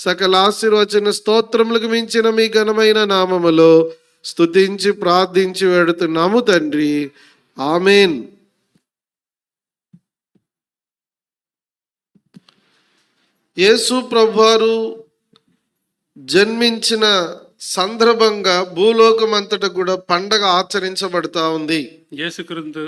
సకల ఆశీర్వచన స్తోత్రములకు మించిన మీ ఘనమైన నామములో స్తుతించి ప్రార్థించి వేడుతున్నాము తండ్రి, ఆమేన్. యేసు ప్రభువారు జన్మించిన సందర్భంగా భూలోకమంతటా కూడా పండగ ఆచరించబడతా ఉంది. இயேசு கிறிஸ்து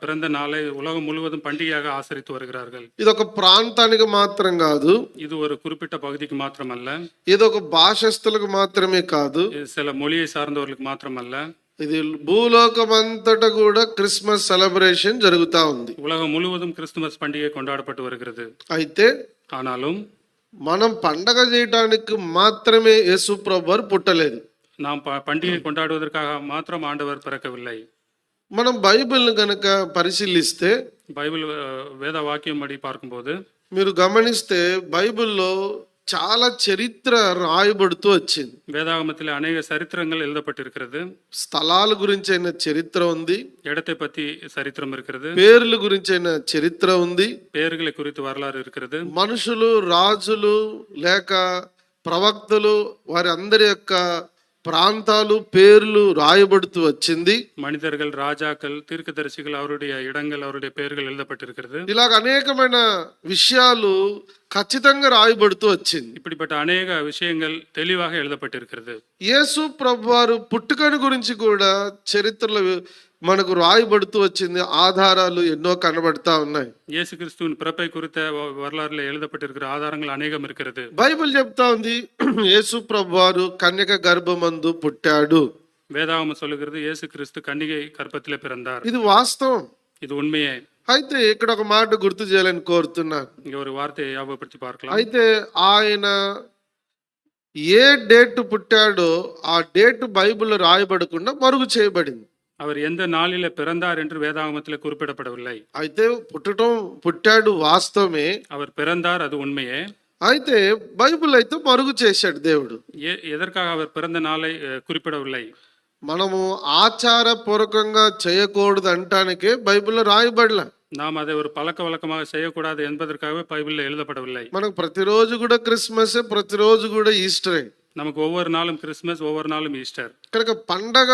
பிறந்த நாளை உலகம் முழுவதும் பண்டிகையாக ஆசரித்து வருகிறார்கள். ఇది ఒక ప్రాంతానికి మాత్రం కాదు, இது ஒரு குறிப்பிட்ட பகுதிக்கு மாத்திரமல்ல, ఇది ఒక భాషస్థులకు మాత్రమే కాదు, இது சில மொழியை சார்ந்தவர்களுக்கு மாத்திரமல்ல, ఇది భూలోకమంతటా కూడా క్రిస్మస్ సెలబ్రేషన్ జరుగుతా ఉంది. உலகம் முழுவதும் கிறிஸ்துமஸ் பண்டிகை கொண்டாடப்பட்டு வருகிறது. అయితే ஆனாலும் మనం పండగ చేయడానికి మాత్రమే యేసు ప్రభువారు పుట్టలేదు. நாம் பண்டிகை கொண்டாடுவதற்காக மாத்திரம் ஆண்டவர் பிறக்கவில்லை. మనం బైబిల్ని కనుక పరిశీలిస్తే, బైబిల్ వేద వాక్యం బడి பார்க்கும்போது మీరు గమనిస్తే బైబిల్లో చాలా చరిత్ర రాయబడుతూ వచ్చింది. வேதாகமத்தில் அநேக சரித்திரங்கள் எழுதப்பட்டிருக்கிறது. స్థలాల గురించి అయిన చరిత్ర ఉంది, இடத்தை பத்தி சரித்திரம் இருக்கிறது, పేర్ల గురించి అయిన చరిత్ర ఉంది, பெயர்களை குறித்து வரலாறு இருக்கிறது, మనుషులు, రాజులు లేక ప్రవక్తలు వారి అందరి యొక్క ప్రాంతాలు, పేర్లు రాయబడుతూ వచ్చింది. மனிதர்கள், ராஜாக்கள், தீர்க்கதரிசிகள், அவருடைய இடங்கள், அவருடைய பெயர்கள் எழுதப்பட்டிருக்கிறது. ఇలాగ అనేకమైన విషయాలు ఖచ్చితంగా రాయబడుతూ వచ్చింది. இப்படிப்பட்ட அநேக விஷயங்கள் தெளிவாக எழுதப்பட்டிருக்கிறது. యేసు ప్రభువారు పుట్టుకను గురించి కూడా చరిత్రలో మనకు రాయబడుతూ వచ్చింది. ఆధారాలు ఎన్నో కనబడతా ఉన్నాయి. இயேசு கிறிஸ்துவின் பிறப்பை குறித்த வரலாறுல எழுதப்பட்டிருக்கிற ஆதாரங்கள் அநேகம் இருக்கிறது. బైబిల్ చెప్తా ఉంది యేసు ప్రభువారు కన్యక గర్భమందు పుట్టాడు. வேதாகமம் சொல்லுகிறது இயேசு கிறிஸ்து கன்னிகை கர்ப்பத்திலே பிறந்தார். ఇది వాస్తవం. இது உண்மையே. అయితే ఇక్కడ ఒక మాట గుర్తు చేయాలని కోరుతున్నాను. இங்க ஒரு வார்த்தையை ஞாபகப்படுத்தி பார்க்கலாம். అయితే ఆయన ఏ డేట్ పుట్టాడో ఆ డేట్ బైబిల్లో రాయబడకుండా మరుగు చేయబడింది. அவர் எந்த நாளில பிறந்தார் என்று வேதாகமத்தில் குறிப்பிடப்படவில்லை. అయితే పుట్టాడు వాస్తవమే, அவர் பிறந்தார், அது உண்மையே. అయితే బైబిల్ అయితే మరుగు చేశాడు దేవుడు. எதற்காக அவர் பிறந்த நாளை குறிப்பிடவில்லை? మనము ఆచారపూర్వకంగా చేయకూడదు అంటానికే బైబిల్లో రాయబడలే. நாம் அதை ஒரு పழக்க వழக்கமாக செய்யக்கூடாது என்பதற்காகவே பைபிளில் எழுதப்படவில்லை. మనకు ప్రతిరోజు కూడా క్రిస్మస్, ప్రతిరోజు కూడా ఈస్టరే. நமக்கு ஒவ்வொரு நாளும் கிறிஸ்மஸ், ஒவ்வொரு நாளும் ஈஸ்டர். కనుక పండగ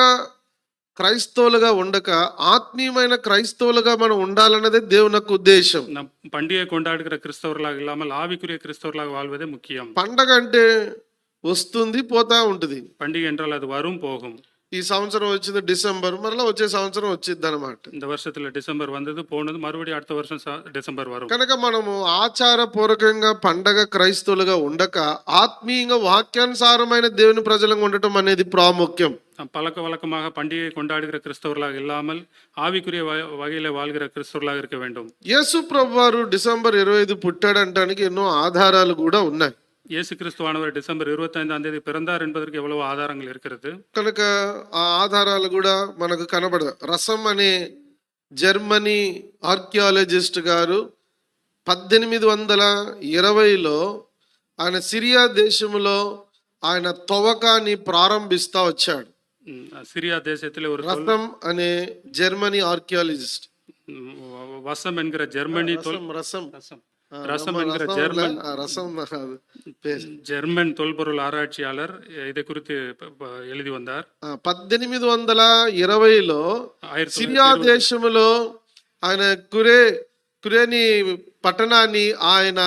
క్రైస్తవులుగా ఉండక ఆత్మీయమైన క్రైస్తవులుగా మనం ఉండాలన్నదే దేవుని యొక్క ఉద్దేశం. நம் பண்டிகை கொண்டாடுகிற கிறிஸ்தவர்களாக இல்லாமல் ஆவிக்குரிய கிறிஸ்தவர்களாக வாழ்வதே முக்கியம். పండగ అంటే వస్తుంది పోతా ఉంటుంది. பண்டிகை என்றால் அது வரும் போகும். ఈ సంవత్సరం వచ్చింది డిసెంబర్, మరలా వచ్చే సంవత్సరం వచ్చింది అనమాట. இந்த வருஷத்துல டிசம்பர் வந்தது போனது, மறுபடியும் அடுத்த வருஷம் டிசம்பர் வரும். కనుక మనము ఆచారపూర్వకంగా పండగ క్రైస్తవులుగా ఉండక ఆత్మీయంగా వాక్యానుసారమైన దేవుని ప్రజలంగా ఉండటం అనేది ప్రాముఖ్యం. பழக்க வழக்கமாக பண்டிகை கொண்டாடுகிற கிறிஸ்தவர்களாக இல்லாமல் ஆவிக்குரிய வகையில வாழ்கிற கிறிஸ்தவர்களாக இருக்க வேண்டும். యేసు ప్రభువారు డిసెంబర్ 25 పుట్టాడంటానికి ఎన్నో ఆధారాలు కూడా ఉన్నాయి. இயேசு கிறிஸ்துவானவர் டிசம்பர் 25ஆம் தேதி பிறந்தார் என்பதற்கு எவ்வளவு ఆధారங்கள் இருக்கிறது. కనుక ఆ ఆధారాలు కూడా మనకు కనబడదు. రసం అనే జర్మనీ ఆర్కియాలజిస్ట్ గారు 1820లో ఆయన సిరియా దేశంలో ఆయన తవ్వకాన్ని ప్రారంభిస్తా వచ్చాడు. சிரியா தேசத்தில் ஒரு రసం అనే జర్మనీ ఆర్కియాలజిస్ట్, வசம் என்கிற ஜெர்மனி ரசம் என்கிற ஜெர்மன் தொல்பொருள் ஆராய்ச்சியாளர் இதை குறித்து எழுதி வந்தார். 1820లో సిరియా దేశంలో ఆయన కురేని పట్టణాన్ని, ఆయన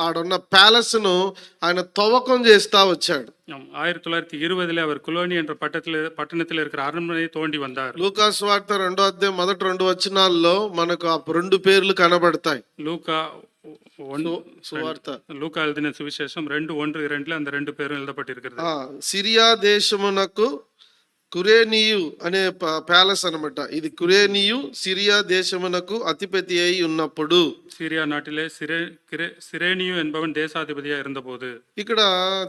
ఆడున్న ప్యాలెస్ ను ఆయన తవ్వకం చేస్తా వచ్చాడు. 1920 அவர் குலோனி என்ற పట్టణத்தில் இருக்கிற அரண்மனையை தோண்டி வந்தார். లూకా సువార్త 2వ అధ్యాయం మొదటి 2 వచనాల్లో మనకు ఆ 2 పేర్లు కనబడతాయి. லூக்கா எழுதின சுவிசேஷம் 2:1-2 அந்த 2 பேரும் எழுதப்பட்டிருக்கிறது. సిరియా దేశమునకు కురేనియు అనే ప్యాలెస్ అన్నమాట. ఇది కురేనియు సిరియా దేశమునకు అధిపతి అయి ఉన్నప్పుడు, సిరియా నాటిలే సిరేనియు என்பவன் தேசாதிபதியா இருந்தபோது, ఇక్కడ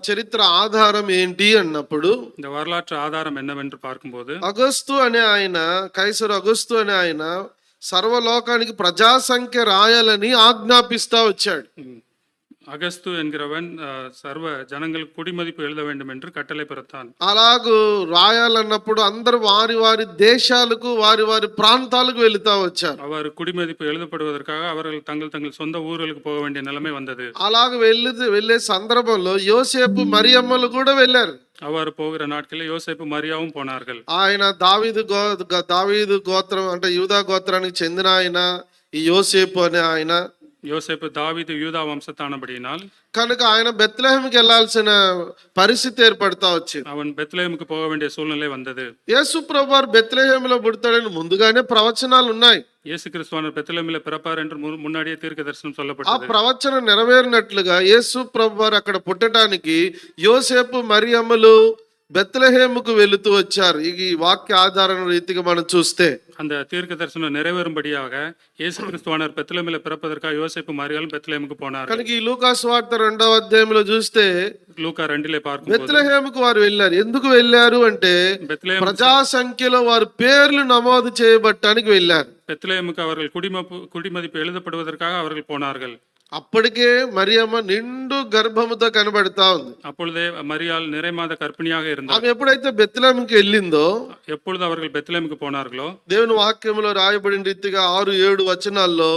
చరిత్ర ఆధారం ఏంటి అన్నప్పుడు, இந்த வரலாற்று ஆதாரம் என்னவென்று பார்க்கும்போது, అగస్తు అనే ఆయన, కైసరు అగస్తు అనే ఆయన సర్వలోకానికి ప్రజాసంఖ్య రాయాలని ఆజ్ఞాపిస్తా వచ్చాడు. அகஸ்து என்கிறவன் சர்வ ஜனங்களுக்கு குடிமதிப்பு எழுத வேண்டும் என்று கட்டளை பிறத்தான். అలాగూ రాయాలన్నప్పుడు అందరూ వారి వారి దేశాలకు వారి వారి ప్రాంతాలకు వెళుతా వచ్చారు. அவர் குடிமதிப்பு எழுதப்படுவதற்காக அவர்கள் தங்கள் சொந்த ஊர்களுக்கு போக வேண்டிய நிலைமை வந்தது. అలాగ వెళ్ళే సందర్భంలో యోసేపు మరియమ్మలు కూడా వెళ్ళారు. அவர் போகிற நாட்களில் யோசேப்பு மரியாவும் போனார்கள். ఆయన దావీదు గోత్రం అంటే యూదా గోత్రానికి చెందిన ఆయన ఈ యోసేపు అనే ఆయన. யோசேப்பு தாவீது யூதா வம்சத்தானபடியினால் కనుక ఆయన బెత్లెహేముకి వెళ్ళాల్సిన పరిస్థితి ఏర్పడతా వచ్చింది. அவன் பெத்லெஹேமுக்கு போக வேண்டிய சூழ்நிலை வந்தது. యేసు ప్రభువారు బెత్లెహేములో పుడతాడని ముందుగానే ప్రవచనాలు ఉన్నాయి. இயேசு கிறிஸ்துவான பெத்லெஹேமில் பிறப்பார் என்று முன்னாடியே தீர்க்க தரிசனம் ఆ சொல்லப்பட்டது. ప్రవచనం నెరవేరినట్లుగా యేసు ప్రభువారు అక్కడ పుట్టడానికి యోసేపు మరియమ్మలు బెత్లెహేముకు వెళుతూ వచ్చారు. ఈ వాక్య ఆధారం రీతిగా మనం చూస్తే அந்த தீர்க்க தரிசனம் நிறைவேறும்படியாக இயேசு கிறிஸ்துவானர் பெத்லெஹேமில் பிறப்பதற்காக யோசேப்பு மரியாளும் பெத்லெஹேமுக்கு போனார். కనుక ఈ లూకాసు వార్త 2వ అధ్యాయంలో చూస్తే లూకా 2 பார்க்கும்போது బెత్లెహేముకు వారు వెళ్ళారు. ఎందుకు వెళ్ళారు అంటే பெத்லெஹேம் ప్రజా సంఖ్యలో వారి పేర్లు నమోదు చేయబట్టడానికి వెళ్ళారు. பெத்லெஹேமுக்கு அவர்கள் குடிமதிப்பு எழுதப்படுவதற்காக அவர்கள் போனார்கள். అప్పటికే మరియమ్మ నిండు గర్భముతో కనబడతా ఉంది. அப்பொழுதே மரியாள் நிறைமாத கர்ப்பிணியாக இருந்தார். ఆమె ఎప్పుడైతే బెత్లెహేముకి వెళ్ళిందో எப்பொழுது அவர்கள் பெத்லெஹேமுக்கு போனார்களோ దేవుని వాక్యంలో రాయబడిన రీతిగా 6-7 వచనాల్లో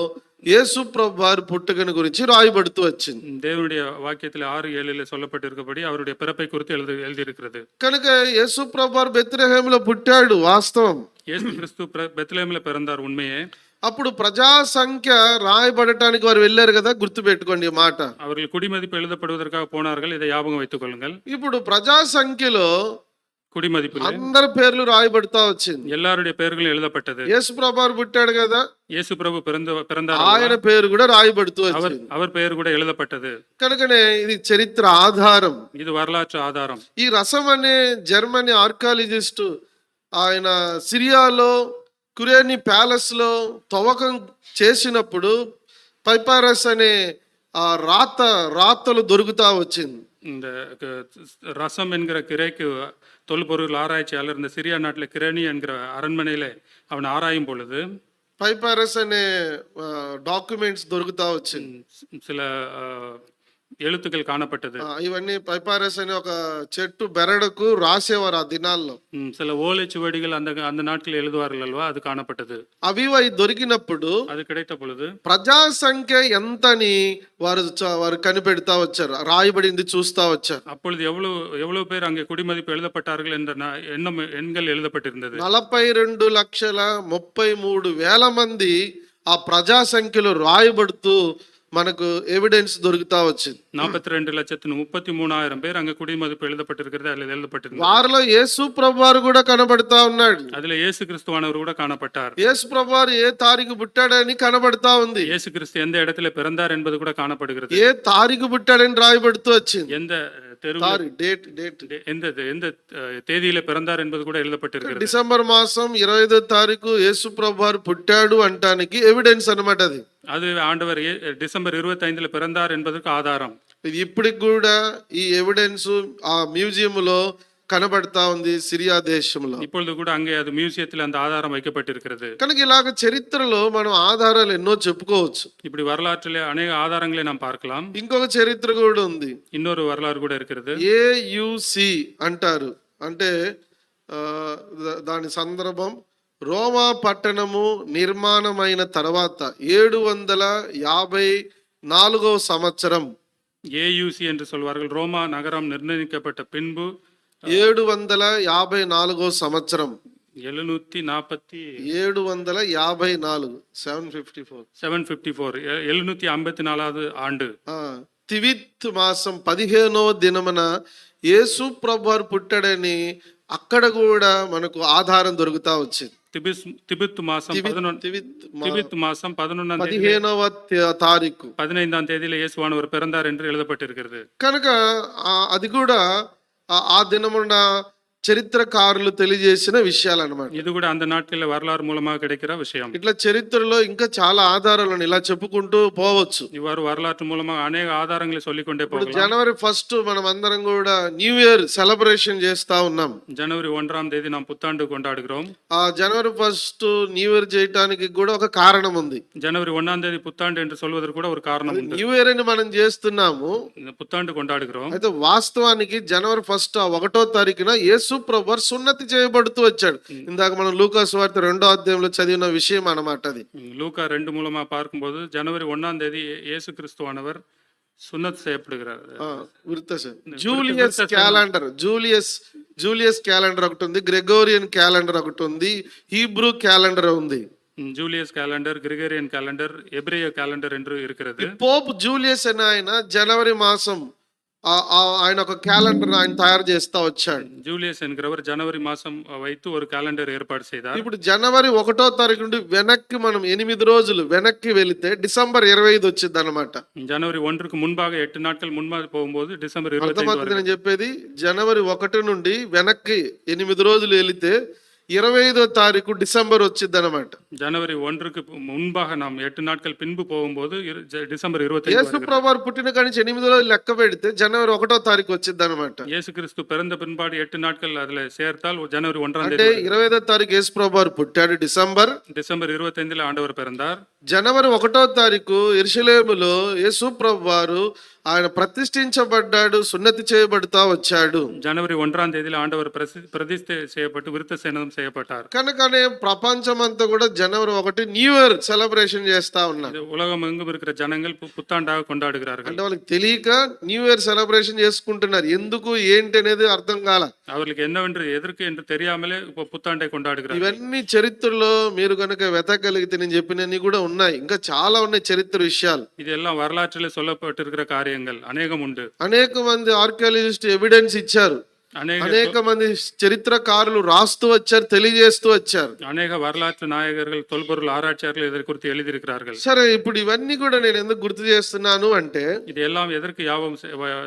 యేసు ప్రభు వారి పుట్టుకను గురించి రాయబడుతూ వచ్చింది. தேவனுடைய வாக்கியத்தில் 6-7 சொல்லப்பட்டிருக்கபடி அவருடைய பிறப்பை குறித்து எழுதியிருக்கிறது. కనుక యేసు ప్రభు వారు బెత్లెహేములో పుట్టాడు వాస్తవం. இயேசு கிறிஸ்து பெத்லெஹேமில் பிறந்தார் உண்மையே. అప్పుడు ప్రజా సంఖ్య రాయబడటానికి వారు వెళ్ళారు కదా, గుర్తు పెట్టుకోండి ఈ మాట. அவர்கள் குடிமதிப்பு எழுதப்படுவதற்காக போனார்கள், இதை ஞாபகம் வைத்துக் கொள்ளுங்கள். ఇప్పుడు ప్రజా సంఖ్యలో குடிமதிப்பு అందరి పేర్లు రాయబడతా వచ్చింది. எல்லாருடைய பெயர்களும் எழுதப்பட்டது. యేసు ప్రభు వారు పుట్టాడు కదా, இயேசு பிரபு பிறந்தார், ఆయన పేరు కూడా రాయబడుతూ వచ్చింది. அவர் பெயர் கூட எழுதப்பட்டது. కనుకనే ఇది చరిత్ర ఆధారం, இது வரலாற்று ఆధారం. ఈ రసం అనే జర్మనీ ఆర్కాలజిస్ట్ ఆయన సిరియాలో కురేని ప్యాలెస్ లో తవ్వకం చేసినప్పుడు పైపారస్ అనే ఆ రాతలు దొరుకుతా వచ్చింది. இந்த ரசம் என்கிற கிரேக்கு தொல்பொருள் ஆராய்ச்சியாளர் இந்த சிரியா நாட்டில் கிரணி என்கிற அரண்மனையில அவன் ஆராயும் பொழுது పైపారస్ అనే డాక్యుమెంట్స్ దొరుకుతా వచ్చింది. சில எழுத்துக்கள் காணப்பட்டது. ఇవన్నీ పైపారస్ అనే ఒక చెట్టు బెరడుకు రాసేవారు ఆ దినాల్లో. சில ஓலைச்சுவடிகள் அந்த நாட்களில் எழுதுவார்கள் అల్వా, அது காணப்பட்டது. అవి దొరికినప్పుడు அது கிடைத்த பொழுது ప్రజా సంఖ్య ఎంతని వారు కనిపెడతా వచ్చారు, రాయబడింది చూస్తా వచ్చారు. அப்பொழுது எவ்வளவு பேர் அங்கே குடிமதிப்பு எழுதப்பட்டார்கள் என்ற எண்கள் எழுதப்பட்டிருந்தது. 42,33,000 మంది ఆ ప్రజా సంఖ్యలో రాయబడుతూ మనకు ఎవిడెన్స్ దొరుకుతా వచ్చింది. 42,33,000 பேர் அங்க குடிமதிப்பு எழுதப்பட்டிருக்கிறது, அதில் எழுதப்பட்டிருந்தது. వారిలో యేసు ప్రభువారు కూడా కనబడతా ఉన్నాడు. அதுல இயேசு கிறிஸ்துவானவர் கூட காணப்பட்டார். యేసు ప్రభువారు ఏ తారీఖు పుట్టాడని కనబడతా ఉంది. இயேசு கிறிஸ்து எந்த இடத்துல பிறந்தார் என்பது கூட காணப்படுகிறது. ఏ తారీఖు పుట్టాడని రాయబడుతూ వచ్చింది. எந்த డేట్ எந்த தேதியில பிறந்தார் என்பது கூட எழுதப்பட்டிருக்கிறது. డిసెంబర్ మాసం 25వ తారీఖు యేసు ప్రభువారు పుట్టాడు అంటానికి ఎవిడెన్స్ అన్నమాట అది. அது ஆண்டவர் டிசம்பர் 25 பிறந்தார் என்பதற்கு ஆதாரம். ఇప్పటికి కూడా ఈ ఎవిడెన్స్ ఆ మ్యూజియంలో కనబడతా ఉంది సిరియా దేశంలో. இப்பொழுது கூட அங்கே அது மியூசியத்தில் அந்த ஆதாரம் வைக்கப்பட்டிருக்கிறது. కనుక ఇలాగ చరిత్రలో మనం ఆధారాలు ఎన్నో చెప్పుకోవచ్చు. இப்படி வரலாற்றிலே அநேக ஆதாரங்களை நாம் பார்க்கலாம். ఇంకొక చరిత్ర కూడా ఉంది, இன்னொரு வரலாறு கூட இருக்கிறது. AUC అంటారు. అంటే దాని సందర్భం రోమా పట్టణము నిర్మాణమైన తర్వాత 754వ సంవత్సరం. AUC என்று சொல்வார்கள். ரோமா நகரம் நிர்ணயிக்கப்பட்ட பின்பு 754వ సంవత్సరం. 754வது ஆண்டு. తివిత్ మాసం 15వ దినమున యేసు ప్రభువారు పుట్టాడని అక్కడ కూడా మనకు ఆధారం దొరుకుతా వచ్చింది. திபித் மாசம் 11ஆம் தேதி 15వ తారీఖు 15ஆம் தேதியில இயேசுவானவர் பிறந்தார் என்று எழுதப்பட்டிருக்கிறது. కనుక అది కూడా ఆ దినమున చరిత్రకారులు తెలియజేసిన విషయాలు అన్నమాట. இது கூட அந்த நாட்களில் வரலாறு மூலமாக கிடைக்கிற விஷயம். ఇట్లా చరిత్రలో ఇంకా చాలా ఆధారాలను ఇలా చెప్పుకుంటూ పోవచ్చు. இவ்வாறு வரலாற்று மூலமாக அநேக ஆதாரங்களை சொல்லிக்கொண்டே ఇప్పుడు போகலாம். జనవరి 1 మనం అందరం కూడా న్యూ ఇయర్ సెలబ్రేషన్ చేస్తా ఉన్నాం. ஜனவரி 1ஆம் தேதி நாம் புத்தாண்டு கொண்டாடுகிறோம். ఆ జనవరి 1 న్యూ ఇయర్ చేయడానికి కూడా ఒక కారణం ఉంది. ஜனவரி 1ஆம் தேதி புத்தாண்டு என்று சொல்வதற்கு கூட ஒரு காரணம் உண்டு. న్యూ ఇయర్ అని మనం చేస్తున్నాము. இந்த புத்தாண்டு கொண்டாடுகிறோம். అయితే వాస్తవానికి జనవరి 1 1వ తారీఖున యేసు ప్రభువు సున్నతి చేయబడుతూ వచ్చాడు. ఇందాక మనం లూకా సువార్త 2వ అధ్యాయంలో చదివిన విషయం అన్నమాట అది. லூக்கா 2 மூலமா பார்க்கும்போது ஜனவரி 1ஆம் தேதி இயேசு கிறிஸ்துவானவர் சுன்னத் செய்யப்படுகிறார். జూలియస్ క్యాలెండర్, జూలియస్ క్యాలెండర్ ఒకటి ఉంది, గ్రెగోరియన్ క్యాలెండర్ ఒకటి ఉంది, హీబ్రూ క్యాలెండర్ ఉంది. ஜூலியஸ் கேலண்டர், கிரிகோரியன் கேலண்டர், எபிரேய கேலண்டர் என்று இருக்கிறது. పోప్ జూలియస్ అనే ఆయన జనవరి మాసం ఆయన ఒక క్యాలెండర్ ఆయన తయారు చేస్తా వచ్చాడు. ஜூலியஸ் என்கிறவர் ஜனவரி மாசம் வைத்து ஒரு கேலண்டர் ஏற்பாடு செய்தார். ఇప్పుడు జనవరి 1వ తారీఖు నుండి వెనక్కి మనం 8 రోజులు వెనక్కి వెళితే డిసెంబర్ 25 వచ్చింది అన్నమాట. జనవరి 1కు మున్பாக 8 நாட்கள் முன்பாக போகும்போது డిసెంబర్ 25 నేను చెప్పేది జనవరి 1 నుండి వెనక్కి 8 రోజులు వెళితే 25వ తారీఖు డిసెంబర్ వచ్చింది అన్నమాట. జనవరి 1కు మున్பாக நாம் 8 நாட்கள் பின்பு போகும்போது డిసెంబర్ 25 యేసు ప్రభువు పుట్టిన కాడి నుంచి 8 రోజులు లెక్క పెడితే జనవరి 1వ తారీఖు వచ్చింది అన్నమాట. యేసు క్రీస్తు பிறந்த பின்பாடு 8 நாட்கள் அதுல சேர்த்தால் జనవరి 1ஆம் అంటే தேதி 25వ తారీఖు యేసు ప్రభువు పుట్టాడు, డిసెంబర్ 25ல ஆண்டவர் பிறந்தார். జనవరి 1వ తారీఖు యెరూషలేములో యేసు ప్రభువు ఆయన ప్రతిష్ఠించబడ్డాడు, సున్నతి చేయబడుతా వచ్చాడు. జనవరి 1ஆம் தேதியில ஆண்டவர் பிரதிஷ்டை செய்யப்பட்டு விருத்த சேதனம் செய்யப்பட்டார். కనుకనే ప్రపంచమంతా కూడా జనవరి 1 న్యూ ఇయర్ సెలబ్రేషన్ చేస్తా ఉన్నారు. உலகம் எங்கும் இருக்கிற ஜனங்கள் புத்தாண்டாக கொண்டாடுகிறார்கள். అంటే వాళ్ళకి తెలియక న్యూ ఇయర్ సెలబ్రేషన్ చేసుకుంటున్నారు. ఎందుకు ఏంటి అనేది అర్థం కాల. அவர்களுக்கு என்னவென்று எதற்கு என்று தெரியாமலே புத்தாண்டை கொண்டாடுகிறார்கள். ఇవన్నీ చరిత్రలో మీరు కనుక వెతకగలిగితే నేను చెప్పినన్ని కూడా ఉన్నాయి, ఇంకా చాలా ఉన్నాయి చరిత్ర విషయాలు. இதெல்லாம் வரலாற்றிலே சொல்லப்பட்டிருக்கிற காரியங்கள் அநேகம் உண்டு. అనేక మంది ఆర్కియాలజిస్ట్ ఎవిడెన్స్ ఇచ్చారు, అనేక మంది చరిత్రకారులు రాస్తూ వచ్చారు, తెలియజేస్తూ వచ్చారు. అనేక வரலாற்று நாயகர்கள், தொல்பொருள் ஆராய்ச்சியாளர்கள் இதை குறித்து எழுதியிருக்கிறார்கள். సరే, ఇప్పుడు ఇవన్నీ కూడా నేను ఎందుకు గుర్తు చేస్తున్నాను అంటే, இது எல்லாம் எதற்கு யாவம்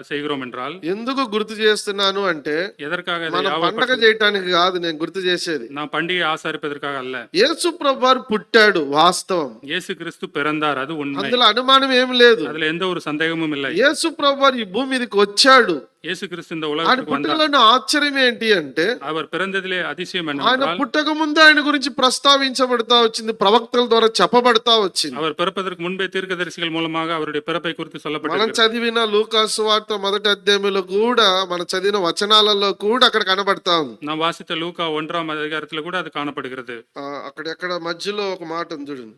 செய்கிறோம் என்றால், ఎందుకు గుర్తు చేస్తున్నాను అంటే எதற்காக మన పండగ చేయడానికి కాదు నేను గుర్తు చేసేది, நான் பண்டிகை ஆசரிப்பதற்காக அல்ல. యేసు ప్రభువు పుట్టాడు, వాస్తవం. இயேசு கிறிஸ்து பிறந்தார், அது உண்மை. అందులో అనుమానం ఏం లేదు. அதுல எந்த ஒரு சந்தேகமும் இல்லை. యేసు ప్రభువు ఈ భూమి మీదకి వచ్చాడు. యేసు క్రీస్తు இந்த ఆయన உலகத்துக்கு வந்தார். పుట్టలోని ఆశ్చర్యం ఏంటి అంటే, அவர் பிறந்ததிலே அதிசயம் ఆయన என்னவென்றால், పుట్టక ముందు ఆయన గురించి ప్రస్తావించబడతా వచ్చింది, ప్రవక్తల ద్వారా చెప్పబడతా వచ్చింది. அவர் பிறப்பதற்கு முன்பே தீர்க்கதரிசிகள் மூலமாக அவருடைய பிறப்பை குறித்து మనం சொல்லப்பட்டிருக்கிறது. చదివిన లూకా సువార్త 1వ అధ్యాయంలో కూడా, మనం చదివిన వచనాలలో కూడా అక్కడ కనబడతా ఉంది. நாம் வாசித்த லூக்கா 1ஆம் அதிகாரத்துல கூட அது காணப்படுகிறது. అక్కడ మధ్యలో ఒక మాట ఉంది చూడండి,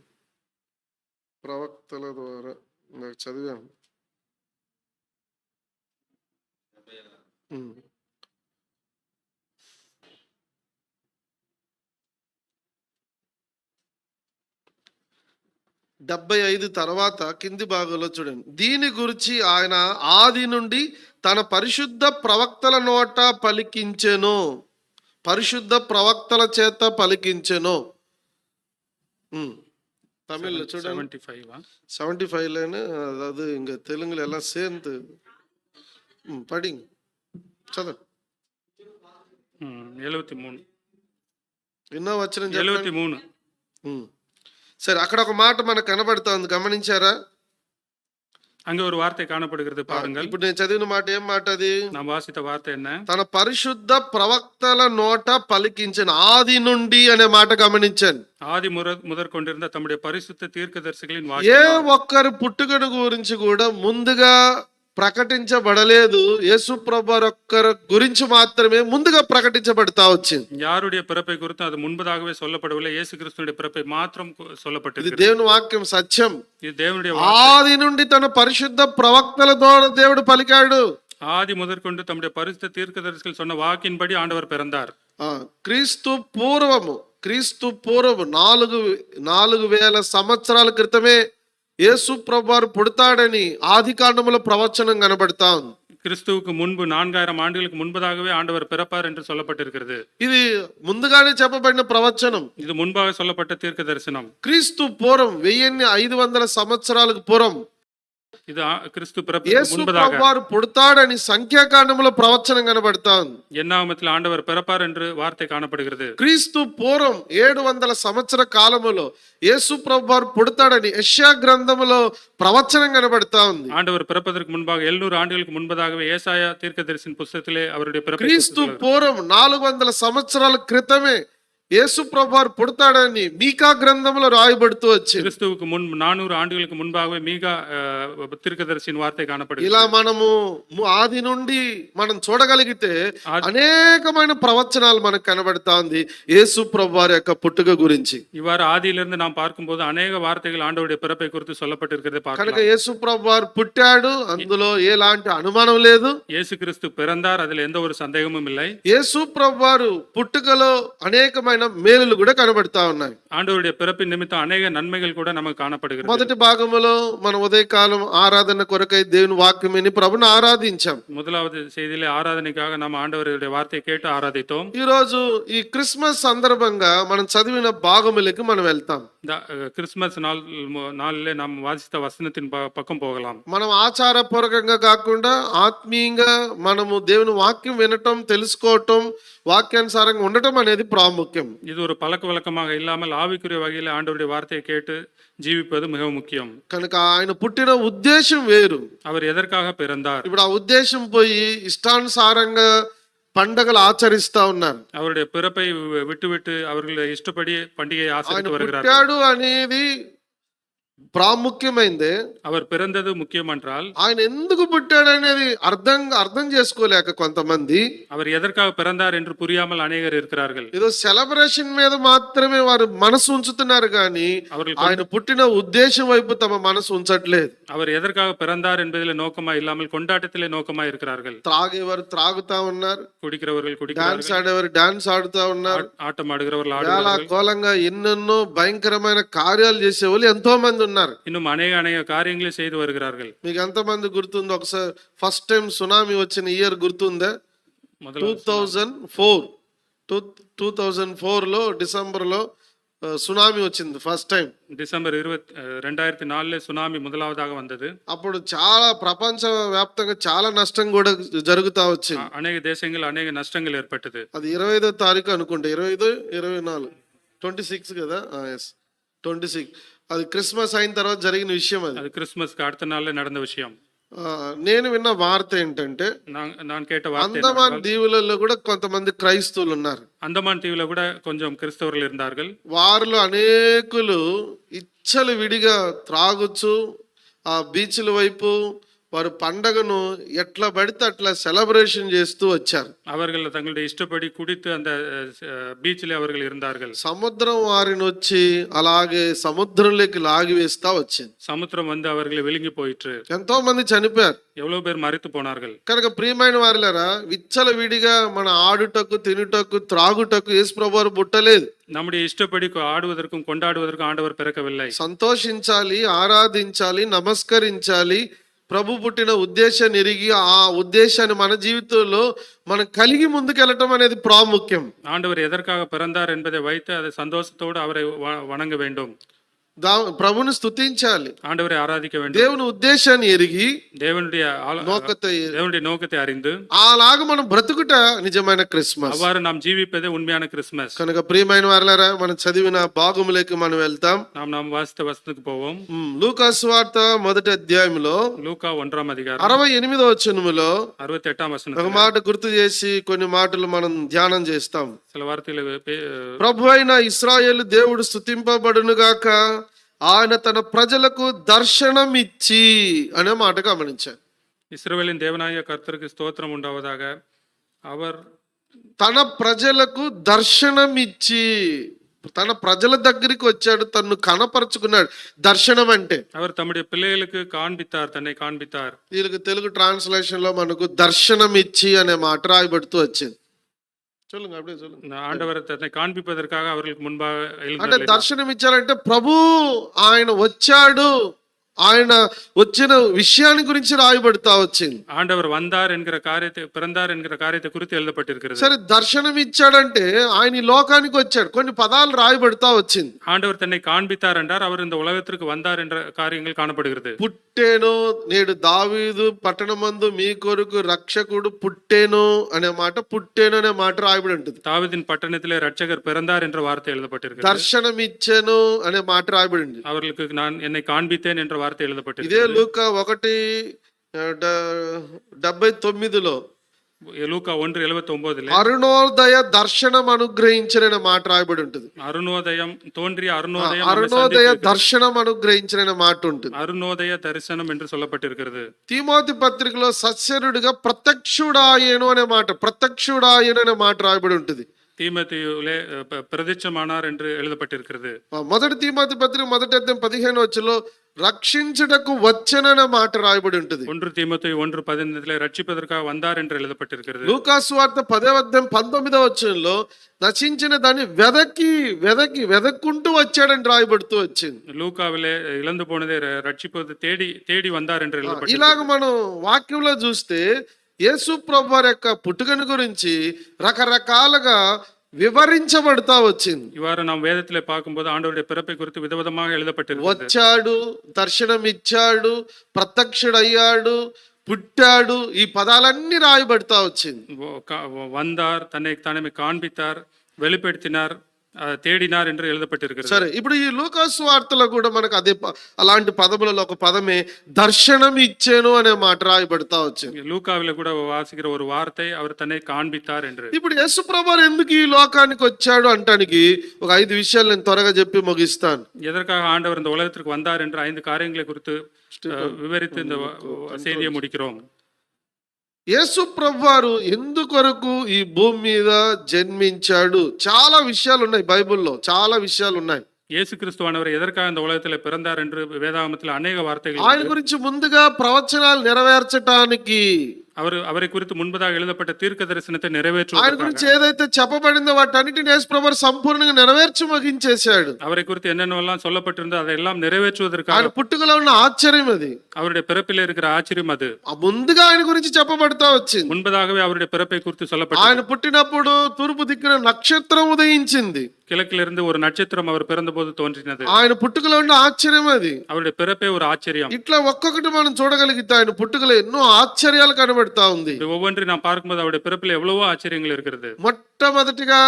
ప్రవక్తల ద్వారా నాకు చదివాము. 75 తర్వాత కింది భాగంలో చూడండి, దీని గురించి ఆయన ఆది నుండి తన పరిశుద్ధ ప్రవక్తల నోట పలికించెను, పరిశుద్ధ ప్రవక్తల చేత పలికించెను. தமிழ்ல చూడండి 75 அதாவது இங்க தெலுங்குல எல்லாம் சேர்ந்து படிங்க, చదవండి. 73 ఎన్నో వచనం? 73. సరే, అక్కడ ఒక మాట మనకు కనబడతా ఉంది, గమనించారా? அங்க ஒரு வார்த்தை காணப்படுகிறது, பாருங்கள். ఇప్పుడు నేను చదివిన మాట ఏం మాట అది? நாம் வாசித்த வார்த்தை என்ன? తన పరిశుద్ధ ప్రవక్తల నోట పలికించిన, ఆది నుండి అనే మాట గమనించండి. ఆది முதற்கொண்டிருந்த தம்முடைய பரிசுத்த தீர்க்கதரிசிகளின் ఏ ఒక్కరి పుట్టుకను గురించి కూడా ముందుగా ప్రకటించబడలేదు. యేసు ప్రభువు ఒక్కరి గురించి మాత్రమే ముందుగా ప్రకటించబడతా వచ్చింది. யாருடைய பிறப்பை குறித்து அது முன்பதாகவே சொல்லப்படவில்லை, இயேசு கிறிஸ்துவின் பிறப்பை மாத்திரம் சொல்லப்பட்டிருக்கிறது. ఇది దేవుని వాక్యం, సత్యం. இது தேவனுடைய ఆది నుండి తన పరిశుద్ధ ప్రవక్తల ద్వారా దేవుడు పలికాడు. ஆதி முதற்கொண்டு தம்முடைய பரிசுத்த தீர்க்கதரிசிகள் சொன்ன வாக்கின்படி ஆண்டவர் பிறந்தார். క్రీస్తు పూర్వము 4000 సంవత్సరాల క్రితమే యేసు ప్రభువు పుడతాడని ఆది కాండములో ప్రవచనం కనబడతా ఉంది. கிறிஸ்துவுக்கு முன்பு 4000 ஆண்டுகளுக்கு முன்பதாகவே ஆண்டவர் பிறப்பார் என்று சொல்லப்பட்டிருக்கிறது. ఇది ముందుగానే చెప్పబడిన ప్రవచనం, இது முன்பாக சொல்லப்பட்ட தீர்க்க தரிசனம். క్రీస్తు పూర్వం 1500 సంవత్సరాలకు పూర్వం இது கிறிஸ்து பிறப்புக்கு యేసు முன்பதாக ప్రభువారు పుడతాడని సంఖ్యాకాండంలో ప్రవచనం కనబడతా ఉంది. எண்ணாகமத்தில் ஆண்டவர் பிறப்பார் என்று வார்த்தை காணப்படுகிறது. క్రీస్తు పూర్వం 700 సంవత్సర కాలములో యేసు ప్రభువారు పుడతాడని యెషయా గ్రంథములో ప్రవచనం కనబడతా ఉంది. ஆண்டவர் பிறப்பதற்கு முன்பாக 700 ஆண்டுகளுக்கு முன்பதாகவே ஏசாயா தீர்க்கதரிசியின் புத்தகத்திலே அவருடைய பிறப்பை క్రీస్తు పూర్వం 400 సంవత్సరాల క్రితమే యేసు ప్రభువారు పుడతాడని మీకా గ్రంథంలో రాయబడుతూ వచ్చింది. கிறிஸ்துவுக்கு முன் 400 ஆண்டுகளுக்கு முன்பாகவே மீகா தீர்க்கதரிசியின் வார்த்தை காணப்படுகிறது. ఇలా మనము ఆది నుండి మనం చూడగలిగితే అనేకమైన ప్రవచనాలు మనకు కనబడతా ఉంది యేసు ప్రభువారి యొక్క పుట్టుక గురించి. இவ்வாறு ஆதியிலிருந்து நாம் பார்க்கும்போது அநேக வார்த்தைகள் ஆண்டவருடைய பிறப்பை குறித்து சொல்லப்பட்டிருக்கிறதை కనుక பார்க்கலாம். యేసు ప్రభువారు పుట్టాడు, అందులో ఎలాంటి అనుమానం లేదు. இயேசு கிறிஸ்து பிறந்தார், அதில் எந்த ஒரு சந்தேகமும் இல்லை. యేసు ప్రభువారు పుట్టుకలో అనేకమైన మేలులు కూడా కనబడతా ఉన్నాయి. ஆண்டவருடைய பிறப்பின் நிமித்தம் அநேக நன்மைகள் கூட நமக்கு காணப்படுகிறது. మొదటి భాగంలో మనం ఉదయకాలం ఆరాధన కొరకై దేవుని వాక్యం విని ప్రభుని ఆరాధించాం. முதலாவது செய்தியிலே ஆராதனைக்காக நாம் ஆண்டவருடைய வார்த்தையை கேட்டு ஆராதித்தோம். ఈ రోజు ఈ క్రిస్మస్ సందర్భంగా మనం చదివిన భాగములకి మనం వెళ్తాం. இந்த கிறிஸ்துமஸ் நாளிலே நாம் வாசித்த வசனத்தின் பக்கம் போகலாம். మనం ఆచారపూర్వకంగా కాకుండా ఆత్మీయంగా మనము దేవుని వాక్యం వినటం, తెలుసుకోవటం, వాక్యానుసారంగా ఉండటం అనేది ప్రాముఖ్యం. இது ஒரு பழக்க வழக்கமாக இல்லாமல் ஆவிக்குரிய வகையில் ஆண்டவருடைய வார்த்தையை கேட்டு ஜீவிப்பது மிகவும் முக்கியம். కనుక ఆయన పుట్టిన ఉద్దేశం వేరు. அவர் ఎదర్కాக பிறந்தார். ఇప్పుడు ఆ ఉద్దేశం పోయి ఇష్టానుసారంగా పండగలు ఆచరిస్తా ఉన్నారు. அவருடைய பிறப்பை விட்டுவிட்டு அவர்கள் இஷ்டப்படி பண்டிகையை ఆయన ஆசரித்து வருகிறார்கள். పుట్టాడు అనేది ప్రాముఖ్యమైందే. அவர் பிறந்தது முக்கியம் என்றால் ఆయన ఎందుకు పుట్టాడు అనేది అర్థం చేసుకోలేక కొంతమంది அவர் எதற்காக பிறந்தார் என்று புரியாமல் அநேகர் இருக்கிறார்கள். ఏదో సెలబ్రేషన్ మీద మాత్రమే వారు మనసు ఉంచుతున్నారు కానీ அவர்கள் ఆయన పుట్టిన ఉద్దేశం వైపు తమ మనసు ఉంచట్లేదు. அவர் எதற்காக பிறந்தார் என்பதில் நோக்கமா இல்லாமல் கொண்டாட்டத்திலே நோக்கமா இருக்கிறார்கள். త్రాగేవారు త్రాగుతా ఉన్నారు, குடிக்கிறவர்கள் డాన్స్ குடிக்கிறார்கள், ఆడేవారు డాన్స్ ఆడుతా ఉన్నారు, ஆட்டம் ஆடுகிறவர்கள் చాలా ஆடுகிறார்கள். కోలంగా ఎన్నెన్నో భయంకరమైన కార్యాలు చేసే వాళ్ళు ఎంతో మంది ఉన్నారు. இன்னும் அநேக காரியங்களை செய்து வருகிறார்கள். మీకు ఎంతమంది గుర్తుందో ఒకసారి ఫస్ట్ టైం సునామీ వచ్చిన ఇయర్ గుర్తుందా? முதல்ல 2004లో డిసెంబర్లో సునామీ వచ్చింది ఫస్ట్ టైం. டிசம்பர் 2004 சுனாமி முதலாவதாக வந்தது. అప్పుడు చాలా ప్రపంచ వ్యాప్తంగా చాలా నష్టం కూడా జరుగుతా వచ్చింది. அநேக தேசங்கள் அநேக நஷ்டங்கள் ஏற்பட்டது. అది 25వ తారీఖు అనుకుంటా, 25, 24, 26 కదా, ఎస్ 26. అది క్రిస్మస్ అయిన తర్వాత జరిగిన విషయం. அது கிறிஸ்துமஸ்க்கு அடுத்த நாள்ல நடந்த விஷயம். నేను విన్న వార్త ఏంటంటే நான் கேட்ட வார்த்தை అండమాన్ దీవులలో కూడా కొంతమంది క్రైస్తవులు ఉన్నారు. அந்தமான் தீவுல கூட கொஞ்சம் கிறிஸ்தவர்கள் இருந்தார்கள். వారిలో అనేకులు ఇచ్చలు విడిగా త్రాగుచు ఆ బీచ్ల వైపు వారు పండగను ఎట్లా పడితే అట్లా సెలబ్రేషన్ చేస్తూ వచ్చారు. அவர்கள் தங்களுடைய இஷ்டப்படி குடித்து அந்த பீச்சிலே அவர்கள் இருந்தார்கள். సముద్రం వారిని వచ్చి అలాగే సముద్రంలోకి లాగివేస్తా వచ్చింది. சமுத்திரம் வந்து அவர்களை விழுங்கி போயிற்று. ఎంతో మంది చనిపోయారు. எவ்வளவு பேர் மரித்து போனார்கள். కనుక ప్రియమైన వారిలారా, విచ్చల విడిగా మన ఆడుటకు, తినుటకు, త్రాగుటకు యేసు ప్రభువారు పుట్టలేదు. நம்முடைய இஷ்டப்படி ஆடுவதற்கும் கொண்டாடுவதற்கும் ஆண்டவர் பிறக்கவில்லை. సంతోషించాలి, ఆరాధించాలి, నమస్కరించాలి. ప్రభు పుట్టిన ఉద్దేశాన్ని ఎరిగి ఆ ఉద్దేశాన్ని మన జీవితంలో మనం కలిగి ముందుకెళ్ళటం అనేది ప్రాముఖ్యం. ஆண்டவர் எதற்காக பிறந்தார் என்பதை வைத்து அதை சந்தோஷத்தோடு அவரை வணங்க வேண்டும். ప్రభుని స్తుతించాలి, ஆண்டவரை ஆராதிக்க வேண்டும். దేవుని ఉద్దేశాన్ని ఎరిగి தேவனுடைய நோக்கத்தை அறிந்து అలాగ మనం బ్రతుకుట నిజమైన క్రిస్మస్. அவ்வாறு நாம் ஜீவிப்பதே உண்மையான கிறிஸ்துமஸ். కనుక ప్రియమైన వారలారా, మనం చదివిన భాగములోకి మనం వెళ్తాం. நாம் வாசித்த வசனத்துக்கு போவோம். లూకా సువార్త మొదటి అధ్యాయంలో லூக்கா 1ஆம் அதிகாரம் 68వ వచనములో 68ஆம் ఒక வசனம் మాట గుర్తు చేసి కొన్ని మాటలు మనం ధ్యానం చేస్తాం. சில வார்த்தைகளை ప్రభు అయిన ఇశ్రాయేలు దేవుడు స్తుతింపబడును గాక, ఆయన తన ప్రజలకు దర్శనం ఇచ్చి అనే మాట గమనించారు. இஸ்ரவேலின் தேவனாகிய கர்த்தருக்கு ஸ்தோத்திரம் உண்டாவதாக. அவர் తన ప్రజలకు దర్శనం ఇచ్చి, తన ప్రజల దగ్గరికి వచ్చాడు, తన్ను కనపరుచుకున్నాడు. దర్శనం అంటే அவர் தம்முடைய பிள்ளைகளுக்கு காண்பித்தார், தன்னை காண்பித்தார். వీళ్ళకి తెలుగు ట్రాన్స్లేషన్ లో మనకు దర్శనం ఇచ్చి అనే మాట రాయబడుతూ వచ్చింది. சொல்லுங்க, அப்படியே சொல்லுங்க. ஆண்டவர் தன்னை காண்பிப்பதற்காக அவர்களுக்கு முன்பாக అంటే దర్శనం ఇచ్చారంటే ప్రభు ఆయన వచ్చాడు ఆయన వచ్చిన విషయాన్ని గురించి రాయబడతా వచ్చింది. ஆண்டவர் வந்தார் என்கிற காரியத்தை, பிறந்தார் என்கிற காரியத்தை குறித்து எழுதப்பட்டிருக்கிறது. సరే, దర్శనం ఇచ్చాడంటే ఆయన ఈ లోకానికి వచ్చాడు, కొన్ని పదాలు రాయబడతా వచ్చింది. ஆண்டவர் தன்னை காண்பித்தார் என்றார், அவர் இந்த உலகத்திற்கு வந்தார் என்ற காரியங்கள் காணப்படுகிறது. పుట్టేను, నేడు దావీదు పట్టణమందు మీ కొరకు రక్షకుడు పుట్టేను అనే మాట, పుట్టేను అనే మాట రాయబడి ఉంటుంది. தாவீதின் పట్టణத்திலே ரட்சகர் பிறந்தார் என்ற வார்த்தை எழுதப்பட்டிருக்கிறது. దర్శనం ఇచ్చాను అనే మాట రాయబడి ఉంది. அவர்களுக்கு நான் என்னை காண்பித்தேன் என்ற வார்த்தை ఇదే எழுதப்பட்டிருக்கிறது. లూకా 1:79 லூக்கா 1:79 అరుణోదయ దర్శనం అనుగ్రహించిన మాట రాయబడి ఉంటుంది. அருணோதயம் தோன்றிய அருணோதயம் நம்மை అరుణోదయ சந்தித்திருக்கிறது. దర్శనం అనుగ్రహించిన మాట ఉంటుంది. அருணோதய தரிசனம் என்று சொல்லப்பட்டிருக்கிறது. తిమోతి పత్రికలో సత్యరుడిగా ప్రత్యక్షుడాయను అనే మాట, ప్రత్యక్షుడాయను అనే మాట రాయబడి ఉంటుంది. தீமோத்தேயுவிலே பிரதிச்சமானார் என்று எழுதப்பட்டிருக்கிறது. మొదటి తిమోతి పత్రిక 1:15 రక్షించుటకు వచ్చననే మాట రాయబడి ఉంటుంది. 1 தீமோத்தேயு 1:15 ரட்சிப்பதற்காக வந்தார் என்று எழுதப்பட்டிருக்கிறது. లూకా సువార్త 10:19 నశించిన దాన్ని వెదక్కుంటూ వచ్చాడని రాయబడుతూ వచ్చింది. லூக்காவிலே இழந்து போனதை ரட்சிப்பது தேடி தேடி வந்தார் என்று எழுதப்பட்டிருக்கிறது. ఇలాగ మనం వాక్యంలో చూస్తే యేసు ప్రభువారి యొక్క పుట్టుకను గురించి రకరకాలుగా వివరించబడతా వచ్చింది. இவ்வாறு நாம் வேதத்திலே பார்க்கும்போது ஆண்டவருடைய பிறப்பை குறித்து விதவிதமாக எழுதப்பட்டிருக்கிறது. వచ్చాడు, దర్శనం ఇచ్చాడు, ప్రత్యక్షుడయ్యాడు, పుట్టాడు, ఈ పదాలన్నీ రాయబడతా వచ్చింది. வந்தார், தன்னை தானே காண்பித்தார், வெளிப்படுத்தினார், தேடினார் என்று எழுதப்பட்டிருக்கிறது. సరే, ఇప్పుడు ఈ లూకాసు వార్తలో కూడా మనకు అదే అలాంటి పదములలో ఒక పదమే దర్శనం ఇచ్చాను అనే మాట రాయబడతా వచ్చింది. லூக்காவில கூட வாசிக்கிற ஒரு வார்த்தை அவர் தன்னை காண்பித்தார் என்று. ఇప్పుడు యేసు ప్రభువు ఎందుకు ఈ లోకానికి వచ్చాడు అంటానికి ఒక 5 విషయాలు నేను త్వరగా చెప్పి ముగిస్తాను. எதற்காக ஆண்டவர் இந்த உலகத்திற்கு வந்தார் என்ற 5 காரியங்களை குறித்து விவரித்து இந்த செய்தியை முடிக்கிறோம். యేసు ప్రభువారు ఎందుకొరకు ఈ భూమి మీద జన్మించాడు, చాలా విషయాలు ఉన్నాయి బైబిల్లో, చాలా విషయాలు ఉన్నాయి. இயேசு கிறிஸ்துவானவர் எதற்காக இந்த உலகத்தில் பிறந்தார் என்று வேதாகமத்தில் அநேக வார்த்தைகள். ఆయన గురించి ముందుగా ప్రవచనాలు నెరవేర్చడానికి, அவரை குறித்து முன்பதாக எழுதப்பட்ட தீர்க்க தரிசனத்தை ఆయన நிறைவேற்றுவதற்காக, గురించి ఏదైతే చెప్పబడిందో వాటన్నిటిని యేసు ప్రభువారు సంపూర్ణంగా నెరవేర్చి ముగించేశాడు. அவரை குறித்து என்னென்னவெல்லாம் சொல்லப்பட்டிருந்தோ அதையெல்லாம் நிறைவேற்றுவதற்காக, ఆయన పుట్టుకలో ఉన్న ఆశ్చర్యం అది, அவருடைய பிறப்பில் இருக்கிற ஆச்சரியம் அது ముందుగా ఆయన గురించి చెప్పబడతా వచ్చింది. முன்பதாகவே அவருடைய பிறப்பை குறித்து ఆయన சொல்லப்பட்டது. పుట్టినప్పుడు తూర్పు దిక్కున నక్షత్రం ఉదయించింది. கிழக்கிலிருந்து ஒரு நட்சத்திரம் அவர் பிறந்தபோது தோன்றினது. ఆయన పుట్టుకలో ఉన్న ఆశ్చర్యం అది. அவருடைய பிறப்பே ஒரு ஆச்சரியம். ఇట్లా ఒక్కొక్కటి మనం చూడగలిగితే ఆయన పుట్టుకలో ఎన్నో ఆశ్చర్యాలు కనబడతా ఉంది. இது ஒவ்வொன்றையும் நாம் பார்க்கும்போது அவருடைய பிறப்பில் எவ்வளவோ ஆச்சரியங்கள் இருக்கிறது. మొట్టమొదటిగా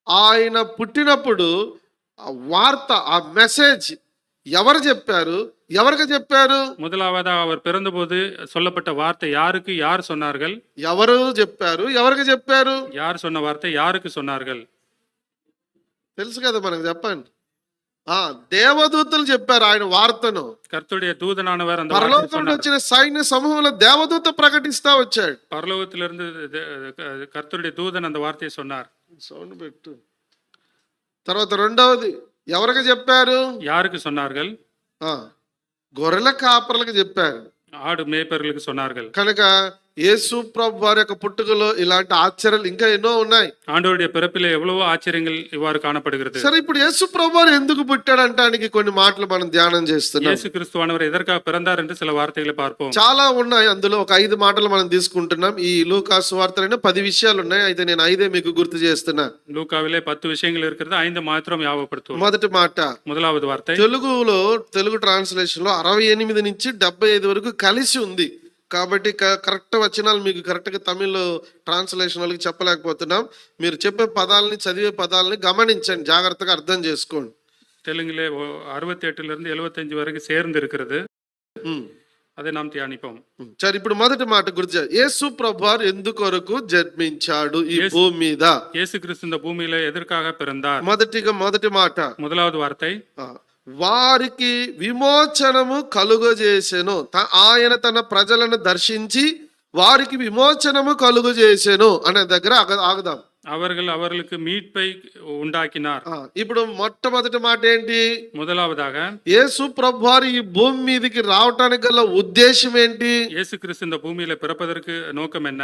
ఆయన పుట్టినప్పుడు ఆ వార్త, ఆ మెసేజ్ ఎవరు చెప్పారు, ఎవరికి చెప్పారు? முதலாவதாக அவர் பிறந்தபோது சொல்லப்பட்ட வார்த்தை யாருக்கு யார் சொன்னார்கள்? ఎవరు చెప్పారు, ఎవరికి చెప్పారు? யார் சொன்ன வார்த்தை யாருக்கு சொன்னார்கள்? తెలుసు కదా మనకు, చెప్పండి. దేవదూతలు చెప్పారు ఆయన వార్తను. கர்த்தருடைய தூதனானவர் அந்த வார்த்தையை పరలోకం சொன்னார். వచ్చిన సైన్య సమూహంలో దేవదూత ప్రకటిస్తా వచ్చాడు. பரலோகத்திலிருந்து கர்த்தருடைய தூதன் அந்த வார்த்தையை சொன்னார். సౌండ్ పెట్టు. తర్వాత రెండవది ఎవరికి చెప్పారు? யாருக்கு சொன்னார்கள்? గొర్రెల కాపర్లకు చెప్పారు, ஆடு மேய்ப்பர்களுக்கு சொன்னார்கள். కనుక యేసు ప్రభు వారి యొక్క పుట్టుకలో ఇలాంటి ఆశ్చర్యాలు ఇంకా ఎన్నో ఉన్నాయి. ஆண்டவருடைய பிறப்பிலே எவ்வளவோ ஆச்சரியங்கள் இவ்வாறு காணப்படுகிறது. సరే, ఇప్పుడు యేసు ప్రభు వారు ఎందుకు పుట్టాడు అంటానికి కొన్ని మాటలు మనం ధ్యానం చేస్తున్నాం. இயேசு கிறிஸ்துவானவர் எதற்காக பிறந்தார் என்று சில வார்த்தைகளை பார்ப்போம். చాలా ఉన్నాయి, అందులో ఒక 5 మాటలు మనం తీసుకుంటున్నాం. ఈ లూకా సువార్తలో 10 విషయాలు ఉన్నాయి, అయితే నేను 5 మీకు గుర్తు చేస్తున్నా. லூக்காவிலே 10 விஷயங்கள் இருக்கிறது, 5 மாத்திரம் ஞாபகப்படுத்துவோம். మొదటి మాట, முதலாவது வார்த்தை తెలుగు ట్రాన్స్లేషన్ లో 68 నుంచి 75 వరకు కలిసి ఉంది. కాబట్టి కరెక్ట్ వచనాలు మీకు కరెక్ట్ గా తమిళ ట్రాన్స్లేషన్ వాళ్ళకి చెప్పలేకపోతున్నాం. మీరు చెప్పే పదాలని, చదివే పదాలని గమనించండి, జాగ్రత్తగా అర్థం చేసుకోండి. தெலுங்கிலே 68 75 வரைக்கும் சேர்ந்து இருக்கிறது. அதை நாம் தியானிப்போம். సరే, ఇప్పుడు మొదటి మాట గుర్తు చేయండి. యేసు ప్రభువారు ఎందుకొరకు జన్మించాడు ఈ భూమి మీద? இயேசு கிறிஸ்து இந்த பூமியில எதற்காக பிறந்தார்? మొదటి మాట, முதலாவது வார்த்தை వారికి విమోచనము కలుగజేసెను. ఆయన తన ప్రజలను దర్శించి వారికి విమోచనము కలుగజేసెను అనే దగ్గర ఆగుదాం. அவர்களுக்கு மீட்பை உண்டாக்கினார். ఇప్పుడు మొట్టమొదటి మాట ఏంటి? முதலாவதாக యేసు ప్రభువారు ఈ భూమి మీదకి రావటానికి గల ఉద్దేశం ఏంటి? இயேசு கிறிஸ்து இந்த பூமியில பிறப்பதற்கு நோக்கம் என்ன?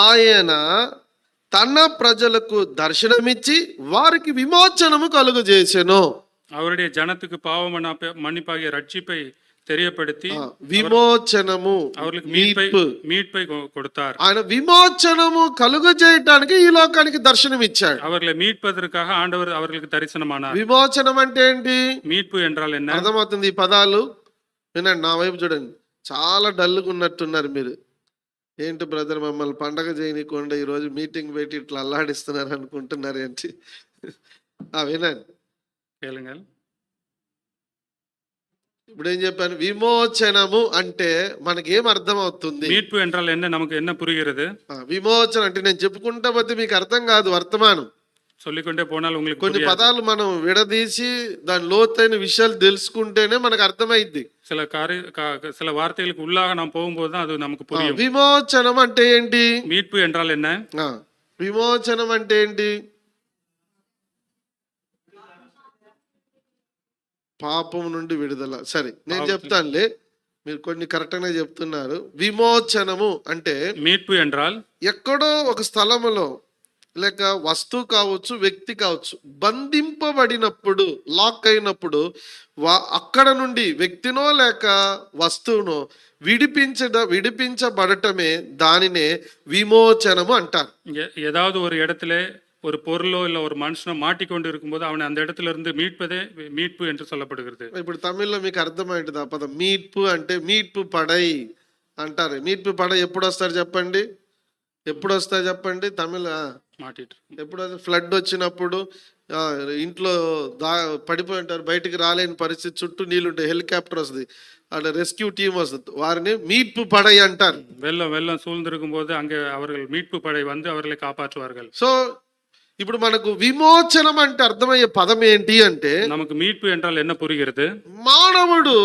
ఆయన తన ప్రజలకు దర్శనమిచ్చి వారికి విమోచనము కలుగజేసెను. அவருடைய ஜனத்துக்கு பாவ மன்னிப்பாகிய ரட்சிப்பை தெரியப்படுத்தி విమోచనము, அவர்களுக்கு మీட்పు. மீட்பை கொடுத்தார். ఆయన విమోచనము కలుగజేయటానికి ఈ లోకానికి దర్శనం ఇచ్చాడు. அவர்களை மீட்பதற்காக ஆண்டவர் அவர்களுக்கு தரிசனமானார். విమోచనం అంటే ఏంటి? மீட்பு என்றால் என்ன? అర్థమవుతుంది ఈ పదాలు? వినండి, నా వైపు చూడండి. చాలా డల్గా ఉన్నట్టున్నారు మీరు. ఏంటి బ్రదర్, మమ్మల్ని పండగ చేయనీయకుండా ఈరోజు మీటింగ్ పెట్టి ఇట్లా అల్లాడిస్తున్నారు అనుకుంటున్నారు ఏంటి? వినండి, கேளுங்கள். ఇప్పుడు ఏం చెప్పాను? విమోచనము అంటే మనకేం అర్థం అవుతుంది? மீட்பு என்றால் என்ன, நமக்கு என்ன புரிகிறது? విమోచన అంటే నేను చెప్పుకుంటా పోతే మీకు అర్థం కాదు, వర్తమానం. சொல்லிக்கொண்டே போனால் உங்களுக்கு కొన్ని புரியாது. పదాలు మనం విడదీసి దాని లోతైన విషయాలు తెలుసుకుంటేనే మనకు అర్థమైద్ది. சில வார்த்தைகளுக்கு உள்ளாக நாம் போகும்போது தான் அது நமக்கு புரியும். విమోచనం అంటే ఏంటి? மீட்பு என்றால் என்ன? విమోచనం అంటే ఏంటి? పాపం నుండి విడుదల. సరే, నేను చెప్తానులే, మీరు కొన్ని కరెక్ట్ గా చెప్తున్నారు. విమోచనము అంటే మీట్పు என்றால் ఎక్కడో ఒక స్థలములో లేక వస్తువు కావచ్చు, వ్యక్తి కావచ్చు, బంధింపబడినప్పుడు, లాక్ అయినప్పుడు అక్కడ నుండి వ్యక్తినో లేక వస్తువునో విడిపించబడటమే దానినే విమోచనము అంటారు. ஏதாவது ஒரு இடத்துல ஒரு பொருளோ இல்ல ஒரு மனுஷனோ மாட்டிக்கொண்டு இருக்கும்போது அவனை அந்த இடத்துல இருந்து மீட்பதே மீட்பு என்று சொல்லப்படுகிறது. ఇప్పుడు తమిళ్లో మీకు అర్థమైంటుంది ఆ పదం. మీట్పు అంటే మీట్పు పడై అంటారు. మీట్పు పడై ఎప్పుడు వస్తారు చెప్పండి? ఎప్పుడు వస్తాయి చెప్పండి? తమిళ ఎప్పుడు? ఫ్లడ్ వచ్చినప్పుడు ఇంట్లో పడిపోయి ఉంటారు, బయటికి రాలేని పరిస్థితి, చుట్టూ నీళ్ళుంటాయి, హెలికాప్టర్ వస్తుంది, అక్కడ రెస్క్యూ టీమ్ వస్తుంది, వారిని మీట్పు పడై అంటారు. வெள்ளம் சூழ்ந்திருக்கும் போது அங்கே அவர்கள் மீட்பு படை வந்து அவர்களை காப்பாற்றுவார்கள். సో ఇప్పుడు మనకు విమోచనం అంటే అర్థమయ్యే పదం ఏంటి అంటే, நமக்கு மீட்பு என்றால் என்ன புரிகிறது? మానవుడు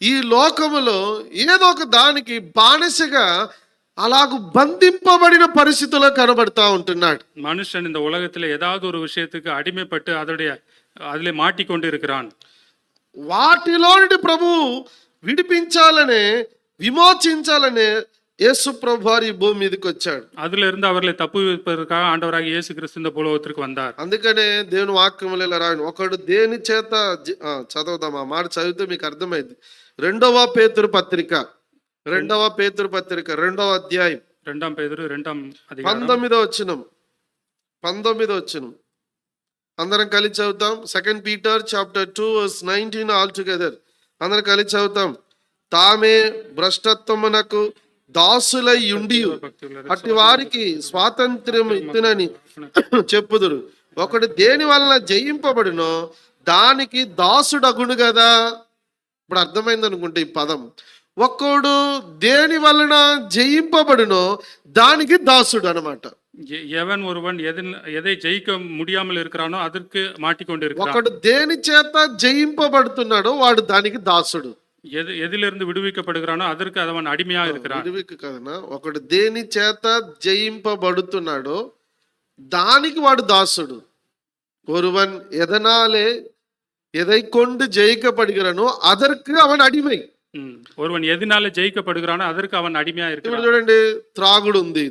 ఈ లోకములో ఏదో ఒక దానికి బానిసగా అలాగూ బంధింపబడిన పరిస్థితుల్లో కనబడతా ఉంటున్నాడు. மனுஷன் இந்த உலகத்துல ஏதாவது ஒரு விஷயத்துக்கு அடிமைப்பட்டு அதிலே மாட்டிக்கொண்டு இருக்கிறான். వాటిలో నుండి ప్రభు విడిపించాలనే, విమోచించాలనే యేసు ప్రభు వారు ఈ భూమి మీదకి వచ్చాడు. அதுல இருந்து அவர்களை தப்புவிப்பதற்காக ஆண்டவராக இயேசு கிறிஸ்து இந்த பூலோகத்திற்கு வந்தார். అందుకనే దేవుని వాక్యములో ఇలా రాయను, ఒకడు దేని చేత చదువుదాం, ఆ మాట చదివితే మీకు అర్థమైంది. రెండవ పేతురు పత్రిక 2వ అధ్యాయం 2 పేతురు 2వ అధ్యాయం 19వ వచనం అందరం కలిసి చదువుతాం. 2 Peter chapter 2 verse 19 all together అందరం కలిసి చదువుతాం. తామే భ్రష్టత్వమునకు దాసులై ఉండి అట్టి వారికి స్వాతంత్ర్యం ఇత్తునని చెప్పుదురు. ఒకడు దేని వలన జయింపబడునో దానికి దాసుడగును కదా. ఇప్పుడు అర్థమైంది అనుకుంటే ఈ పదం. ఒక్కడు దేని వలన జయింపబడునో దానికి దాసుడు అన్నమాట. ఎవన్ ஒருவன் எதை ஜெயிக்க முடியாமல் இருக்கிறானோ அதற்கு மாட்டிக்கொண்டு இருக்கிறான். ఒకడు దేని చేత జయింపబడుతున్నాడో వాడు దానికి దాసుడు. எதிலிருந்து விடுவிக்கப்படுகிறானோ அதற்கு அவன் அடிமையாக இருக்கிறான். విడువిక కదనా, ఒకడు దేని చేత జయింపబడుతున్నాడో దానికి వాడు దాసుడు. ஒருவன் எதனாலே எதை கொண்டு ஜெயிக்கப்படுகிறானோ அதற்கு அவன் அடிமை. ஒருவன் எதனால ஜெயிக்கப்படுகிறானோ அதற்கு அவன் అడిమయా இருக்கிறான். చూడండి, త్రాగుడు ఉంది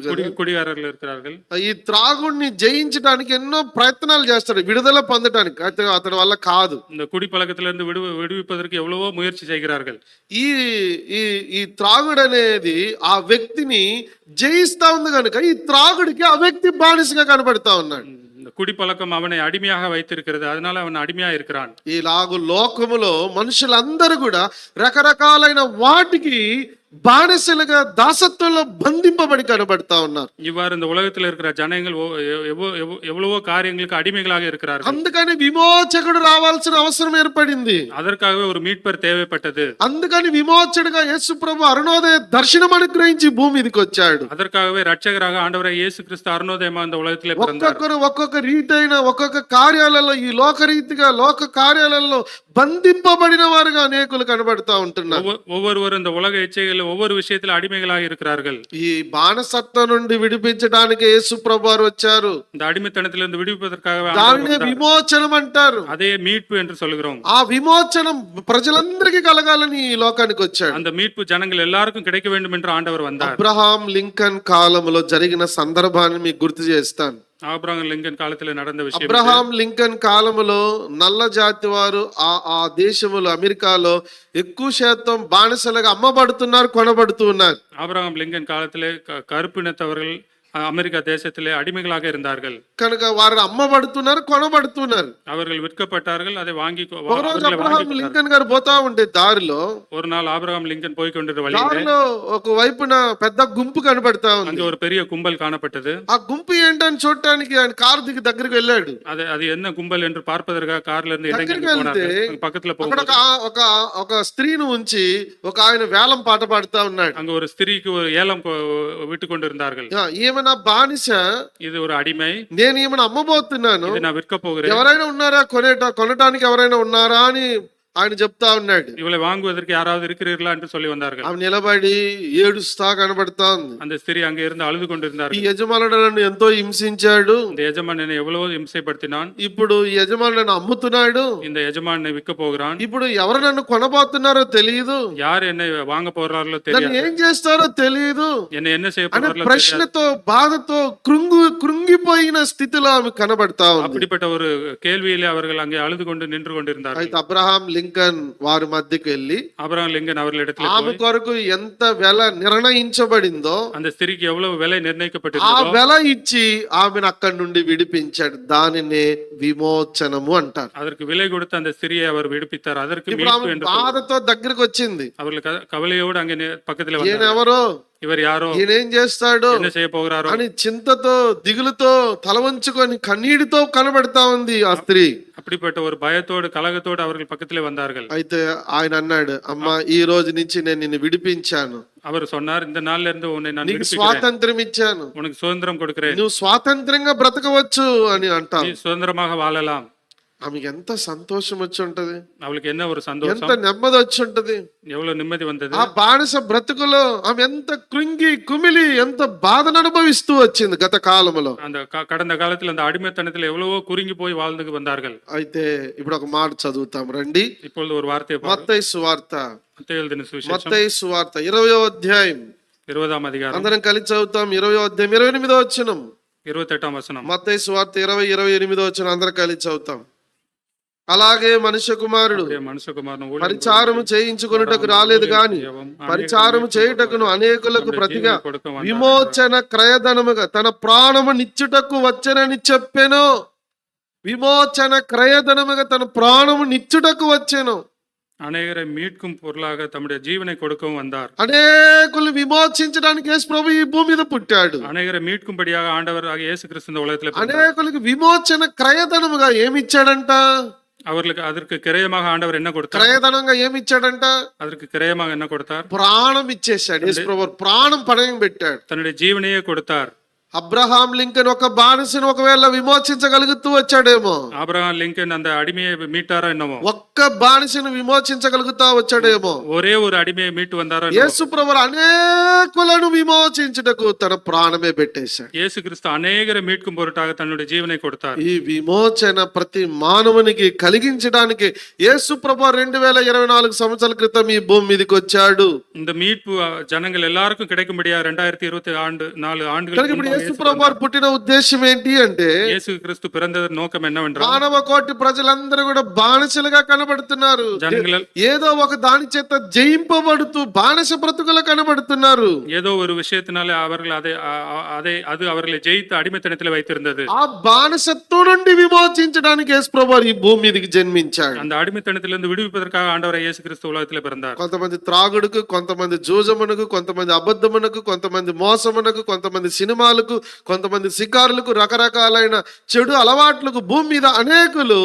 కదా, కుడిగారులు இருக்கிறார்கள். ఈ త్రాగుడిని జయించడానికి ఎన్నో ప్రయత్నాలు చేస్తాడు, విడుదల పొందడానికి. అతడి వల్ల కాదు. இந்த குடி பழக்கத்திலிருந்து விடுவிப்பதற்கு எவ்வளவோ முயற்சி செய்கிறார்கள். ఈ త్రాగుడు అనేది ఆ వ్యక్తిని జయిస్తా ఉంది కనుక ఈ త్రాగుడికి ఆ వ్యక్తి బానిసగా కనబడతా ఉన్నాడు. కుడిపలకం అవனை అడిమయాగ వైతిరుக்கிறது, அதனால அவன் అడిమయా இருக்கிறான். ఇలాగూ లోకములో మనుషులందరూ కూడా రకరకాలైన వాటికి బానిసలుగా దాసత్వంలో బంధింపబడి కనబడతా ఉన్నారు. ఇవ్వారు இந்த உலகத்தில் இருக்கிற ஜனங்கள் எவ்வளவோ காரியங்களுக்கு அடிமைகளாக இருக்கிறார்கள். అందుకని విమోచకుడు రావాల్సిన అవసరం ఏర్పడింది. அதற்காகவே ஒரு மீட்பர் தேவைப்பட்டது. అందుకని విమోచకుడుగా యేసు ప్రభు అరుణోదయ దర్శనం అనుగ్రహించి భూమి మీదకి వచ్చాడు. அதற்காகவே రక్షகராக ஆண்டவராகிய இயேசு கிறிஸ்து அருணோதயமா இந்த உலகத்திலே பிறந்தார். ఒక్కొక్క రీతైన ఒక్కొక్క కార్యాలలో, ఈ లోకరీతిగా లోక కార్యాలలో బంధింపబడిన వారుగా అనేకులు కనబడతా ఉంటున్నారు. ஒவ்வொருவரும் இந்த உலக இச்சைகள் ஒவ்வொரு விஷயத்தில் அடிமைகளாக இருக்கிறார்கள். ఈ బానిసత్వం నుండి విడిపించడానికి యేసు ప్రభు వారు వచ్చారు. இந்த அடிமைத்தனத்திலிருந்து விடுவிப்பதற்காக దానినే విమోచనం అంటారు. அதே மீட்பு என்று சொல்கிறோம். ఆ విమోచనం ప్రజలందరికీ కలగాలని ఈ లోకానికి వచ్చాడు. அந்த மீட்பு ஜனங்கள் எல்லாருக்கும் கிடைக்க வேண்டும் என்று ஆண்டவர் வந்தார். అబ్రహాం లింకన్ కాలంలో జరిగిన సందర్భాన్ని మీకు గుర్తు చేస్తాను. ஆபிரகாம் லிங்கன் காலத்துல நடந்த விஷயம் இது. అబ్రహాం లింకన్ కాలములో నల్ల జాతి వారు ఆ ఆ దేశములో అమెరికాలో ఎక్కువ శాతం బానిసలుగా అమ్మబడుతున్నారు, కొనబడుతూ ఉన్నారు. ஆபிரகாம் லிங்கன் காலத்திலே கருப்பினத்தவர்கள் அமெரிக்கா தேசத்திலே அடிமைகளாக இருந்தார்கள். కనుక వారు అమ్మబడుతున్నారు, కొనబడుతున్నారు. அவர்கள் விற்கப்பட்டார்கள், அதை வாங்கி ఒకరోజు అబ్రహాం లింకన్ గారు పోతా ఉంటే దారిలో ஒரு நாள் ஆபிரகாம் லிங்கன் போய் கொண்டிருந்த வழியிலே దారిలో ఒక వైపున పెద్ద గుంపు కనబడతా ఉంది. அங்கே ஒரு பெரிய கும்பல் காணப்பட்டது. ఆ గుంపు ఏంటని చూడటానికి ఆయన కారు దిగి దగ్గరికి వెళ్ళాడు. அது என்ன கும்பல் என்று பார்ப்பதற்காக கார்ல இருந்து இறங்கி దగ్గరికి వెళ్తే போனார்கள். பக்கத்துல అక్కడ போகும்போது ఒక ఒక స్త్రీని ఉంచి ఒక ఆయన వేలం పాట పాడుతా ఉన్నాడు. அங்க ஒரு ஸ்திரீக்கு ஒரு ஏலம் விட்டு கொண்டிருந்தார்கள். ఈమె నా బానిస, இது ஒரு అడిமை, నేను ఈమెను అమ్మబోతున్నాను, இதை நான் விற்க போகிறேன், ఎవరైనా ఉన్నారా కొనటానికి ఎవరైనా ఉన్నారా అని ఆయన చెప్తా ఉన్నాడు. இவளை வாங்குவதற்கு யாராவது இருக்கிறீர்களா என்று சொல்லி வந்தார்கள். ఆమె నిలబడి ఏడుస్తా కనబడతా ఉంది. அந்த ஸ்திரீ அங்கே இருந்து அழுது ఈ கொண்டிருந்தார்கள். యజమానుడు నన్ను ఎంతో హింసించాడు, இந்த எஜமான் என்னை எவ்வளவோ இம்சைப்படுத்தினான், ఇప్పుడు ఈ యజమానుడు నన్ను అమ్ముతున్నాడు, இந்த எஜமான் என்னை விற்க போகிறான், ఇప్పుడు ఎవరు నన్ను కొనబోతున్నారో తెలియదు, யார் என்னை வாங்க போறார்களோ నన్ను தெரியாது, ఏం చేస్తారో తెలియదు என்னை என்ன செய்ய అనే போறார்களோ தெரியாது. ప్రశ్నతో బాధతో కృంగిపోయిన స్థితిలో ఆమె కనబడతా ఉంది. அப்படிப்பட்ட ஒரு கேள்வியிலே அவர்கள் அங்கே அழுது கொண்டு நின்று கொண்டிருந்தார்கள். అయితే అబ్రహాం లింకన్ వారి మధ్యకి వెళ్ళి ஆபிரகாம் லிங்கன் அவர்களிடத்தில் ఆమె போய் కొరకు ఎంత వెల నిర్ణయించబడిందో அந்த ஸ்திரீக்கு எவ்வளவு விலை ఆ நிர்ணயிக்கப்பட்டிருந்ததோ వెల ఇచ్చి ఆమెను అక్కడి నుండి విడిపించాడు. దానినే విమోచనము అంటారు. அதற்கு விலை கொடுத்து அந்த ஸ்திரியை அவர் விடுவித்தார். அதற்கு ఇప్పుడు மீட்பு ఆమె என்று బాధతో దగ్గరికి వచ్చింది. அவர்கள் கவலையோடு அங்கே பக்கத்துல ఈయన வந்தார்கள். ఎవరో, இவர் யாரோ, ఈయనేం చేస్తాడు என்ன செய்ய போகிறாரோ అని చింతతో దిగులుతో తల వంచుకొని కన్నీటితో కనబడతా ఉంది ఆ స్త్రీ. அப்படிப்பட்ட ஒரு பயத்தோடு கலகத்தோடு அவர்கள் பக்கத்திலே வந்தார்கள். అయితే ఆయన అన్నాడు, అమ్మా ఈ రోజు నుంచి నేను నిన్ను విడిపించాను, அவர் சொன்னார், இந்த நாள்ல இருந்து உன்னை நான் నీకు விடுவிக்கிறேன், స్వాతంత్రం ఇచ్చాను, உனக்கு சுதந்திரம் கொடுக்கிறேன், నువ్వు స్వాతంత్రంగా బ్రతకవచ్చు అని అంటావు. நீ சுதந்திரமாக வாழலாம். ఆమెకి ఎంత సంతోషం వచ్చి ఉంటది, அவளுக்கு என்ன ஒரு ఎంత சந்தோஷம், నెమ్మది వచ్చి ఉంటది. எவ்வளவு நிம்மதி வந்தது. ఆ బానిస బ్రతుకులో ఆమె ఎంత కృంగి కుమిలి ఎంత బాధను అనుభవిస్తూ వచ్చింది గత కాలంలో. அந்த கடந்த காலத்தில் அந்த அடிமைத்தனத்தில் எவ்வளவோ குறுங்கி போய் வாழ்ந்து வந்தார்கள். అయితే ఇప్పుడు ఒక మాట చదువుతాం రండి. இப்பொழுது ஒரு வார்த்தையை మత్తయి సువార్త, மத்தேயு எழுதின சுவிசேஷம் మత్తయి సువార్త 20వ అధ్యాయం 20ஆம் அதிகாரம் అందరం కలిసి చదువుతాం. 20వ అధ్యాయం 28వ వచనం. 28ஆம் వచనం. మత్తయి సువార్త 20:28వ వచనం అందరం కలిసి చదువుతాం. అలాగే మనుష్య కుమారుడు మనుషకుమారుని పరిచారము చేయించుకొనుటకు రాలేదు గాని పరిచారము చేయుటకును అనేకులకు ప్రతిగా విమోచన క్రయధనముగా తన ప్రాణము నిచ్చుటకు వచ్చెనని చెప్పెను. విమోచన క్రయధనముగా తన ప్రాణము నిచ్చుటకు వచ్చెను. அநேகரை மீட்கும் பொருளாக தம்முடைய ஜீவனை கொடுக்கவும் வந்தார். అనేకులు విమోచించడానికి యేసు ప్రభు ఈ భూమి మీద పుట్టాడు. அநேகரை மீட்கும்படியாக ஆண்டவர் இயேசு கிறிஸ்து இந்த உலகத்திலே பிறந்தார். అనేకులకు విమోచన క్రయధనముగా ఏమిచ్చాడంట? அவர்களுக்கு அதற்கு கிரயமாக ஆண்டவர் என்ன கொடுத்தார்? క్రయధనంగా ఏమిచ్చాడంట? அதற்கு கிரயமாக என்ன கொடுத்தார்? ప్రాణం ఇచ్చేశాడు. యేసు ప్రభు ప్రాణం పణయం పెట్టాడు. தன்னுடைய ஜீவனையே கொடுத்தார். అబ్రహాం లింకన్ ఒక బానిసను ఒకవేళ విమోచించగలుగుతూ వచ్చాడేమో, ஆபிரகாம் லிங்கன் அந்த அடிமையை மீட்டாரோ என்னவோ, ఒక్క బానిసను విమోచించగలుగుతా వచ్చాడేమో, ஒரே ஒரு அடிமையை மீட்டு வந்தாரோ என்னவோ. యేసు ప్రభువు అనేకులను విమోచించుటకు తన ప్రాణమే పెట్టేశాడు. இயேசு கிறிஸ்து அநேகரை மீட்கும் பொருட்டாக தன்னுடைய ஜீவனை கொடுத்தார். ఈ విమోచన ప్రతి మానవునికి కలిగించడానికి యేసు ప్రభువు 2024 సంవత్సరాల క్రితం ఈ భూమి మీదకి వచ్చాడు. இந்த மீட்பு ஜனங்கள் எல்லாருக்கும் கிடைக்கும்படியா 2024 ஆண்டுகள் ఇప్పుడు యేసు ప్రభువు పుట్టిన ఉద్దేశం ఏంటి అంటే, இயேசு கிறிஸ்து பிறந்ததன் நோக்கம் என்னவென்றால், మానవ కోటి ప్రజలందరూ కూడా బానిసలుగా కనబడుతున్నారు. ஜனங்கள் ఏదో ఒక దాని చేత జయింపబడుతూ బానిస బ్రతుకులు కనబడుతున్నారు. ஏதோ ஒரு விஷயத்தினால அவர்கள் அது அவர்களை ஜெயித்து அடிமைத்தனத்தில் வைத்திருந்தது. ఆ బానిసత్వం నుండి విమోచించడానికి యేసు ప్రభువు ఈ భూమి మీదకి జన్మించాడు. அந்த అడిமைத்தனத்திலிருந்து విడివిப்பதற்காக ஆண்டவர் இயேசு கிறிஸ்து உலகத்திலே பிறந்தார். కొంతమంది త్రాగుడుకు, కొంతమంది జూజమునకు, కొంతమంది అబద్ధమునకు, కొంతమంది మోసమునకు, కొంతమంది సినిమాలకు, కొంతమంది శికారులకు, రకరకాలైన చెడు అలవాట్లకు భూమి మీద అనేకులు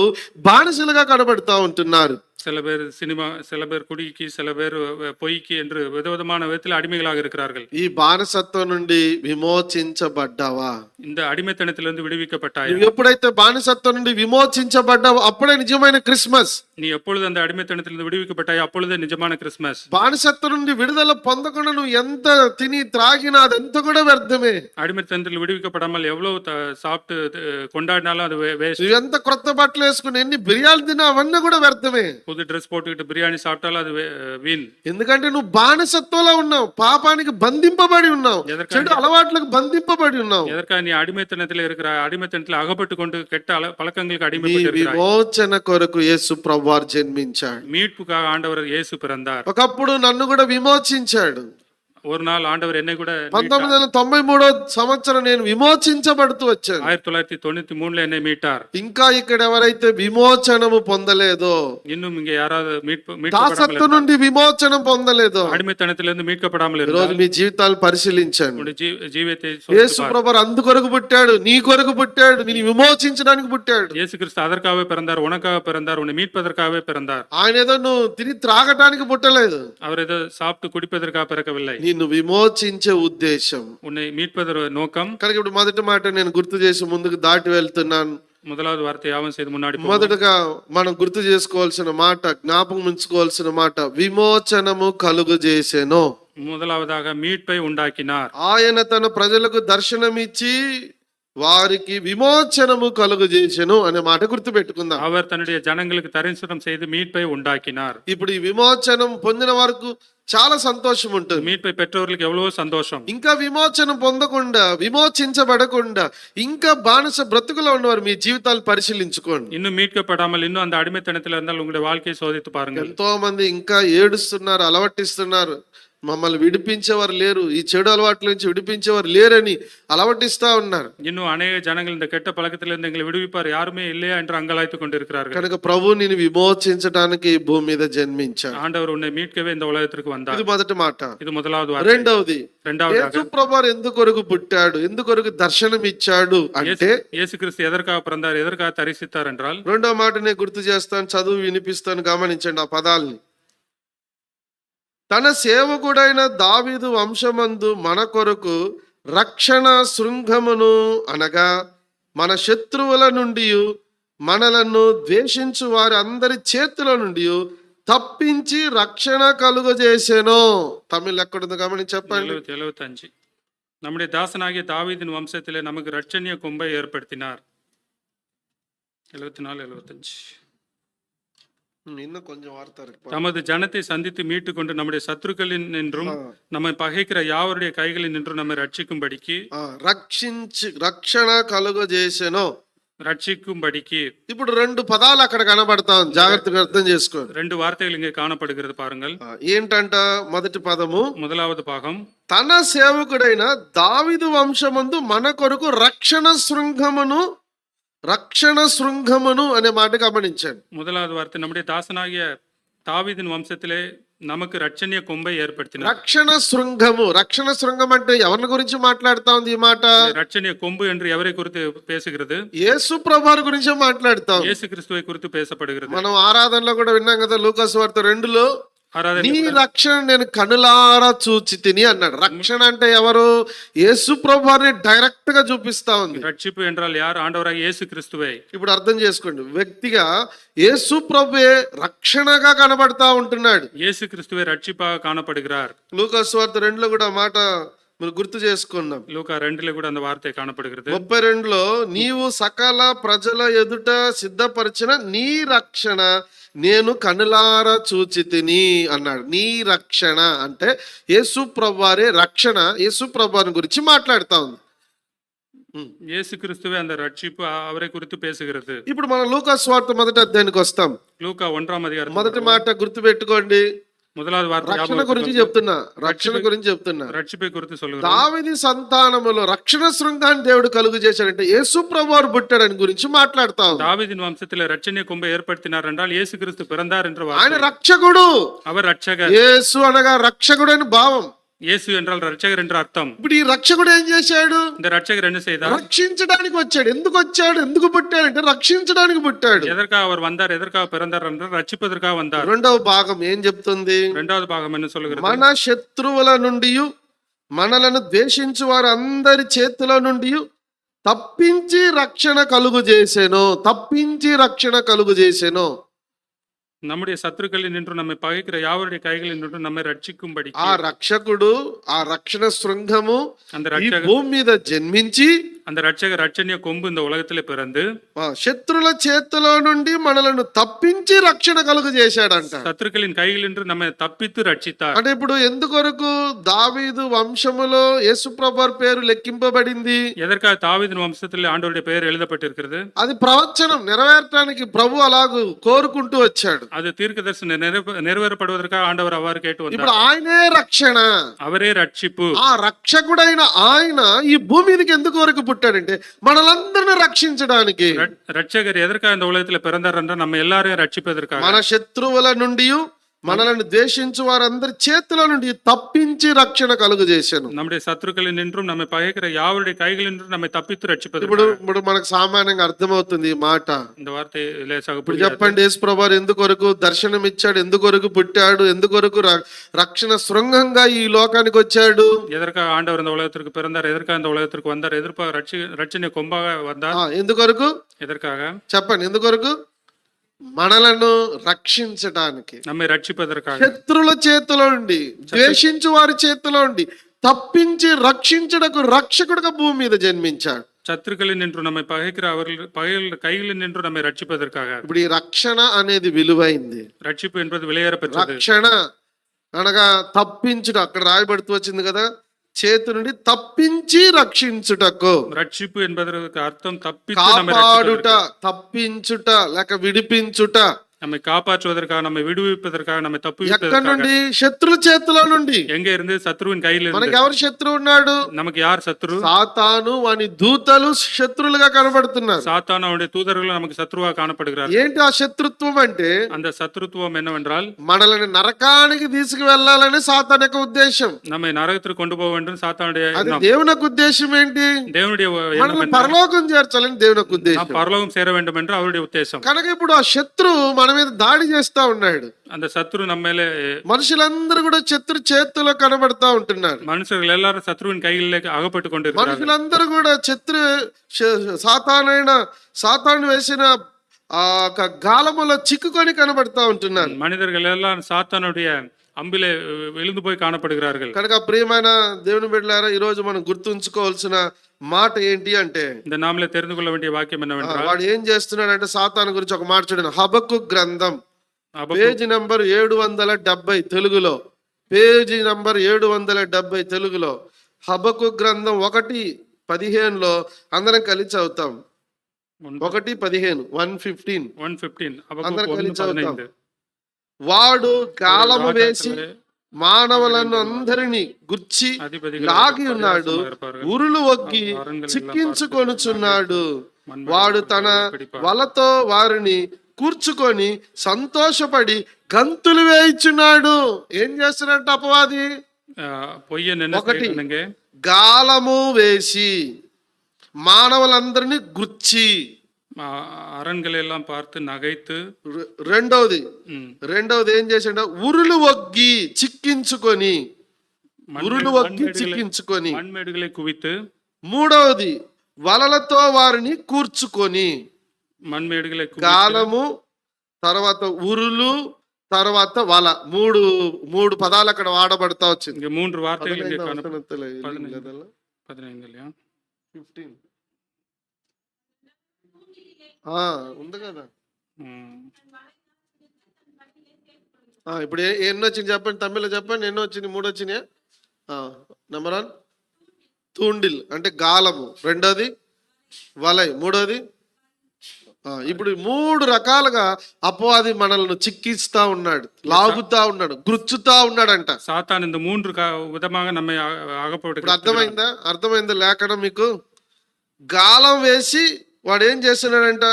బానిసలుగా కనబడుతూ ఉంటున్నారు. சில பேர் சினிமா, சில பேர் குடிக்கு, சில பேர் பொய்க்கு என்று விதவிதமான விதத்தில் அடிமைகளாக இருக்கிறார்கள். ఈ బానిసత్వం నుండి విమోచించబడ్డావా? இந்த అడిமைத்தனத்திலிருந்து విడివిக்கப்பட்டாய். నువ్వు ఎప్పుడైతే బానిసత్వం నుండి విమోచించబడ్డావో అప్పుడే నిజమైన క్రిస్మస్. நீ எப்பொழுது அந்த அடிமைத்தனத்திலிருந்து விடுவிக்கப்பட்டாய் அப்பொழுதே நிஜமான கிறிஸ்மஸ். బానిసత్వం నుండి విడుదల పొందకుండా నువ్వు ఎంత తిని త్రాగినా అదంతా కూడా వ్యర్థమే. அடிமைத்தனத்தில் விடுவிக்கப்படாமல் எவ்வளவு சாப்பிட்டு கொண்டாடினாலும் அது வேஸ்ட். నువ్వు ఎంత క్రొత్త బట్టలు వేసుకుని ఎన్ని బిర్యానీ తిన్నా అవన్నీ కూడా వ్యర్థమే. புது ட்ரெஸ் போட்டுக்கிட்டு பிரியாணி சாப்பிட்டாலும் அது வீண். ఎందుకంటే నువ్వు బానిసత్వంలో ఉన్నావు, పాపానికి బంధింపబడి ఉన్నావు, ఎదరికంటే- చెడు అలవాట్లకు బంధింపబడి ఉన్నావు. எதற்காக நீ அடிமைத்தனத்தில் இருக்கிற அடிமைத்தனத்தில் அகப்பட்டு கொண்டு கெட்ட பழக்கங்களுக்கு నీ அடிமைப்பட்டு இருக்கிறாய். విమోచన కొరకు యేసు ప్రభువారు జన్మించాడు. மீட்புக்காக ஆண்டவர் இயேசு பிறந்தார். ఒకప్పుడు నన్ను కూడా విమోచించాడు. ஒரு நாள் ஆண்டவர் என்னை கூட 1993 సంవత్సరం నేను విమోచించబడుతూ వచ్చాను. 1993 என்னை மீட்டார். ఇంకా ఇక్కడ ఎవరైతే విమోచనము పొందలేదో, இன்னும் இங்க யாராவது దాసత్వం నుండి విమోచనం పొందలేదో, அடிமைத்தனத்திலிருந்து மீட்கப்படாமல் ఈరోజు இருந்தால் మీ జీవితాలు పరిశీలించండి. உன்னுடைய జీవిத்தை యేసు ప్రభువు అందుకొరకు పుట్టాడు, నీ కొరకు పుట్టాడు, నిన్ను విమోచించడానికి పుట్టాడు. இயேசு கிறிஸ்து அதற்காகவே பிறந்தார், உனக்காக பிறந்தார், உன்னை மீட்பதற்காகவே பிறந்தார். ఆయన ఏదో నువ్వు తిని త్రాగటానికి పుట్టలేదు, அவர் ஏதோ சாப்பிட்டு குடிப்பதற்காக பிறக்கவில்லை. నిన్ను విమోచించే ఉద్దేశం. உன்னை மீட்பதற்கு நோக்கம். కనుక ఇప్పుడు మొదటి మాట నేను గుర్తు చేసి ముందుకు దాటి వెళ్తున్నాను. முதலாவது வார்த்தை யாவும் செய்து முன்னாடி போவோம். మొదటగా మనం గుర్తు చేసుకోవాల్సిన మాట, జ్ఞాపకం ఉంచుకోవాల్సిన మాట, విమోచనము కలుగు చేసెను. முதலாவதாக மீட்பை உண்டாக்கினார். ఆయన తన ప్రజలకు దర్శనమిచ్చి వారికి విమోచనము కలుగు చేసెను అనే మాట గుర్తు పెట్టుకుందాం. அவர் தன்னுடைய ஜனங்களுக்கு தரிசனம் செய்து மீட்பை உண்டாக்கினார். ఇప్పుడు ఈ విమోచనం పొందిన వరకు చాలా సంతోషం ఉంటుంది. மீட்பை பெற்றவர்களுக்கு எவ்வளவோ சந்தோஷம். ఇంకా విమోచనం పొందకుండా, విమోచించబడకుండా ఇంకా బానిస బ్రతుకులో ఉన్నవారు మీ జీవితాలు పరిశీలించుకోండి. இன்னும் மீட்கப்படாமல் இன்னும் அந்த அடிமைத்தனத்தில் இருந்தால் உங்களுடைய வாழ்க்கையை சோதித்து பாருங்கள். ఎంతో మంది ఇంకా ఏడుస్తున్నారు, అలవట్టిస్తున్నారు, మమ్మల్ని విడిపించేవారు లేరు, ఈ చెడు అలవాట్ల నుంచి విడిపించేవారు లేరని అలవటిస్తా ఉన్నారు. இன்னும் அநேக ஜனங்கள் இந்த கெட்ட பழக்கத்திலிருந்து எங்களை விடுவிப்பார் யாருமே இல்லையா என்று அங்கலாய்த்து கொண்டிருக்கிறார்கள். కనుక ప్రభు నిన్ను విమోచించడానికి ఈ భూమి మీద జన్మించాడు. ஆண்டவர் உன்னை மீட்கவே இந்த உலகத்திற்கு ఇది வந்தார். మొదటి మాట. இது முதலாவது வார்த்தை. రెండవది, இரண்டாவதாக యేసు ప్రభువారు ఎందుకొరకు పుట్టాడు, ఎందుకొరకు దర్శనం ఇచ్చాడు అంటే, இயேசு கிறிஸ்து எதற்காக பிறந்தார், எதற்காக தரிசித்தார் என்றால், రెండో మాట నేను గుర్తు చేస్తాను, చదువు వినిపిస్తాను, గమనించండి ఆ పదాల్ని. తన సేవకుడైన దావీదు వంశమందు మన కొరకు రక్షణ శృంగమును, అనగా మన శత్రువుల నుండి మనలను ద్వేషించు వారి అందరి చేతుల నుండి తప్పించి రక్షణ కలుగజేసెను. తమిళ్ ఎక్కడుందో గమనించి చెప్పండి. 75 நம்முடைய தாசனாகிய தாவீதின் வம்சத்திலே நமக்கு ரட்சணிய கொம்பை ஏற்படுத்தினார். 74 75 இன்னும் கொஞ்சம் வார்த்தை இருக்கு. தமது ஜனத்தை சந்தித்து மீட்டு கொண்டு நம்முடைய சத்துருக்களின் நின்றும் நம்மை பகைக்கிற யாவருடைய கைகளில் நின்றும் நம்மை ரட்சிக்கும்படிக்கு, రక్షణ కలుగజేసెను, ரட்சிக்கும்படிக்கு. ఇప్పుడు రెండు పదాలు అక్కడ కనబడతాం, జాగ్రత్తగా అర్థం చేసుకోండి. ரெண்டு வார்த்தைகள் இங்கே காணப்படுகிறது பாருங்கள். ఏంటంట మొదటి పదము, முதலாவது பாகம், తన సేవకుడైన దావీదు వంశమందు మన కొరకు రక్షణ శృంగమును అనే మాట గమనించండి. முதலாவது வார்த்தை, நம்முடைய தாசனாகிய தாவீதின் வம்சத்திலே நமக்கு రక్షణీయ கொம்பை ஏற்படுத்தினார். రక్షణ శృంగం అంటే ఎవరి గురించి మాట్లాడుతా ఉంది ఈ మాట? రక్షణీయ கொம்பு என்று ఎవரை குறித்து பேசுகிறது? యేసు ప్రభువారి గురించి మాట్లాడుతాం. యేసు క్రీస్తుவை குறித்து பேசப்படுகிறது. మనం ఆరాధనలో కూడా విన్నాం కదా, లూకాసు వార్త 2లో, ఆరాధన నీ రక్షణ నేను కనులారా చూచి తిని అన్నాడు. రక్షణ అంటే ఎవరు? యేసు ప్రభువారిని డైరెక్ట్ గా చూపిస్తా ఉంది. రక్షిப்பு என்றால் யார்? ఆండవరాగిய యేసు క్రీస్తువే. ఇప్పుడు అర్థం చేసుకోండి, వ్యక్తిగా యేసు ప్రభువే రక్షణగా కనబడతా ఉంటున్నాడు. యేసు క్రీస్తువే రక్షిపాగా కాణப்படுகிறார். లూకాసు వార్త 2లో కూడా మాట మనం గుర్తు చేసుకున్నాం. లూకా 2లో కూడా அந்த வார்த்தை காணப்படுகிறது. 32లో, నీవు సకల ప్రజల ఎదుట సిద్ధపరిచిన నీ రక్షణ నేను కనులారా చూచి తిని అన్నాడు. నీ రక్షణ అంటే యేసు ప్రభువారే రక్షణ, యేసు ప్రభువారి గురించి మాట్లాడుతా ఉంది. యేసు క్రీస్తువే அந்த రక్షిப்பு அவரை குறித்து பேசுகிறது. ఇప్పుడు మనం లూకా సువార్త మొదటి అధ్యాయానికి వస్తాం. లూకా 1వ అధ్యాయం మొదటి మాట గుర్తు పెట్టుకోండి. முதலாவது வார்த்தை రక్షణ గురించి చెప్తున్నా, రక్షణ గురించి చెప్తున్నా. రక్షిపై గురించి சொல்லுகிறது. దావీదు సంతానములో రక్షణ శృంగాన్ని దేవుడు కలుగు చేశాడంటే యేసు ప్రభువారు పుట్టాడని గురించి మాట్లాడతాం. தாவீதின் வம்சத்திலே ரட்சணிய கொம்பை ஏற்படுத்தினார் என்றால் இயேசு கிறிஸ்து பிறந்தார் என்ற வார்த்தை. ఆయన రక్షకుడు, அவர் రక్షகர். యేసు అనగా రక్షకుడు అని భావం. యేసు என்றால் రక్షகర్ என்று అర్థం. ఇప్పుడు ఈ రక్షకుడు ఏం చేశాడు? இந்த రక్షகர் என்ன செய்தார்? రక్షించడానికి వచ్చాడు. ఎందుకు వచ్చాడు, ఎందుకు పుట్టాడంటే రక్షించడానికి పుట్టాడు. எதற்காக அவர் வந்தார், எதற்காக பிறந்தார் என்றால் రక్షిப்பதற்காக வந்தார். రెండవ భాగం ఏం చెప్తుంది? இரண்டாவது பாகம் என்ன சொல்லுகிறது? మన శత్రువుల నుండి మనలను ద్వేషించు వారు అందరి చేతుల నుండి తప్పించి రక్షణ కలుగు చేసెను. நம்முடைய சத்துருக்களில் நின்று நம்மை பகைக்கிற யாவருடைய கைகளில் நின்று நம்மை ரட்சிக்கும்படி ఆ రక్షకుడు, ఆ రక్షణ శృంగము அந்த ఈ రక్షక భూమి మీద జన్మించి அந்த ரட்சகர் ரட்சணிய கொம்பு இந்த உலகத்திலே பிறந்து శత్రుల చేతిలో నుండి మనలను తప్పించి రక్షణ కలుగు చేశాడంట. சத்துருக்களின் கையில் நின்று நம்மை தப்பித்து ரட்சித்தார். అంటే ఇప్పుడు ఎందుకొరకు దావీదు వంశములో యేసుప్రభు పేరు లెక్కింపబడింది? எதற்காக தாவீதின் வம்சத்திலே ஆண்டவருடைய பெயர் எழுதப்பட்டிருக்கிறது? అది ప్రవచనం నెరవేర్చడానికి ప్రభు అలాగూ కోరుకుంటూ వచ్చాడు. அது தீர்க்கதரிசனம் நிறைவேறப்படுவதற்காக ஆண்டவர் அவ்வாறு கேட்டு வந்தார். ఇప్పుడు ఆయనే రక్షణ, அவரே ரட்சிப்பு. ఆ రక్షకుడైన ఆయన ఈ భూమి మీదకి ఎందుకు వరకు పుట్టాడంటే మనలందరిని రక్షించడానికి. ரட்சகர் எதற்காக இந்த உலகத்துல பிறந்தார் என்றால் நம்ம எல்லாரையும் ரட்சிப்பதற்காக, మన శత్రువుల నుండి మనలను ద్వేషించు వారందరి చేతుల నుండి తప్పించి రక్షణ కలుగు చేశాను. நம்முடைய சத்துருக்களில் நின்றும் நம்மை பகைக்கிற யாவருடைய கைகளில் நின்றும் நம்மை తప్పిத்து రక్షిப்பதற்காக. ఇప్పుడు మనకు సామాన్యంగా అర్థమవుతుంది ఈ మాట. இந்த వార్த்தை లేసాగ ఇప్పుడు చెప్పండి, యేసుప్రభు ఎందుకొరకు దర్శనం ఇచ్చాడు, ఎందుకొరకు పుట్టాడు, ఎందుకొరకు రక్షణ శృంగంగా ఈ లోకానికి వచ్చాడు? எதற்காக ஆண்டவர் இந்த உலகத்திற்கு பிறந்தார், எதற்காக இந்த உலகத்திற்கு வந்தார், எதற்காக ரட்சணிய கொம்பாக வந்தார், ఎందుకొరకు எதற்காக? చెప్పండి, ఎందుకొరకు? మనలను రక్షించడానికి, நம்மை రక్షిப்பதற்காக, శత్రుల చేతిలో నుండి, ద్వేషించు వారి చేతిలో నుండి తప్పించి రక్షించుటకు రక్షకుడుగా భూమి మీద జన్మించాడు. சத்துருக்களில் நின்று நம்மை பகைக்கிற அவர்கள் கைகளில் நின்று நம்மை ரட்சிப்பதற்காக. ఇప్పుడు ఈ రక్షణ అనేది విలువైంది. రட்சிப்பு என்பது விலையேறப்பெற்றது. రక్షణ అనగా తప్పించుట, అక్కడ రాయబడుతూ వచ్చింది కదా, చేతి నుండి తప్పించి రక్షించుటకు. రక్షిப்பு என்பதற்கு అర్థం తప్పించి కాపాడుట, తప్పించుట లేక విడిపించుట. நம்மை காப்பாற்றுவதற்காக, நம்மை விடுவிப்பதற்காக, நம்மை ఎక్కడి தப்புவிப்பதற்காக. నుండి? శత్రు చేతిలో నుండి. எங்க இருந்து? சத்ருவின் கையில் మనకి இருந்து. ఎవరు శత్రువు ఉన్నాడు? நமக்கு யார் சத்ரு? సాతాను, వాని దూతలు శత్రులుగా కనబడుతున్నారు. சாத்தான் அவனுடைய தூதர்கள் நமக்கு சத்ருவா காணப்படுகிறார். ఏంటి ఆ శత్రుత్వం అంటే? அந்த சத்ருத்துவம் என்னவென்றால் మనల్ని నరకానికి తీసుకువెళ్ళాలని సాతాన్ యొక్క ఉద్దేశం. நம்மை நரகத்திற்கு கொண்டு போக வேண்டும் சாத்தானுடைய అది எண்ணம். దేవుని యొక్క ఉద్దేశం ఏంటి? தேவனுடைய எண்ணம் మనల్ని என்ன? పరలోకం చేర్చాలని దేవుని యొక్క நாம் ఉద్దేశం. பரலோகம் சேர வேண்டும் என்று அவருடைய உத்தேசம். కనుక ఇప్పుడు ఆ శత్రువు మన మీద దాడి చేస్తా ఉన్నాడు. அந்த சத்ரு நம்ம மேலே, మనుషులందరూ కూడా శత్రు చేతిలో కనబడతా ఉంటున్నారు. மனுஷர்கள் எல்லாரும் சத்ருவின் கைகளிலே அகப்பட்டு கொண்டிருக்கிறார்கள். మనుషులందరూ కూడా సాతాను వేసిన ఆ గాలములో చిక్కుకొని కనబడతా ఉంటున్నారు. மனிதர்கள் எல்லாம் சாத்தானுடைய அம்பிலே விழுந்து போய் காணப்படுகிறார்கள். కనుక ప్రియమైన దేవుని బిడ్డలారా, ఈ రోజు మనం గుర్తుంచుకోవాల్సిన మాట ఏంటి అంటే, இந்த நாமளே தெரிந்து கொள்ள வேண்டிய வாக்கியம் என்னவென்றால், వాడు ఏం చేస్తున్నాడంటే సాతాను గురించి ఒక మాట చూడండి. హబక్కు గ్రంథం హబక్కు పేజీ నంబర్ 770 తెలుగులో, పేజీ నంబర్ 770 తెలుగులో హబక్కు గ్రంథం 1:15 అందరం కలిసి చదువుతాం. 1:15 1:15 అందరం కలిసి చదువుతాం. వాడు గాలము వేసి మానవులను అందరినీ గుర్చి లాగి ఉన్నాడు, ఉరులు ఒగ్గి చిక్కించుకొనుచున్నాడు. వాడు తన వలతో వారిని కూర్చుకొని సంతోషపడి గంతులు వేయిచున్నాడు. ఏం చేస్తున్నట్టు అపవాది? ఒకటి, గాలము వేసి మానవులందరినీ గుర్చి, அரண்களை எல்லாம் பார்த்து நகைத்து. రెండవది ఏం చేసాడు? ఉరులు ఒగ్గి చిక్కించుకొని, ఉరులు ఒగ్గి చిక్కించుకొని. మన్మేడుகளை కువిத்து. మూడవది వలలతో వారిని కూర్చుకొని. మన్మేడుகளை గాలము, తర్వాత ఉరులు, తర్వాత వల. మూడు పదాలు అక్కడ వాడబడతా వచ్చింది. 3 వార్తలు ఉంది కదా. ఇప్పుడు ఎన్ని వచ్చింది చెప్పండి, తమిళ చెప్పండి. ఎన్ని వచ్చింది? 3 వచ్చినాయా? నెంబర్ 1 తూండిల్ అంటే గాలము, రెండోది వలై, మూడోది. ఇప్పుడు 3 రకాలుగా అపవాది మనల్ని చిక్కిస్తా ఉన్నాడు, లాగుతా ఉన్నాడు, గుర్చుతా ఉన్నాడంట. సాతాన్ இந்த 3 విధంగా நம்மை అగపడు. అర్థమైందా లేఖనం మీకు? గాలం వేసి వాడు ఏం చేస్తున్నాడంట?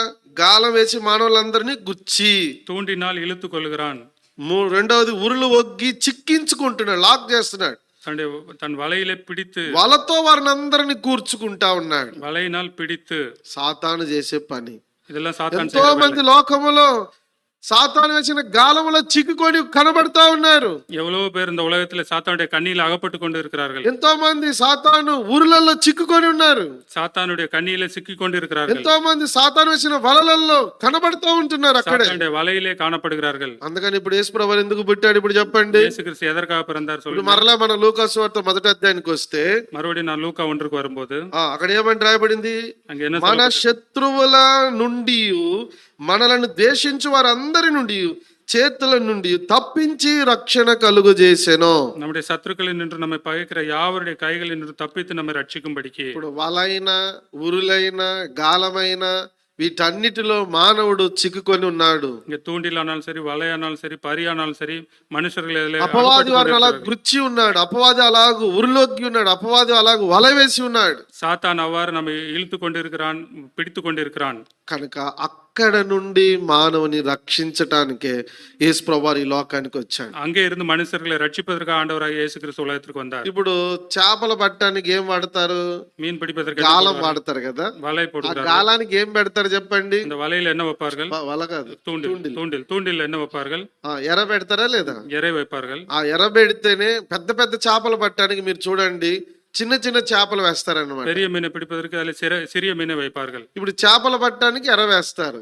గాలం వేసి మానవులందరినీ గుచ్చి తూండినాల్ ఇలుతుకొలుగురాన్. రెండవది ఉరులు ఒగ్గి చిక్కించుకుంటున్నాడు, లాక్ చేస్తున్నాడు. తన వలయిలే పిడితు, వలతో వారిని అందరినీ కూర్చుకుంటా ఉన్నాడు. వలయినాల్ పిడితు. సాతాను చేసే పని. ఇదెல்லாம் సాతాన్. ఎంతో మంది లోకములో సాతాను వేసిన గాలములో చిక్కుకొని కనబడతా ఉన్నారు. எவ்வளவு பேர் இந்த உலகத்துல சாத்தானுடைய கண்ணியில் அகப்பட்டு கொண்டு இருக்கிறார்கள். ఎంతో మంది సాతాను ఊరులలో చిక్కుకొని ఉన్నారు. சாத்தானுடைய கண்ணியில சிக்கிக் கொண்டு இருக்கிறார்கள். ఎంతో మంది సాతాను వేసిన వలలలో కనబడతా ఉంటున్నారు అక్కడే. சாத்தானுடைய வலையிலே காணப்படுகிறார்கள். అందుకని ఇప్పుడు యేసుప్రభు ఎందుకు పుట్టాడు ఇప్పుడు చెప్పండి. இயேசு கிறிஸ்து எதற்காக பிறந்தார் ఇప్పుడు சொல்லுங்க. మరలా మన లూకా సువార్త మొదటి అధ్యాయానికి వస్తే மறுபடியும் நான் லூக்கா 1க்கு வரும்போது అక్కడ ఏమని రాయబడింది, அங்க என்ன మన சொல்லப்பட்டிருக்கு? శత్రువుల నుండి మనలను ద్వేషించు వారందరి నుండి చేతుల నుండి తప్పించి రక్షణ కలుగు చేసెను. நம்முடைய சத்துருக்களில் நின்று நம்மை பகைக்கிற யாவருடைய கைகளில் நின்று தப்பித்து நம்மை ரட்சிக்கும்படிக்கு. ఇప్పుడు వలైన ఉరులైన గాలమైన వీటన్నిటిలో మానవుడు చిక్కుకొని ఉన్నాడు. இங்க தூண்டிலானாலும் சரி, வலையானாலும் சரி, பரியானாலும் சரி, மனுஷர்கள் இதிலே అపవాది அகப்பட்டு వారిని అలా கொண்டிருக்கிறார்கள். గుచ్చి ఉన్నాడు, అపవాది అలాగూ ఉరిలోకి ఉన్నాడు, అపవాది అలాగూ వల వేసి ఉన్నాడు. சாத்தான் அவ்வாறு நம்மை இழுத்து கொண்டிருக்கிறான், பிடித்து கொண்டிருக்கிறான். కనుక అక్కడ నుండి మానవుని రక్షించటానికే యేసు ప్రభువారు ఈ లోకానికి వచ్చాడు. அங்கே இருந்து மனுஷர்களை ரட்சிப்பதற்காக ஆண்டவராக இயேசு கிறிஸ்து உலகத்திற்கு வந்தார். ఇప్పుడు చేపలు పట్టడానికి ఏం వాడతారు? மீன் பிடிப்பதற்கு గాలం వాడతారు కదా. வலை ఆ போடுகிறார்கள். గాలానికి ఏం పెడతారు చెప్పండి? இந்த வலையில என்ன வைப்பார்கள்? వల కాదు, தூண்டில் என்ன வைப்பார்கள்? ఎర పెడతారా లేదా? இறை வைப்பார்கள். ఆ ఎర పెడితేనే పెద్ద పెద్ద చేపలు పట్టడానికి మీరు చూడండి చిన్న చిన్న చేపలు వేస్తారన్నమాట. பெரிய மீனை பிடிப்பதற்கு அதில் சிறிய மீனை வைப்பார்கள். ఇప్పుడు చేపలు పట్టడానికి ఎర వేస్తారు.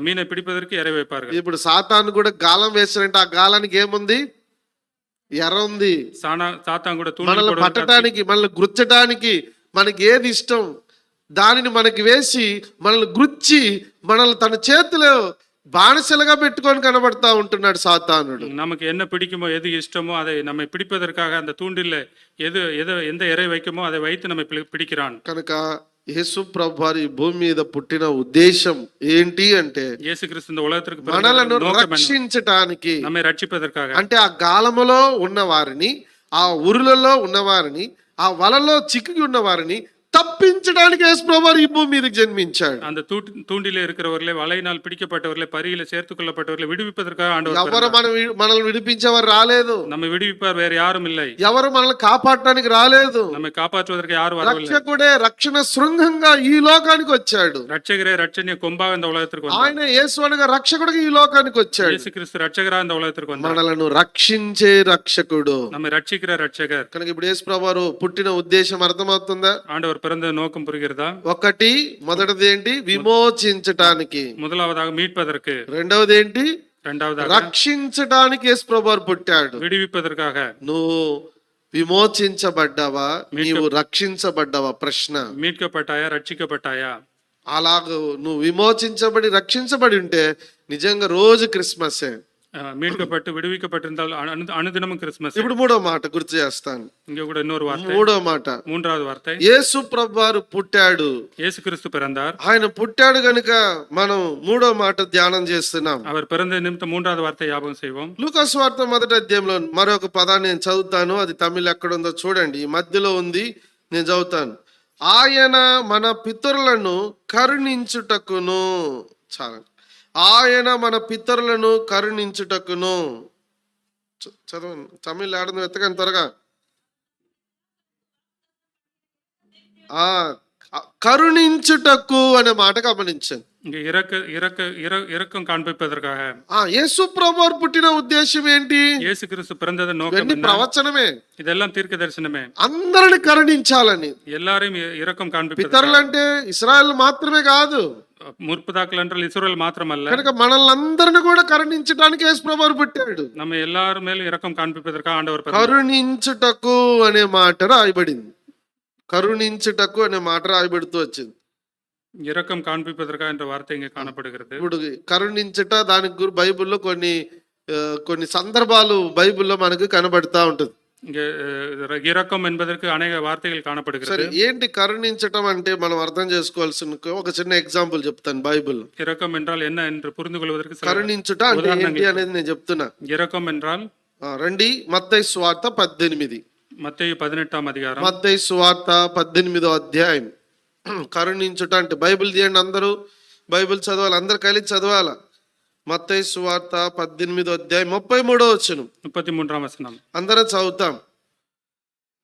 மீனை பிடிப்பதற்கு இறை வைப்பார்கள். ఇప్పుడు సాతాను కూడా గాలం వేస్తారంటే ఆ గాలానికి ఏముంది? ఎర ఉంది. சாத்தான் கூட మనల్ని தூண்டில் పట్టడానికి, మనల్ని గుచ్చటానికి మనకి ఏది ఇష్టం దానిని మనకి వేసి మనల్ని గుచ్చి మనల్ని తన చేతిలో బానిసలుగా పెట్టుకొని కనబడతా ఉంటున్నాడు సాతానుడు. நமக்கு என்ன பிடிக்குமோ எது இஷ்டமோ அதை நம்மை பிடிப்பதற்காக அந்த தூண்டில் எந்த இறை வைக்குமோ அதை வைத்து நம்மை பிடிக்கிறான். కనుక యేసు ప్రభు వారి భూమి మీద పుట్టిన ఉద్దేశం ఏంటి అంటే இயேசு கிறிஸ்து இந்த உலகத்திற்கு మనలను பிறந்த நோக்கம் என்ன? రక్షించటానికి. நம்மை ரட்சிப்பதற்காக. అంటే ఆ గాలములో ఉన్న వారిని, ఆ ఉరులలో ఉన్నవారిని, ఆ వలలో చిక్కి ఉన్న వారిని తప్పించడానికి యేసు ప్రభు వారు ఈ భూమి మీదకి జన్మించాడు. அந்த தூண்டிலே இருக்கிறவர்களே, வலையினால் பிடிக்கப்பட்டவர்களே, பரியில சேர்த்துக் கொள்ளப்பட்டவர்களே விடுவிப்பதற்காக ஆண்டவர் ఎవరు మనల్ని విడిపించేవారు రాలేదు. நம்மை விடுவிப்பார் வேற யாரும் இல்லை. ఎవరు మనల్ని కాపాడటానికి రాలేదు. நம்மை காப்பாற்றுவதற்கு யாரும் வரவில்லை. రక్షకుడే రక్షణ శృంగంగా ఈ లోకానికి వచ్చాడు. ரட்சகரே ரட்சணிய கொம்பாக இந்த உலகத்திற்கு வந்தார். ఆయన యేసు అనగా రక్షకుడిగా ఈ లోకానికి వచ్చాడు. இயேசு கிறிஸ்து ரட்சகரா இந்த உலகத்திற்கு வந்தார். మనలను రక్షించే రక్షకుడు. நம்மை ரட்சிக்கிற ரட்சகர். కనుక ఇప్పుడు యేసు ప్రభు వారు పుట్టిన ఉద్దేశం అర్థమవుతుందా? ஆண்டவர் பிறந்த நோக்கம் புரிகிறதா? ఒకటి, మొదటిది ఏంటి? విమోచించటానికి. முதலாவதாக மீட்பதற்கு. రెండవది ఏంటి? இரண்டாவதாக రక్షించడానికి యేసు ప్రభు వారు పుట్టాడు. விடுவிப்பதற்காக. నువ్వు విమోచించబడ్డావా? నీవు రక్షించబడ్డావా? ప్రశ్న. மீட்கப்பட்டாயா, ரட்சிக்கப்பட்டாயா? అలాగూ నువ్వు విమోచించబడి రక్షించబడి ఉంటే నిజంగా రోజు క్రిస్మసే. மீட்கப்பட்டு விடுவிக்கப்பட்டிருந்தால் அனுதினமும் கிறிஸ்துமஸ். ఇప్పుడు మూడో మాట గుర్తు చేస్తాను. இங்க கூட இன்னொரு வார்த்தை. మూడో మాట, மூன்றாவது வார்த்தை. యేసు ప్రభు వారు పుట్టాడు. இயேசு கிறிஸ்து பிறந்தார். ఆయన పుట్టాడు గనుక మనం మూడో మాట ధ్యానం చేస్తున్నాం. அவர் பிறந்த நிமித்தம் மூன்றாவது வார்த்தை ஞாபகம் செய்வோம். లూకా సువార్త మొదటి అధ్యాయంలో మరొక పదాన్ని నేను చదువుతాను. అది తమిళ్ ఎక్కడ ఉందో చూడండి, ఈ మధ్యలో ఉంది, నేను చదువుతాను. ఆయన మన పితరులను కరుణించుటకును. చాలా, ఆయన మన పితరులను కరుణించుటకును. చదవండి, తమిళ్ ఆడను వెతకండి త్వరగా. కరుణించుటకు అనే మాట గమనించండి. இங்க இரக்கம் காண்பிப்பதற்காக. యేసు ప్రభువారు పుట్టిన ఉద్దేశం ఏంటి? இயேசு கிறிஸ்து பிறந்தது நோக்கம் ఇవన్నీ என்ன? ప్రవచనమే. இதெல்லாம் தீர்க்க தரிசனமே. అందరిని కరుణించాలని. எல்லாரையும் இரக்கம் காண்பிப்பதற்காக. పితరులు అంటే ఇశ్రాయేలు మాత్రమే కాదు, முற்பதாக்கள் என்றால் இஸ்ரவேல் மாத்திரமல்ல, కనుక మనల్ని అందరిని కూడా కరుణించడానికి యేసు ప్రభువారు పుట్టాడు. நம்ம எல்லாரும் மேலும் இரக்கம் காண்பிப்பதற்காக ஆண்டவர் பிறந்தார். కరుణించుటకు అనే మాట రాయబడింది. కరుణించుటకు అనే మాట రాయబడుతూ వచ్చింది. இரக்கம் காண்பிப்பதற்காக என்ற வார்த்தை இங்கே காணப்படுகிறது. ఇప్పుడు కరుణించుట దానికి బైబిల్లో కొన్ని సందర్భాలు బైబిల్లో మనకు కనబడతా ఉంటుంది. இங்க இரக்கம் என்பதற்கு அநேக வார்த்தைகள் காணப்படுகிறது. సరే, ఏంటి కరుణించటం అంటే మనం అర్థం చేసుకోవాల్సిన ఒక చిన్న ఎగ్జాంపుల్ చెప్తాను. బైబిల్ இரக்கம் என்றால் என்ன என்று புரிந்து கொள்வதற்கு சில కరుణించుట అంటే ఏంటి అనేది నేను చెప్తున్నా. இரக்கம் என்றால் రండి, మత్తయి సువార్త 18. மத்தேயு 18ஆம் அதிகாரம். మత్తయి సువార్త 18వ అధ్యాయం. కరుణించుట అంటే బైబిల్ తీయండి, అందరూ బైబిల్ చదవాలి, అందరు కలిసి చదవాల. మత్తయి సువార్త 18వ అధ్యాయం 33వ వచనం. 33ஆம் வசனம். అందరం చదువుతాం.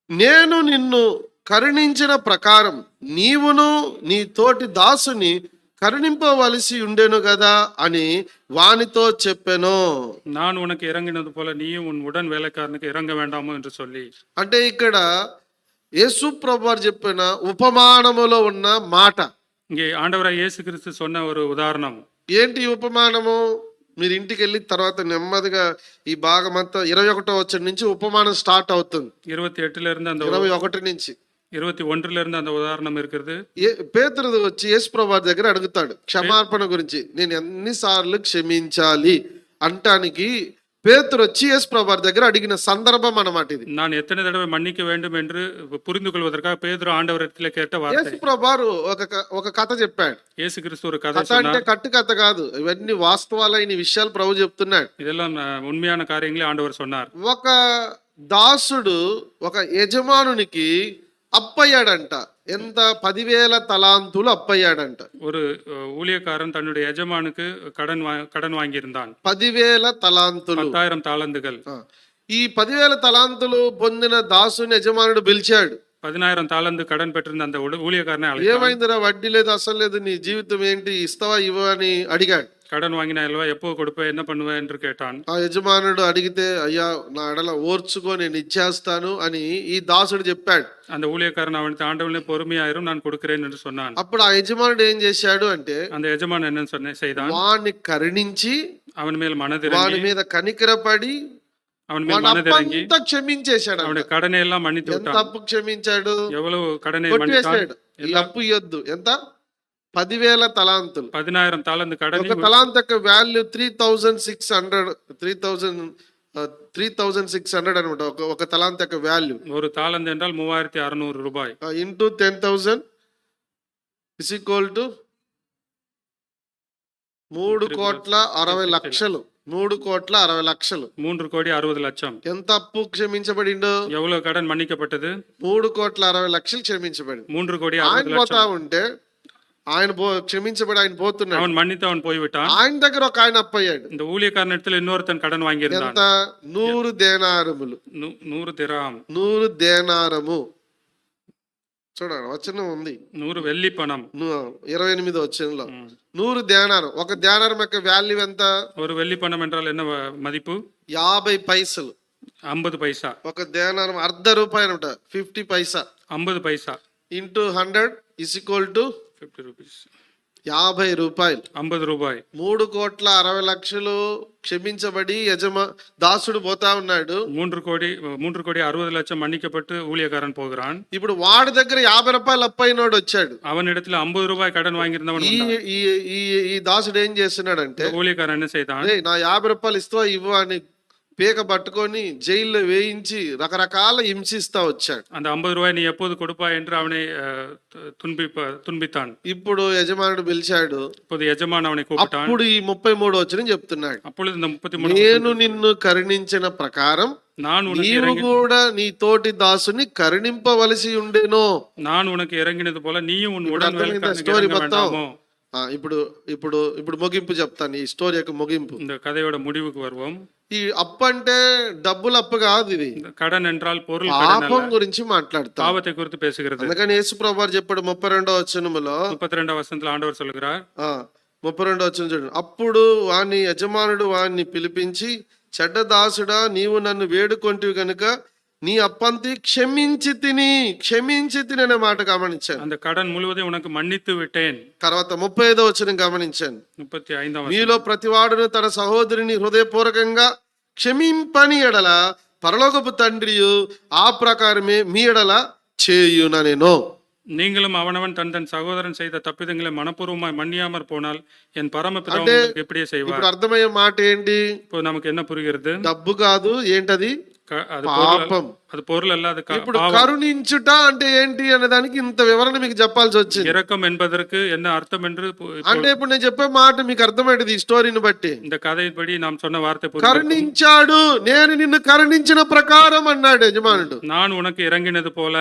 నేను నిన్ను కరుణించిన ప్రకారం నీవును నీ తోటి దాసుని కరుణింపవలసి ఉండెను కదా అని వానితో చెప్పెను. நான் உனக்கு இறங்கினது போல நீயும் உன் உடன் வேலைக்காரனுக்கு இறங்க வேண்டாமோ என்று சொல்லி. అంటే ఇక్కడ యేసు ప్రభువారు చెప్పిన ఉపమానములో ఉన్న మాట இங்கே ஆண்டவராய் இயேசு கிறிஸ்து சொன்ன ஒரு உதாரணம். ఏంటి ఈ ఉపమానము? మీరు ఇంటికి వెళ్ళిన తర్వాత నెమ్మదిగా ఈ భాగం అంతా 21వ వచనం నుంచి ఉపమానం స్టార్ట్ అవుతుంది. 28 இருந்து அந்த 21 నుంచి 21 இருந்து அந்த உதாரணம் இருக்கிறது. పేతురు వచ్చి యేసు ప్రభువారి దగ్గర అడుగుతాడు క్షమాపణ గురించి. నేను ఎన్నిసార్లు క్షమించాలి అంటానికి పేతురు వచ్చి యేసు ప్రభువారి దగ్గర అడిగిన సందర్భం అన్నమాట ఇది. நான் எத்தனை தடவை மன்னிக்க வேண்டும் என்று புரிந்து கொள்வதற்காக பேதுரு ஆண்டவரிடத்தில் கேட்ட வார்த்தை. యేసు ప్రభువారు ఒక కథ చెప్పాడు. இயேசு கிறிஸ்து ஒரு கதை కథ అంటే சொன்னார். కట్టు కథ కాదు, ఇవన్నీ వాస్తవాలైన విషయాలు ప్రభు చెప్తున్నాడు. இதெல்லாம் உண்மையான காரியங்களே ஆண்டவர் சொன்னார். ఒక దాసుడు ఒక యజమానునికి అప్పయ్యాడంట. ఎంత? 10,000 తలాంతులు అప్పయ్యాడంట. ஒரு ஊழியக்காரன் தன்னுடைய எஜமானுக்கு கடன் வாங்கியிருந்தான். 10,000 తలాంతులు. 10,000 தாளந்துகள். ఈ 10,000 తలాంతులు పొందిన దాసుని యజమానుడు పిలిచాడు. 10,000 தாளந்து கடன் பெற்றிருந்த அந்த ஊழியக்காரனை அழைத்தான். ఏమైందిరా, వడ్డీ లేదు, అసలు లేదు, నీ జీవితం ఏంటి, ఇస్తావా ఇవ్వ అని అడిగాడు. கடன் வாங்கினா இல்லவா, எப்போ கொடுப்ப, என்ன பண்ணுவ என்று கேட்டான். ఆ యజమానుడు అడిగితే, అయ్యా నా ఎడల ఓర్చుకో, నేను ఇచ్చేస్తాను అని ఈ దాసుడు చెప్పాడు. அந்த ஊழியக்காரன் அவனுக்கு ஆண்டவனே பொறுமையாயிரும், நான் கொடுக்கிறேன் என்று சொன்னான். అప్పుడు ఆ యజమానుడు ఏం చేశాడు అంటే, அந்த எஜமான் என்ன செய்தான், వాణ్ణి కరుణించి அவன் மேல் వాని மனதிறங்கி మీద కనికరపడి அவன் மேல் వాని மனதிறங்கி అప్పంతా క్షమించేశాడు. அவனுடைய கடனை எல்லாம் மன்னித்து ఎంత விட்டான். అప్పు క్షమించాడు? எவ்வளவு கடனை மன்னித்தான்? కొట్టివేశాడు. ఈ అప్పు ఇయ్యొద్దు. ఎంత? 10,000 తలాంతులు. 10,000 தாளந்து கடனை. ఒక తలాంత్ యొక్క వాల్యూ 3,600 అనమాట. ఒక తలాంత్ యొక్క వాల్యూ. ஒரு தாளந்து என்றால் 3,600 ரூபாய். Into 10,000 is equal to 3,60,00,000. 3,60,00,000. 3,60,00,000. ఎంత అప్పు క్షమించబడిండు? எவ்வளவு கடன் மன்னிக்கப்பட்டது? 3,60,00,000 క్షమించబడింది. 3,60,00,000. ఆయన పోతా ఉంటే ఆయన క్షమించబడి ఆయన పోతున్నాడు. அவன் மன்னித்து அவன் போய்விட்டான். ఆయన దగ్గర ఒక ఆయన అప్పయ్యాడు. இந்த ஊழியக்காரனிடத்தில் இன்னொருத்தன் கடன் வாங்கியிருந்தான். ఎంత? 100 దేనారములు. 100 திராம். 100 దేనారము. చూడండి వచనం ఉంది, 100 வெள்ளி பணம். 28 వచనంలో 100 దేనారం. ఒక దేనారం యొక్క వాల్యూ ఎంత? ஒரு வெள்ளி பணம் என்றால் என்ன மதிப்பு? 50 పైసలు. 50 பைசா. ఒక దేనారం అర్ధ రూపాయి అనమాట. 50 paisa 50 paisa into 100 is equal to 50 rupees. 50 రూపాయలు. 50 రూపాయి. 3,60,00,000 క్షమించబడి దాసుడు పోతా ఉన్నాడు. 3,60,00,000 மன்னிக்கப்பட்டு ஊழியக்காரன் போகிறான். ఇప్పుడు వాడి దగ్గర 50 రూపాయలు అప్పైనోడు వచ్చాడు. அவனிடத்துல 50 ரூபாய் கடன் வாங்கியிருந்தவன் வந்தான். ఈ దాసుడు ఏం చేస్తున్నాడంటే, ஊழியக்காரன் என்ன செய்தான், నా 50 రూపాయలు ఇస్తావా ఇవ్వు అని పీక పట్టుకొని జైల్లో వేయించి రకరకాల హింసిస్తా వచ్చాడు. அந்த 50 ரூபாய் நீ எப்போது கொடுப்பாய் என்று அவனை துன்பித்தான். ఇప్పుడు యజమానుడు పిలిచాడు. இப்போது எஜமான் அவனை கூப்பிட்டான். అప్పుడు ఈ 33 వచనం చెప్తున్నాడు, அப்பொழுது இந்த 33 నేను నిన్ను కరుణించిన ప్రకారం நான் నీవు కూడా నీ తోటి దాసుని కరుణింపవలసి ఉండేనో. நான் உனக்கு இறங்கினது போல நீயும் உன் உடன் வேலைக்காரனுக்கு స్టోరీ இறங்க మొత్తం வேண்டாமோ. ఇప్పుడు ఇప్పుడు ఇప్పుడు ముగింపు చెప్తాను, ఈ స్టోరీ యొక్క ముగింపు. இந்த கதையோட முடிவுக்கு வருவோம். ఈ అప్పు అంటే డబ్బుల అప్పు కాదు, ఇది கடன் என்றால் பொருள் கடன் పాపం அல்ல, గురించి మాట్లాడతాం. பாவத்தை குறித்து பேசுகிறது. అందుకని యేసు ప్రభువారు చెప్పాడు 32వ వచనములో, 32వ వచనంలో ఆండவர் சொல்லுகிறார். 32వ వచనం చూడండి. అప్పుడు వాని యజమానుడు వాణ్ణి పిలిపించి, చెడ్డ దాసుడా, నీవు నన్ను వేడుకొంటివి గనుక నీ అప్పంతి క్షమించి తిని అనే మాట గమనించాను. அந்த கடன் முழுவதையும் உனக்கு மன்னித்து விட்டேன். తర్వాత 35వ వచనం గమనించాను. 35వ మీలో ప్రతివాడును తన సహోదరుని హృదయపూర్వకంగా క్షమింపని ఎడల పరలోకపు తండ్రియు ఆ ప్రకారమే మీ ఎడల చేయుననెను. நீங்களும் அவனவன் தன் சகோதரன் செய்த தப்பிதங்களை மனப்பூர்வமாய் மன்னியாமற் போனால் என் பரமபிதா உங்களுக்கு எப்படியே செய்வார். ఇప్పుడు అర్థమయ్యే మాట ఏంటి? இப்போ நமக்கு என்ன புரிகிறது? డబ్బు కాదు, ఏంటది? அது పాపం. அது பொருள் அல்ல, அது ఇప్పుడు కరుణించుట అంటే ఏంటి అనే దానికి ఇంత వివరణ మీకు చెప్పాల్సి వచ్చింది. இரக்கம் என்பதற்கு என்ன అర్థం என்று అంటే ఇప్పుడు నేను చెప్పే మాట మీకు అర్థమైంది ఈ స్టోరీని బట్టి. இந்த கதையின்படி நாம் சொன்ன வார்த்தை కరుణించాడు, నేను నిన్ను కరుణించిన ప్రకారం అన్నాడు యజమానుడు. நான் உனக்கு இறங்கினது போல.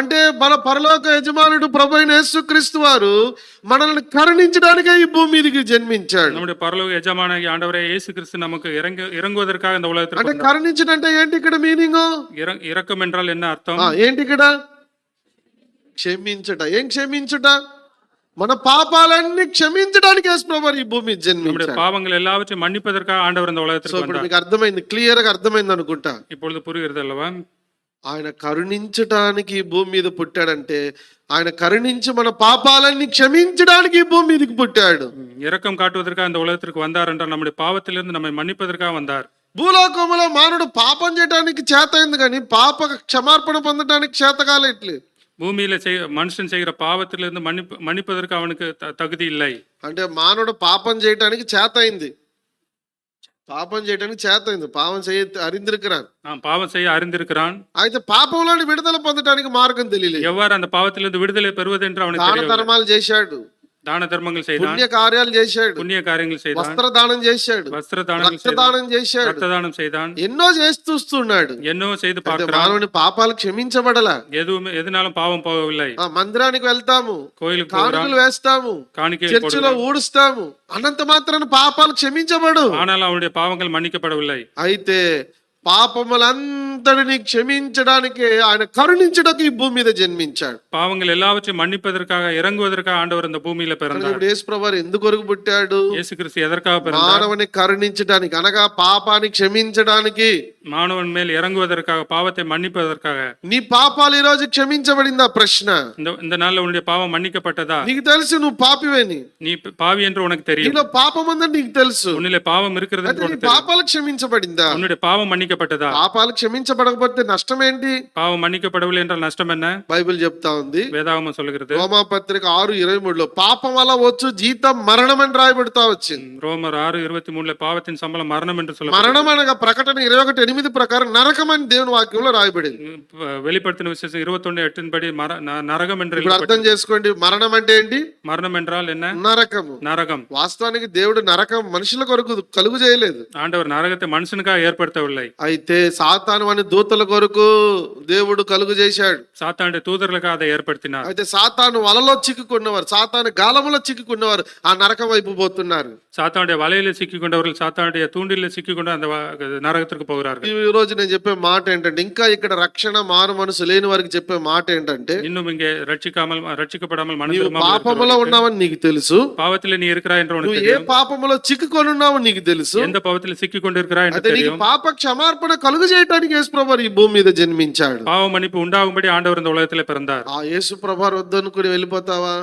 అంటే మన పరలోక యజమానుడు ప్రభువైన యేసుక్రీస్తు వారు మనల్ని కరుణించడానికే ఈ భూమి మీదకి జన్మించాడు. நம்முடைய பரலோக எஜமானாகிய ஆண்டவரே இயேசு கிறிஸ்து நமக்கு இறங்குவதற்காக இந்த உலகத்திற்கு అంటే కరుణించడం అంటే ఏంటి ఇక్కడ మీనింగ్? இரக்கம் என்றால் என்ன அர்த்தம்? ఏంటి ఇక్కడ? క్షమించుట. ఏం క్షమించుట? మన పాపాలన్నీ క్షమించడానికి యేసుప్రభువారు ఈ భూమి நம்முடைய జన్మించాడు. பாவங்கள் எல்லாவற்றையும் மன்னிப்பதற்காக ஆண்டவர் இந்த సో உலகத்திற்கு ఇప్పుడు வந்தார். మీకు అర్థమైంది, క్లియర్ గా అర్థమైంది అనుకుంటా. இப்பொழுது புரிகிறது அல்லவா? ఆయన కరుణించడానికి ఈ భూమి మీద పుట్టాడంటే ఆయన కరుణించి మన పాపాలన్నీ క్షమించడానికి ఈ భూమి మీదకి పుట్టాడు. இரக்கம் కాட்டுவதற்காக இந்த உலகத்திற்கு வந்தார் என்றால் நம்முடைய பாவத்திலிருந்து நம்மை மன்னிப்பதற்காக வந்தார். భూలోకంలో మానవుడు పాపం చేయడానికి చేతైంది కానీ పాప క్షమార్పణ పొందడానికి చేత కాలేట్లేదు. பூமியில மனுஷன் செய்கிற பாவத்திலிருந்து மன்னிப்பதற்கு அவனுக்கு தகுதி இல்லை. అంటే మానవుడు పాపం చేయడానికి చేతైంది, పాపం చేయడానికి చేతైంది, పాపం చేయ அறிந்திருக்கிறான். பாவம் செய்ய அறிந்திருக்கிறான். అయితే పాపంలోని విడుదల పొందడానికి మార్గం తెలియలేదు. எவ்வாறு அந்த பாவத்திலிருந்து விடுதலை பெறுவது என்று அவனுக்கு దాన தெரியவில்லை. ధర్మాలు చేశాడు, தான தர்மங்கள் செய்தான், పుణ్య కార్యాలు చేశాడు, புண்ணிய காரியங்கள் செய்தான், వస్త్రదానం చేశాడు, வஸ்திர தானங்கள் செய்தான், రక్తదానం చేశాడు, ரத்ததானம் செய்தான், ఎన్నో చేసి చూస్తున్నాడు. ఎన్నో செய்து అయితే பார்க்கிறான். మానవుని పాపాలు క్షమించబడలా. எதுனாலும் பாவம் போகவில்லை. ఆ మందిరానికి వెళ్తాము, கோயிலுக்கு కానుకలు వేస్తాము, காணிக்கை చర్చిలో ఊడుస్తాము, అనంత మాత్రాన పాపాలు క్షమించబడు. ஆனால் அவனுடைய பாவங்கள் மன்னிக்கப்படவில்லை. అయితే పాపములంతటిని క్షమించడానికి ఆయన కరుణించడానికి ఈ భూమి మీద జన్మించాడు. பாவங்கள் எல்லாவற்றையும் மன்னிப்பதற்காக இறங்குவதற்காக ஆண்டவர் இந்த பூமியில பிறந்தார். ఇప్పుడు యేసుప్రభువారు ఎందుకొరకు పుట్టాడు? இயேசு கிறிஸ்து எதற்காக பிறந்தார்? మానవుని కరుణించడానికి, అనగా పాపాన్ని క్షమించడానికి. மாணவன் மேல் இறங்குவதற்காக, பாவத்தை மன்னிப்பதற்காக. నీ పాపాలు ఈ రోజు క్షమించబడిందా? ప్రశ్న. இந்த நாள்ல உன்னுடைய பாவம் மன்னிக்கப்பட்டதா? నీకు తెలుసు నువ్వు పాపివేని, நீ பாவி என்று உனக்கு தெரியும். నీలో పాపం ఉందని నీకు తెలుసు. உன்னிலே பாவம் இருக்கிறது అయితే என்று నీ உனக்கு தெரியும். పాపాలు క్షమించబడిందా? உன்னுடைய பாவம் மன்னிக்கப்பட்டதா? పాపాలు క్షమించబడకపోతే నష్టం ఏంటి? பாவம் மன்னிக்கப்படவில்லை என்றால் நஷ்டம் என்ன? బైబిల్ చెప్తా ఉంది, வேதாகமம் சொல்லுகிறது. రోమాపత్రిక 6:23 పాపం వల్ల వచ్చు జీతం మరణం అని రాయబడుతా వచ్చింది. ரோமர் 6:23 பாவத்தின் சம்பளம் மரணம் என்று சொல்ல, మరణం అనగా ప్రకటన 21:8 ప్రకారం నరకం అని దేవుని వాక్యంలో రాయబడింది. வெளிப்படுத்தின விசேஷம் 21:8 படி நரகம் என்று ఇప్పుడు అర్థం చేసుకోండి, మరణం అంటే ఏంటి? மரணம் என்றால் என்ன? నరకము. நரகம். వాస్తవానికి దేవుడు నరకం మనుషుల కొరకు కలుగు చేయలేదు. ஆண்டவர் நரகத்தை மனுஷனுக்காக ஏற்படுத்தவில்லை. అయితే సాతాను అనే దూతల కొరకు దేవుడు కలుగు చేశాడు. சாத்தானுடைய தூதர்களுக்காக அதை ஏற்படுத்தினார். అయితే సాతాను వలలో చిక్కుకున్నవారు, సాతాను గాలములో చిక్కుకున్నవారు ఆ నరకం వైపు పోతున్నారు. சாத்தானுடைய வலையில சிக்கிக் கொண்டவர்கள் சாத்தானுடைய தூண்டில சிக்கிக் கொண்டு அந்த நரகத்திற்கு போகிறார்கள். ఈ రోజు నేను చెప్పే మాట ఏంటంటే, ఇంకా ఇక్కడ రక్షణ మారు మనసు లేని వారికి చెప్పే మాట ఏంటంటే, இன்னும் இங்கே ரட்சிக்கப்படாமல் மனம் నీవు திரும்பாமல் పాపములో ఉన్నావని నీకు తెలుసు, பாவத்திலே நீ இருக்கிறாய் என்று உனக்கு నువ్వు ఏ தெரியும். పాపములో చిక్కుకొని ఉన్నావు నీకు తెలుసు. எந்த பாவத்தில் சிக்கிக் கொண்டிருக்கிறாய் என்று అయితే నీకు தெரியும். పాప క్షమార్పణ కలుగు చేయడానికి యేసుప్రభువారు ఈ భూమి మీద జన్మించాడు. பாவ மன்னிப்பு உண்டாகும்படி ஆண்டவர் இந்த உலகத்திலே பிறந்தார். ఆ యేసుప్రభువారు వద్దనుకుని వెళ్ళిపోతావా?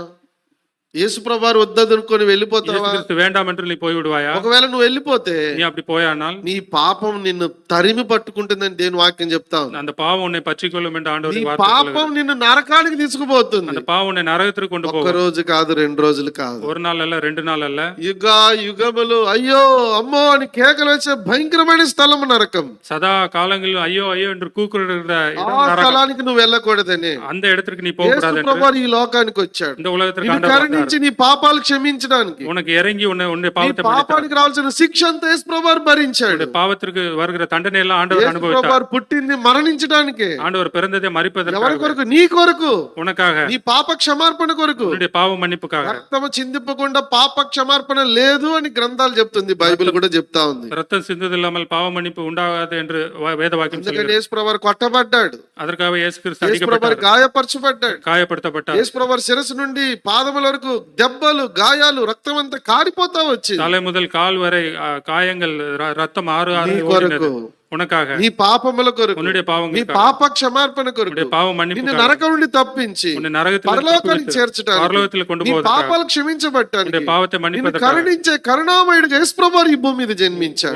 యేసుప్రభువారు వద్దనుకుని వెళ్ళిపోతావా? இயேசு கிறிஸ்து வேண்டாம் என்று நீ போய்விடுவாயா? ఒకవేళ నువ్వు వెళ్ళిపోతే நீ அப்படி போயானால் నీ పాపం నిన్ను తరిమి పట్టుకుంటుందని దేవుని వాక్యం చెప్తా ఉంది. அந்த பாவம் உன்னை பற்றிக்கொள்ளும் என்று నీ ஆண்டவர் வார்த்தை పాపం சொல்லுகிறது. నిన్ను నరకానికి తీసుకుపోతుంది. அந்த பாவம் உன்னை நரகத்திற்கு கொண்டு ఒక్క போகும். రోజు కాదు, 2 రోజులు కాదు, ஒரு நாள் அல்ல, 2 நாள் அல்ல, యుగ యుగములు అయ్యో అమ్మో అని కేకలు వేసే భయంకరమైన స్థలం నరకం. சதா காலங்களிலும் ஐயோ ஐயோ என்று கூக்குரலிடுகிற ఆ இடம் நரகம். స్థలానికి నువ్వు వెళ్ళకూడదని அந்த இடத்திற்கு நீ போக கூடாது என்று యేసుప్రభువారు ఈ లోకానికి వచ్చాడు. இந்த ఉలగத்திற்கு నిన్ను ஆண்டவர் வந்தார். కరుణించి నీ పాపాలు క్షమించడానికి, உனக்கு இறங்கி உன்னுடைய నీ பாவத்தை மன்னித்தார். పాపానికి రావాల్సిన శిక్ష అంతా యేసుప్రభువారు భరించాడు. உன்னுடைய பாவத்திற்கு வருகிற தண்டனை எல்லாம் ஆண்டவர் அனுபவித்தார். యేసుప్రభువారు పుట్టింది మరణించడానికి. ஆண்டவர் பிறந்ததை ఎవరి மறிப்பதற்காக, కొరకు? నీ కొరకు, உனக்காக, నీ పాప క్షమార్పణ కొరకు. உன்னுடைய பாவ மன்னிப்புக்காக. రక్తము చిందింపకుండా పాప క్షమార్పణ లేదు అని గ్రంథాలు చెప్తుంది, బైబిల్ కూడా చెప్తా ఉంది. ரத்தம் சிந்தது இல்லாமல் பாவ மன்னிப்பு உண்டாகாது என்று வேத வாக்கியம் అందుకని சொல்கிறது. యేసుప్రభువారు కొట్టబడ్డాడు, அதற்காக இயேசு கிறிஸ்து యేసుప్రభువారు அடிக்கப்பட்டார், గాయపరచబడ్డాడు, காயப்படுத்தப்பட்டார். యేసుప్రభువారు శిరస్సు నుండి పాదముల వరకు దెబ్బలు, గాయాలు, రక్తం అంతా కారిపోతా వచ్చి தலை முதல் கால் வரை காயங்கள், ரத்தம் ஆறு నీ ஆறு కొరకు, ஓடினது. உனக்காக, నీ పాపముల కొరకు, உன்னுடைய నీ பாவங்களுக்காக, పాప క్షమార్పణ కొరకు, உன்னுடைய பாவ నిన్ను மன்னிப்புக்காக, నరకం నుండి తప్పించి உன்னை நரகத்தில் పరలోకానికి చేర్చడానికి, பரலோகத்தில் கொண்டு నీ போவதற்காக, పాపాలు క్షమించబట్టానికి, உன்னுடைய பாவத்தை నిన్ను மன்னிப்பதற்காக, కరుణించే కరుణామయుడిగా యేసుప్రభువారు ఈ భూమి మీద జన్మించాడు.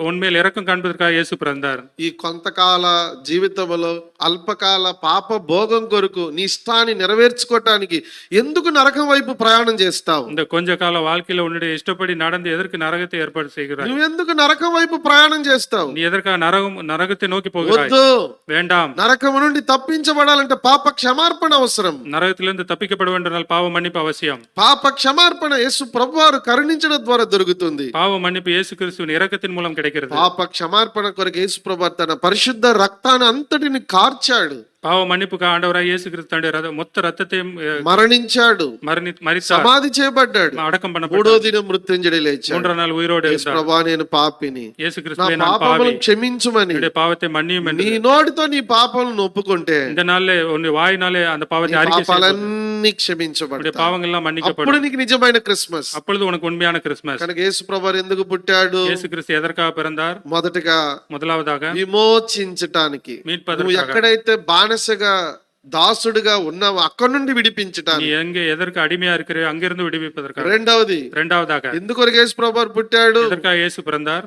உன்மேல் இரக்கம் காண்பதற்காக இயேசு பிறந்தார். ఈ కొంతకాల జీవితంలో అల్పకాల పాప భోగం కొరకు నీ ఇష్టాన్ని నెరవేర్చుకోవటానికి ఎందుకు నరకం వైపు ప్రయాణం చేస్తావు? இந்த கொஞ்ச கால வாழ்க்கையில உன்னுடைய இஷ்டப்படி நடந்து எதற்கு நரகத்தை ஏற்பாடு செய்கிறாய்? నువ్వు ఎందుకు నరకం వైపు ప్రయాణం చేస్తావు? நீ ఎదற்காக నరகத்தை నోకి పోகிறாய்? వద్దు. வேண்டாம். నరకము నుండి తప్పించబడాలంటే పాప క్షమార్పణ అవసరం. நரகத்திலிருந்து தப்பிக்கப்பட வேண்டுமானால் பாவ மன்னிப்பு அவசியம். పాప క్షమార్పణ యేసు ప్రభువారు కరుణించడం ద్వారా దొరుకుతుంది. பாவ மன்னிப்பு இயேசு கிறிஸ்துவின் இரக்கத்தின் மூலம் கிடைக்கிறது. పాప క్షమార్పణ కొరకు యేసు ప్రభువారు తన పరిశుద్ధ రక్తాన్ని అంతటిని కార్చాడు. பாவ மன்னிப்புக்கு ஆண்டவராக இயேசு கிறிஸ்து தன்னுடைய மொத்த ரத்தத்தையும் మరణించాడు, மரித்தார், సమాధి చేయబడ్డాడు, அடக்கம் మూడో பண்ணப்பட்டார், దినం మృత్యుంజడి లేచాడు. மூன்றாம் நாள் உயிரோடு యేసు இருந்தார். ప్రభా నేను పాపిని, இயேசு నా கிறிஸ்துவே நான் பாவி, పాపములను క్షమించుమని என்னுடைய பாவத்தை மன்னியும் என்று నీ నోటితో నీ పాపములను ఒప్పుకుంటే இந்த நாள்ல உன்னுடைய வாயினாலே அந்த నీ பாவத்தை அறிக்கை செய்ய పాపాలన్నీ உன்னுடைய క్షమించబడతాయి. பாவங்கள் எல்லாம் అప్పుడు மன்னிக்கப்படும். నీకు నిజమైన క్రిస్మస్. அப்பொழுது உனக்கு உண்மையான கிறிஸ்துமஸ். కనుక యేసు ప్రభు ఎందుకు పుట్టాడు? இயேசு கிறிஸ்து எதற்காக பிறந்தார்? మొదటగా முதலாவதாக విమోచించటానికి. నువ్వు மீட்பதற்காக. ఎక్కడైతే బానిసగా దాసుడుగా ఉన్నావో అక్కడి నుండి நீ విడిపించటానికి. எங்க எதற்கு அடிமையா இருக்கிற அங்கிருந்து விடுவிப்பதற்காக. రెండవది, இரண்டாவதாக ఎందుకొరకు యేసు ప్రభు పుట్టాడు? எதற்காக இயேசு பிறந்தார்?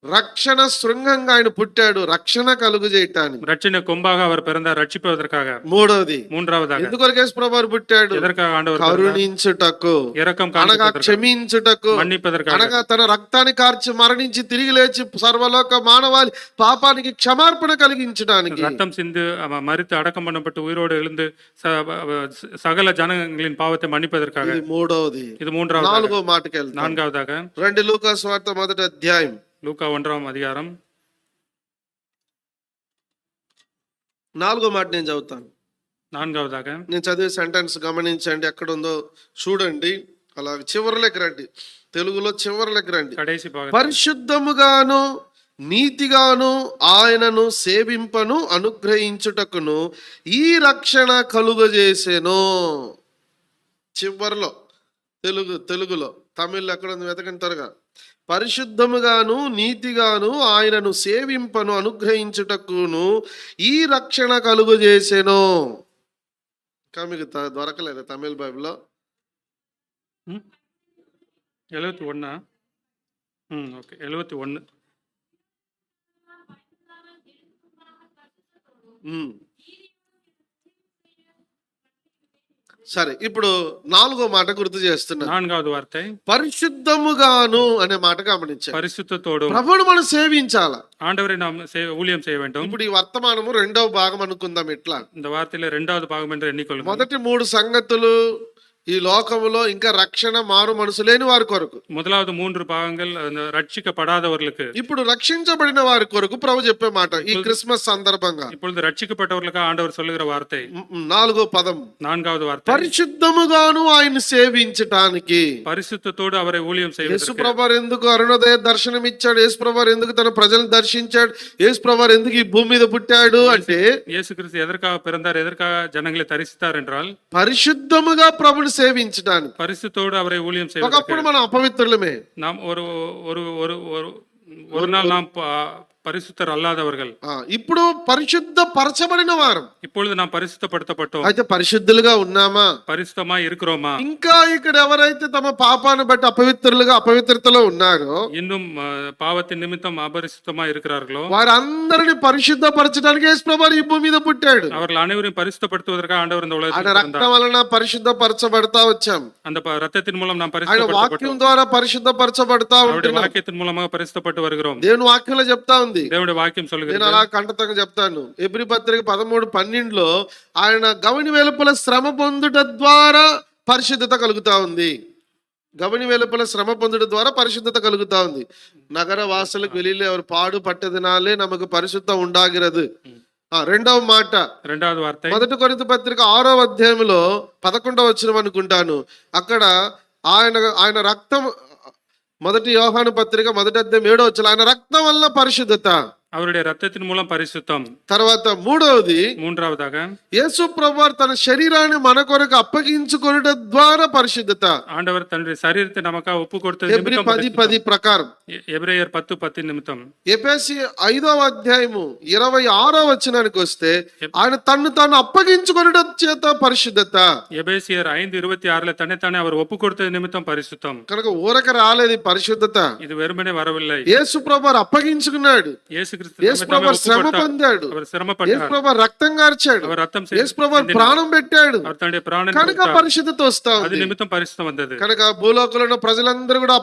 రక్షణ శృంగంగా ఆయన పుట్టాడు, రక్షణ కలుగు చేయటానికి. ரட்சணை கொம்பாக அவர் பிறந்தார், ரட்சிப்பதற்காக. మూడవది, மூன்றாவதாக ఎందుకొరకు యేసు ప్రభు పుట్టాడు? எதற்காக ஆண்டவர் பிறந்தார்? కరుణించుటకు, இரக்கம் అనగా காண்பிப்பதற்காக, క్షమించుటకు, மன்னிப்பதற்காக. అనగా తన రక్తాన్ని కార్చి మరణించి తిరిగి లేచి సర్వలోక మానవాళి పాపానికి క్షమార్పణ కలిగించడానికి. ரத்தம் சிந்து மரித்து அடக்கம் பண்ணப்பட்டு உயிரோடு எழுந்து சகல ஜனங்களின் பாவத்தை மன்னிப்பதற்காக. ఇది మూడవది. இது மூன்றாவது. నాలుగో మాటకి వెళ్తాం. நான்காவதாக రండి లూకా సువార్త మొదటి అధ్యాయం லூக்கா 1ஆம் அதிகாரம் 4వ మాట నేను చదువుతాను. நான்காவதாக నేను చదివే సెంటెన్స్ గమనించండి, ఎక్కడ ఉందో చూడండి. అలా చివరిలోకి రండి, తెలుగులో చివరిలోకి రండి. கடைசி பாகம். పరిశుద్ధముగాను నీతిగాను ఆయనను సేవింపను అనుగ్రహించుటకును ఈ రక్షణ కలుగజేసెను. చివరిలో తెలుగులో, తమిళ్లో ఎక్కడ ఉంది వెతకండి త్వరగా. పరిశుద్ధముగాను నీతిగాను ఆయనను సేవింపను అనుగ్రహించుటకును ఈ రక్షణ కలుగజేసెను. ఇంకా మీకు దొరకలేదు తమిళ బైబిల్లో? 71. ఓకే, 71. సరే, ఇప్పుడు 4వ మాట గుర్తు చేస్తున్నా. நான்காவது வார்த்தை పరిశుద్ధముగాను అనే మాట గమనించాలి. பரிசுத்தத்தோடும் ప్రభువును మనం సేవించాలా. ஆண்டவரை நாம் ஊழியம் செய்ய வேண்டும். ఇప్పుడు ఈ వర్తమానము 2వ భాగం అనుకుందాం. ఎట్లా? இந்த వార్తలో రెండవది భాగం என்று ఎన్నికొల్లు. మొదటి 3 సంగతులు ఈ లోకములో ఇంకా రక్షణ మారు మనసు లేని వారి కొరకు. முதலாவது 3 பாகங்கள் ரட்சிக்கப்படாதவர்களுக்கு. ఇప్పుడు రక్షించబడిన వారి కొరకు ప్రభు చెప్పే మాట ఈ క్రిస్మస్ సందర్భంగా. இப்பொழுது ரட்சிக்கப்பட்டவர்களுக்கு ஆண்டவர் சொல்லுகிற வார்த்தை 4వ పదం, நான்காவது வார்த்தை. పరిశుద్ధముగాను ఆయన సేవించటానికి. பரிசுத்தத்தோடு அவரை ஊழியம் యేసు செய்வதற்கு. ప్రభువారు ఎందుకు అరుణోదయ దర్శనం ఇచ్చాడు? యేసు ప్రభువారు ఎందుకు తన ప్రజలను దర్శించాడు? యేసు ప్రభువారు ఎందుకు ఈ భూమి మీద పుట్టాడు అంటే, இயேசு கிறிஸ்து எதற்காக பிறந்தார், எதற்காக ஜனங்களை தரிசித்தார் என்றால் పరిశుద్ధముగా ప్రభుని సేవించడానికి. பரிசுத்தோடு அவரை ஊழியம் ఒకప్పుడు செய்வதற்கு. మనం అపవిత్రులమే. நாம் ஒரு நாள் நாம் பரிசுத்தர் அல்லாதவர்கள். ఇప్పుడు పరిశుద్ధ పరచబడిన వారం. இப்பொழுது நாம் பரிசுத்தப்படுத்தப்பட்டோம். అయితే పరిశుద్ధులుగా ఉన్నామా? பரிசுத்தமா இருக்கிறோமா? ఇంకా ఇక్కడ ఎవరైతే తమ పాపాన్ని బట్టి అపవిత్రులుగా అపవిత్రతలో ఉన్నారో, இன்னும் பாவத்தின் நிமித்தம் அபரிசுத்தமா இருக்கிறார்களோ, వారందరిని పరిశుద్ధపరచడానికి యేసు ప్రభువు ఈ భూమి మీద పుట్టాడు. அவர்கள் అனைవரையும் பரிசுத்தப்படுத்துவதற்காக ఆండవర్ இந்த ఆయన உலகத்தில் రక్తం பிறந்தார். వలన పరిశుద్ధపరచబడతా వచ్చాం. அந்த ரத்தத்தின் மூலம் நாம் ఆయన பரிசுத்தப்படுத்தப்பட்டோம். వాక్యం ద్వారా పరిశుద్ధపరచబడతా அவருடைய ఉంటున్నాం. వాక్యத்தின் மூலமாக பரிசுத்தப்பட்டு வருகிறோம். దేవుని వాక్యంలో చెప్తా ఉంది. தேவனுடைய வாக்கியம் నేను சொல்லுகிறது. అలా కంటతంగా చెప్తాను. ఎబ్రీ పత్రిక 13:12 ఆయన గవని వెలుపల శ్రమ పొందుట ద్వారా పరిశుద్ధత కలుగుతా ఉంది. గవని వెలుపల శ్రమ పొందుట ద్వారా పరిశుద్ధత కలుగుతా ఉంది. నగర వాసులకు வெளியிலே அவர் பாடுபட்டதினாலே நமக்கு பரிசுத்தம் உண்டாகிறது. రెండవ మాట, இரண்டாவது வார்த்தை మొదటి కొరింథీ పత్రిక 6వ అధ్యాయంలో 11వ వచనం అనుకుంటాను. అక్కడ ఆయన రక్తం, మొదటి యోహాను పత్రిక 1వ అధ్యాయం 7వ వచనం, ఆయన రక్తం వల్ల పరిశుద్ధత. அவருடைய ரத்தத்தின் மூலம் பரிசுத்தம். తర్వాత మూడవది, மூன்றாவதாக యేసు ప్రభువారు తన శరీరాన్ని మన కొరకు అప్పగించుకొనుట ద్వారా పరిశుద్ధత. ஆண்டவர் தன்னுடைய சரீரத்தை நமக்காக ஒப்பு கொடுத்தது ఎబ్రీ நிமித்தம் 10:10 ప్రకారం. எபிரேயர் 10:10 நிமித்தம். ఎఫెసీ 5వ అధ్యాయము 26వ వచనానికి వస్తే ఆయన తన్ను తాను అప్పగించుకొనుట చేత పరిశుద్ధత. எபேசியர் 5:26 தன்னைத்தானே அவர் ஒப்பு கொடுத்தது நிமித்தம் பரிசுத்தம். కనుక ఊరక రాలేదు ఈ పరిశుద్ధత. இது వెరుమనే வரவில்லை. యేసు ప్రభువారు అప్పగించుకున్నాడు. యేసు క్రీస్తు యేసు ప్రభువారు శ్రమ పొందాడు. அவர் యేసు சிரமப்பட்டார். ప్రభువారు రక్తం కార్చాడు. அவர் ரத்தம் యేసు ప్రభువారు ప్రాణం పెట్టాడు. அவர் தன்னுடைய பிராணனை కనుక கொடுத்தார். పరిశుద్ధత వస్తా அது ఉంది. నిమిత్తం పరిశుద్ధం வந்தது. కనుక భూలోకంలో ఉన్న ప్రజలందరూ కూడా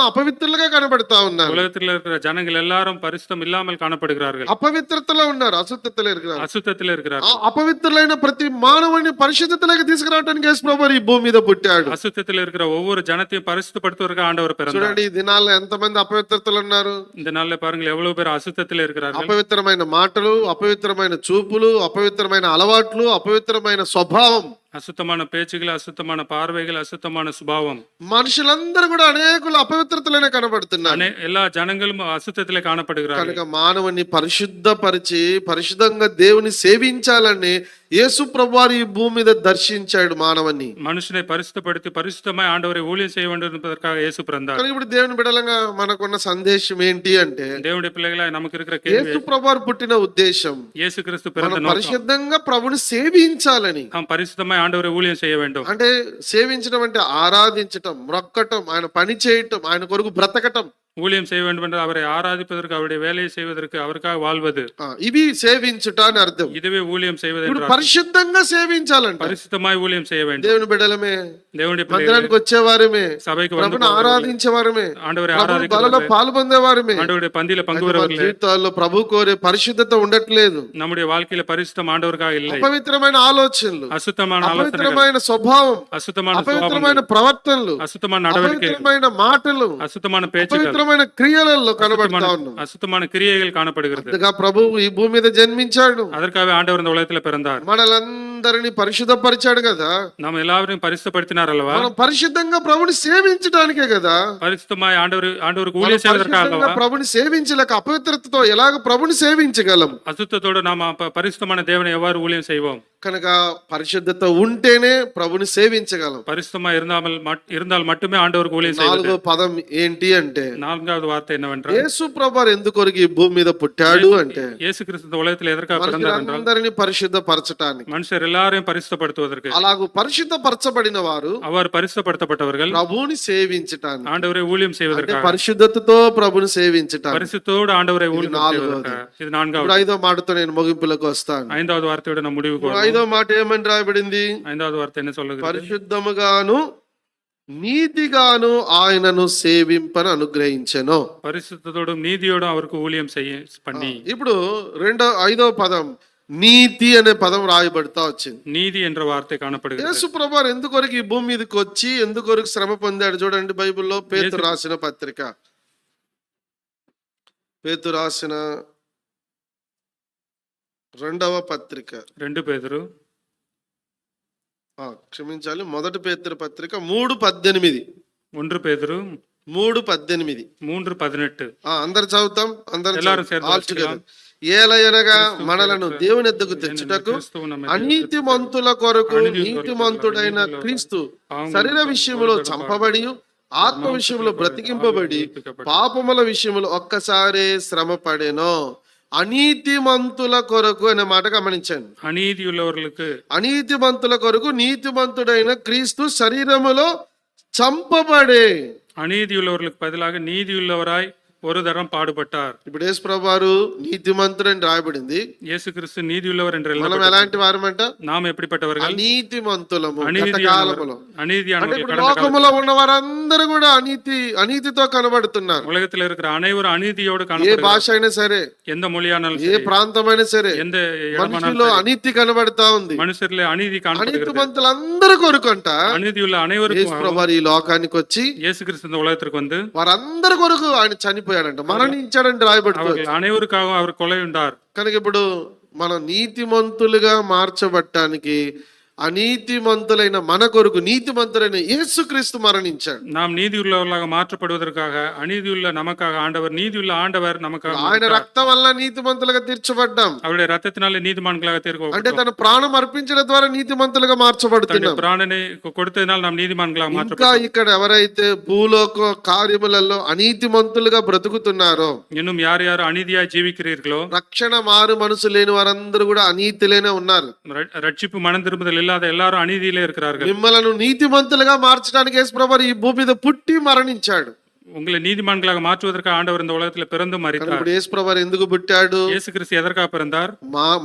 అపవిత్రులుగా కనబడతా ఉన్నారు. உலகத்தில் இருக்கிற ஜனங்கள் எல்லாரும் பரிசுத்தம் இல்லாமல் காணப்படுகிறார்கள். అపవిత్రతలో ఉన్నారు, అశుద్ధతలో இருக்கிறாరు. அசுத்தத்தில் இருக்கிறார்கள். అపవిత్రులైన ప్రతి మానవుని పరిశుద్ధతలోకి తీసుకురావడానికి యేసు ప్రభువు ఈ భూమి మీద పుట్టాడు. அசுத்தத்தில் இருக்கிற ஒவ்வொரு ஜனத்தையும் பரிசுத்தப்படுத்துவதற்கு ஆண்டவர் பிறந்தார். చూడండి, ఈ దినాల్లో ఎంతమంది అపవిత్రతలు ఉన్నారు. இந்த நாள்ல பாருங்கள் எவ்வளவு பேர் அசுத்தத்தில் இருக்கிறார்கள். అపవిత్రమైన మాటలు, అపవిత్రమైన చూపులు, అపవిత్రమైన అలవాట్లు, అపవిత్రమైన స్వభావం. அசுத்தமான பேச்சுகள், அசுத்தமான பார்வைகள், அசுத்தமான சுபாவம். మనుషులందరూ కూడా అనేకులు అపవిత్రతలోనే కనబడుతున్నారు. எல்லா ஜனங்களும் அசுத்தத்திலே காணப்படுகிறார்கள். కనుక మానవుని పరిశుద్ధపరిచి పరిశుద్ధంగా దేవుని సేవించాలని యేసు ప్రభువారు ఈ భూమి మీద దర్శించాడు మానవుని. மனுஷனை பரிசுத்தப்படுத்தி பரிசுத்தமாய் ஆண்டவரை ஊழியம் செய்ய வேண்டும் என்பதற்காக இயேசு பிறந்தார். కనుక ఇప్పుడు దేవుని బిడ్డలంగా మనకున్న సందేశం ఏంటి అంటే, தேவனுடைய பிள்ளைகளாய் நமக்கு இருக்கிற கேள்வி, యేసు ప్రభువారు పుట్టిన ఉద్దేశం இயேசு கிறிஸ்து பிறந்த మనం நோக்கம் పరిశుద్ధంగా ప్రభుని సేవించాలని. நாம் பரிசுத்தமாய் ஆண்டவரை ஊழியம் செய்ய வேண்டும். అంటే సేవించడం అంటే ఆరాధించటం, మొక్కటం, ఆయన పని చేయటం, ఆయన కొరకు బ్రతకటం. ஊழியம் செய்ய வேண்டும் என்று அவரை ஆராதிப்பதற்கு, அவருடைய வேலையை செய்வதற்கு, அவருக்காக வாழ்வது, ఇవి సేవించుట అని అర్థం. இதுவே ஊழியம் செய்வது ఇప్పుడు என்று. పరిశుద్ధంగా సేవించాలంట. பரிசுத்தமாய் ஊழியம் செய்ய வேண்டும். దేవుని బిడ్డలమే, தேவனுடைய பிள்ளைகளே, మందిరానికి వచ్చేవారమే, சபைக்கு வந்து ప్రభుని ఆరాధించేవారమే, ஆண்டவரை ప్రభు బలలో ஆராதிக்கிறவர்கள், పాల్పొందేవారమే. ஆண்டவருடைய பந்தியில பங்கு మన பெறுவர்களே, జీవితాల్లో ప్రభు కోరే పరిశుద్ధత ఉండట్లేదు. நம்முடைய வாழ்க்கையில பரிசுத்தம் ஆண்டவருக்காக இல்லை. అపవిత్రమైన ఆలోచనలు, அசுத்தமான ஆலோசனைகள், అపవిత్రమైన స్వభావం, அசுத்தமான అపవిత్రమైన சுபாவங்கள், ప్రవర్తనలు, அசுத்தமான நடவடிக்கைகள், అపవిత్రమైన మాటలు, அசுத்தமான பேச்சுகள், అపవిత్రమైన క్రియలలో కనబడతా ఉన్నాం. அசுத்தமான கிரியைகள் காணப்படுகிறது. అందుగా ప్రభు ఈ భూమి మీద జన్మించాడు, அதற்காக ஆண்டவர் இந்த உலகத்துல பிறந்தார். మనలందరినీ పరిశుద్ధపరిచాడు కదా. நாம் எல்லாரையும் பரிசுத்தப்படுத்தினார் அல்லவா? మనం పరిశుద్ధంగా ప్రభుని సేవించడానికే కదా. பரிசுத்தமாய் ஆண்டவருக்கு మనం ஊழியம் செய்வதற்காக పరిశుద్ధంగా அல்லவா? ప్రభుని సేవించలేక అపవిత్రతతో ఎలాగ ప్రభుని సేవించగలం? அசுத்தத்தோடு நாம் பரிசுத்தமான தேவனை எவ்வாறு ஊழியம் செய்வோம்? కనుక పరిశుద్ధత ఉంటేనే ప్రభుని సేవించగలం. பரிசுத்தமா இருந்தால் மட்டுமே ஆண்டவருக்கு ஊழியம் செய்வது. నాలుగో పదం ఏంటి అంటే, நான்காவது வார்த்தை என்னவென்றால், యేసు ప్రభువారు ఎందుకొరకు ఈ భూమి మీద పుట్టాడు అంటే, இயேசு கிறிஸ்து இந்த உலகத்தில் எதற்காக பிறந்தார் என்றால், మనుషులందరినీ పరిశుద్ధపరచటానికి. மனுஷர் எல்லாரையும் பரிசுத்தப்படுத்துவதற்கு. అలాగూ పరిశుద్ధపరచబడిన వారు அவ்வாறு பரிசுத்தப்படுத்தப்பட்டவர்கள் ప్రభుని సేవించటానికి, ஆண்டவரை ஊழியம் అంటే செய்வதற்காக, పరిశుద్ధతతో ప్రభుని సేవించటానికి. பரிசுத்தோடு ஆண்டவரை ஊழியம் செய்வதற்காக. இது ఇప్పుడు நான்காவது. ఐదో మాటతో నేను ముగింపులకు వస్తాను. ஐந்தாவது வார்த்தையோட நம்ம முடிவுக்கு வருவோம். ఐదో మాట ఏమని రాయబడింది? ஐந்தாவது வார்த்தை என்ன சொல்லுகிறது? పరిశుద్ధముగాను నీతిగాను ఆయనను సేవింపను అనుగ్రహించెను. பரிசுத்தத்தோடும் நீதியோடும் அவருக்கு ஊழியம் செய்ய பண்ணி. ఇప్పుడు ఐదో పదం నీతి అనే పదం రాయబడతా వచ్చింది. நீதி என்ற வார்த்தை காணப்படுகிறது. యేసు ప్రభువారు ఎందుకొరకు ఈ భూమి మీదకి వచ్చి ఎందుకొరకు శ్రమ పొందాడు చూడండి బైబిల్లో. పేతురు రాసిన పత్రిక, పేతురు రాసిన రెండవ పత్రిక, 2 పేతురు, క్షమించాలి, మొదటి పేతురు పత్రిక 3:18. 1 పేతురు 3:18. 3:18. అందరు చదువుతాం, అందరు எல்லாரும் சேர்ந்து ఆల్టుగెదర్. ఏలయనగా మనలను దేవుని ఎద్దుకు తెచ్చుటకు అనీతిమంతుల కొరకు నీతిమంతుడైన క్రీస్తు శరీర విషయములో చంపబడి ఆత్మ విషయంలో బ్రతికింపబడి పాపముల విషయములో ఒక్కసారే శ్రమ పడెను. అనీతిమంతుల కొరకు అనే మాట గమనించండి. அநீதி உள்ளவர்களுக்கு, అనీతిమంతుల కొరకు నీతిమంతుడైన క్రీస్తు శరీరములో చంపబడే. அநீதி உள்ளவர்களுக்கு பதிலாக நீதி உள்ளவராய் ஒரு தரம் பாடுபட்டார். ఇప్పుడు యేసు ప్రభువారు నీతిమంతుడు అని రాయబడింది. இயேசு கிறிஸ்து நீதி உள்ளவர் என்று మనం ఎలాంటి వారమంట? நாம் எப்படிப்பட்டவர்கள்? అనీతిమంతులము. గత அநீதியானவர்கள். కాలములో అంటే அநீதியானவர்கள் ఇప్పుడు கடந்த காலத்தில். లోకములో ఉన్న వారందరూ కూడా అనీతితో కనబడుతున్నారు. உலகத்தில் இருக்கிற அனைவரும் அநீதியோடு ఏ காணப்படுகிறார்கள். భాష అయినా సరే, எந்த மொழியானாலும் ఏ சரி, ప్రాంతమైనా సరే, எந்த మనుషులో இடமானாலும் అనీతి కనబడతా ఉంది. மனுஷர்ல அநீதி காணப்படுகிறது. అనీతిమంతులందరూ కొరకంట அநீதியுள்ள యేసు அனைவருக்கும் ప్రభువారు ఈ లోకానికి వచ్చి இயேசு கிறிஸ்து இந்த உலகத்திற்கு வந்து వారందరి కొరకు ఆయన చనిపోయాడంట, మరణించాడంటే రాయబడుతుంది. அவர்கள் அனைவருக்காக அவர் கொலை உண்டார். కనుక ఇప్పుడు మనం నీతిమంతులుగా మార్చబట్టానికి అనీతిమంతులైన మన కొరకు నీతిమంతులైన యేసుక్రీస్తు మరణించాడు. நாம் நீதி உள்ளவர்களாக மாற்றப்படுவதற்காக, அநீதியுள்ள நமக்காக ஆண்டவர், நீதியுள்ள ஆண்டவர் நமக்காக ఆయన மரித்தார். రక్తం వల్ల నీతిమంతులుగా తీర్చబడ్డాం. அவருடைய ரத்தத்தினாலே நீதிமான்களாக అంటే தீர்க்கப்பட்டோம். తన ప్రాణం అర్పించడం ద్వారా నీతిమంతులుగా మార్చబడుతున్నాం. பிராணனை கொடுத்ததினால் நாம் நீதிமான்களாக ఇంకా மாற்றப்பட்டோம். ఇక్కడ ఎవరైతే భూలోక కార్యములలో అనీతిమంతులుగా బ్రతుకుతున్నారో, இன்னும் யார் யார் அநீதியாய் ஜீவிக்கிறீர்களோ, రక్షణ మారు మనసు లేని వారందరూ కూడా అనీతిలోనే ఉన్నారు. ரட்சிப்பு மனம் திரும்புதல் இல்லாத எல்லாரும் அநீதியிலே இருக்கிறார்கள். మిమ్మలను నీతిమంతులుగా మార్చడానికి యేసు ప్రభువు ఈ భూమి మీద పుట్టి మరణించాడు. உங்களை நீதிமான்களாக மாற்றுவதற்காக ஆண்டவர் இந்த உலகத்தில் பிறந்து மரித்தார். ఇప్పుడు యేసు ప్రభువు ఎందుకు పుట్టాడు? இயேசு கிறிஸ்து எதற்காக பிறந்தார்?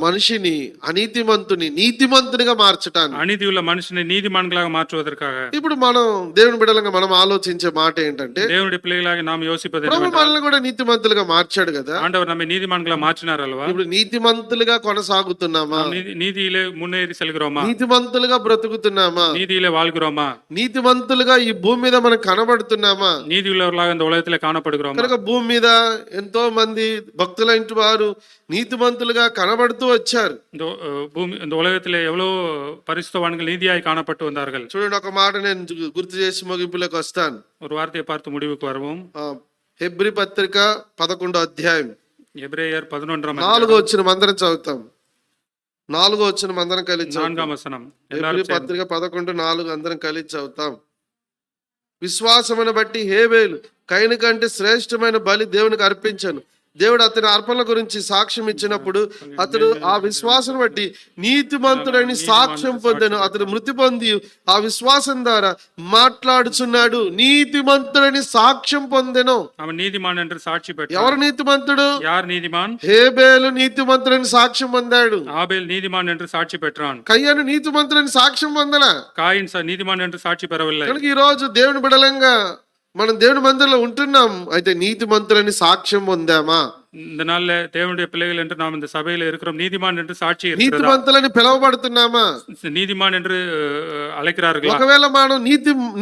మనిషిని అనీతిమంతుని నీతిమంతునిగా మార్చటానికి. அநீதியுள்ள மனுஷனை நீதிமான்களாக மாற்றுவதற்காக. ఇప్పుడు మనం దేవుని బిడ్డలంగా మనం ఆలోచించే మాట ఏంటంటే, தேவனுடைய பிள்ளைகளாக நாம் யோசிப்பது ప్రభు என்னவென்றால், మనల్ని కూడా నీతిమంతులుగా మార్చాడు కదా. ஆண்டவர் நம்மை நீதிமான்களாக மாற்றினார் அல்லவா? ఇప్పుడు నీతిమంతులుగా కొనసాగుతున్నామా? நாம் நீதியிலே முன்னேறி செல்கிறோமா? నీతిమంతులుగా బ్రతుకుతున్నామా? நீதியிலே வாழ்கிறோமா? నీతిమంతులుగా ఈ భూమి మీద మనం కనబడుతున్నామా? நீதியுள்ளவர்களாக உள்ளவர்களாக இந்த உலகத்திலே காணப்படுகிறோம். కనుక భూమి మీద ఎంతో మంది భక్తులైన వారు నీతిమంతులుగా కనబడుతూ వచ్చారు. இந்த உலகத்திலே எவ்வளவு பரிசுத்தவான்கள் நீதியாய் காணப்பட்டு வந்தார்கள். చూడండి, ఒక మాట నేను గుర్తు చేసి ముగింపులోకి వస్తాను. ஒரு வார்த்தையை பார்த்து முடிவுக்கு வருவோம். హెబ్రీ పత్రిక 11వ అధ్యాయం எபிரேயர் 11 4వ వచనం అందరం చదువుతాం. 4వ వచనం అందరం కలిసి చదువుతాం. 4 వచనం. హెబ్రీ పత్రిక 11:4 అందరం కలిసి చదువుతాం. విశ్వాసమును బట్టి హేబేలు కయీను కంటే శ్రేష్టమైన బలి దేవునికి అర్పించాను. దేవుడు అతని అర్పణల గురించి సాక్ష్యం ఇచ్చినప్పుడు అతడు ఆ విశ్వాసం బట్టి నీతిమంతుడని సాక్ష్యం పొందాను. అతడు మృతి పొంది ఆ విశ్వాసం ద్వారా మాట్లాడుచున్నాడు. నీతిమంతుడని సాక్ష్యం పొందెను. அவன் நீதிமான் என்று சாட்சி பெற்றான். ఎవరు నీతిమంతుడు? யார் நீதிமான்? హేబేలు నీతిమంతుడని సాక్ష్యం పొందాడు. ஆபேல் நீதிமான் என்று சாட்சி பெற்றான். కయ్యను నీతిమంతుడని సాక్ష్యం పొందలా. காயின் நீதிமான் என்று సాక్షి பெறவில்லை. కనుక ఈ రోజు దేవుని బిడలంగా మనం దేవుని మందిరంలో ఉంటున్నాం, అయితే నీతిమంతులని సాక్ష్యం పొందామా? இந்த நாள்ல தேவனுடைய பிள்ளைகள் என்று நாம் இந்த சபையில இருக்கிறோம். நீதிமான் என்று சாட்சி இருக்கிறதா? నీతిమంతులని పిలవబడుతున్నామా? நீதிமான் என்று அழைக்கிறார்களா? ఒకవేళ మనం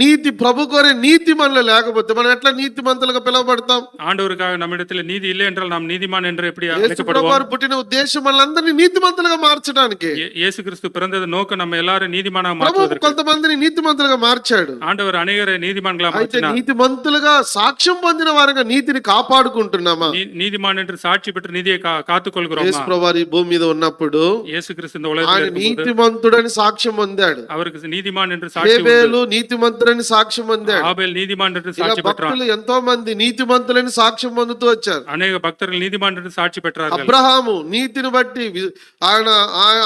నీతి ప్రభు కోరే నీతి మనలో లేకపోతే మనం ఎట్లా నీతిమంతులుగా పిలవబడతాం? ஆண்டவருக்காக நம்மிடத்தில் நீதி இல்லை என்றால் நாம் நீதிமான் என்று எப்படி యేసు அழைக்கப்படுவோம்? ప్రభువు పుట్టిన ఉద్దేశం మనల్ని నీతిమంతులుగా మార్చడానికి. இயேசு கிறிஸ்து பிறந்தது நோக்கம் நம்ம எல்லாரும் நீதிமானாக ప్రభు மாற்றுவதற்கு. కొంతమందిని నీతిమంతులుగా మార్చాడు. ஆண்டவர் அநேகரை நீதிமான்களா అయితే மாற்றினார். నీతిమంతులుగా సాక్ష్యం పొందిన వారుగా నీతిని కాపాడుకుంటున్నామా? நீதிமான் என்று சாட்சி பெற்று நீதியை காத்துக் கொள்கிறோம். యేసు ప్రభువు ఈ భూమి మీద ఉన్నప్పుడు இயேசு கிறிஸ்து இந்த ఆయన உலகத்தில் இருக்கும்போது నీతిమంతుడని సాక్ష్యం పొందాడు. அவருக்கு நீதிமான் என்று சாட்சி உண்டு. హేబేలు నీతిమంతుడని సాక్ష్యం పొందాడు. ஆபேல் நீதிமான் என்று ఇలా சாட்சி பெற்றான். భక్తులు ఎంతో మంది నీతిమంతులని సాక్ష్యం పొందుతూ వచ్చారు. அநேக பக்தர்கள் நீதிமான் என்று சாட்சி பெற்றார்கள். అబ్రహాము నీతిని బట్టి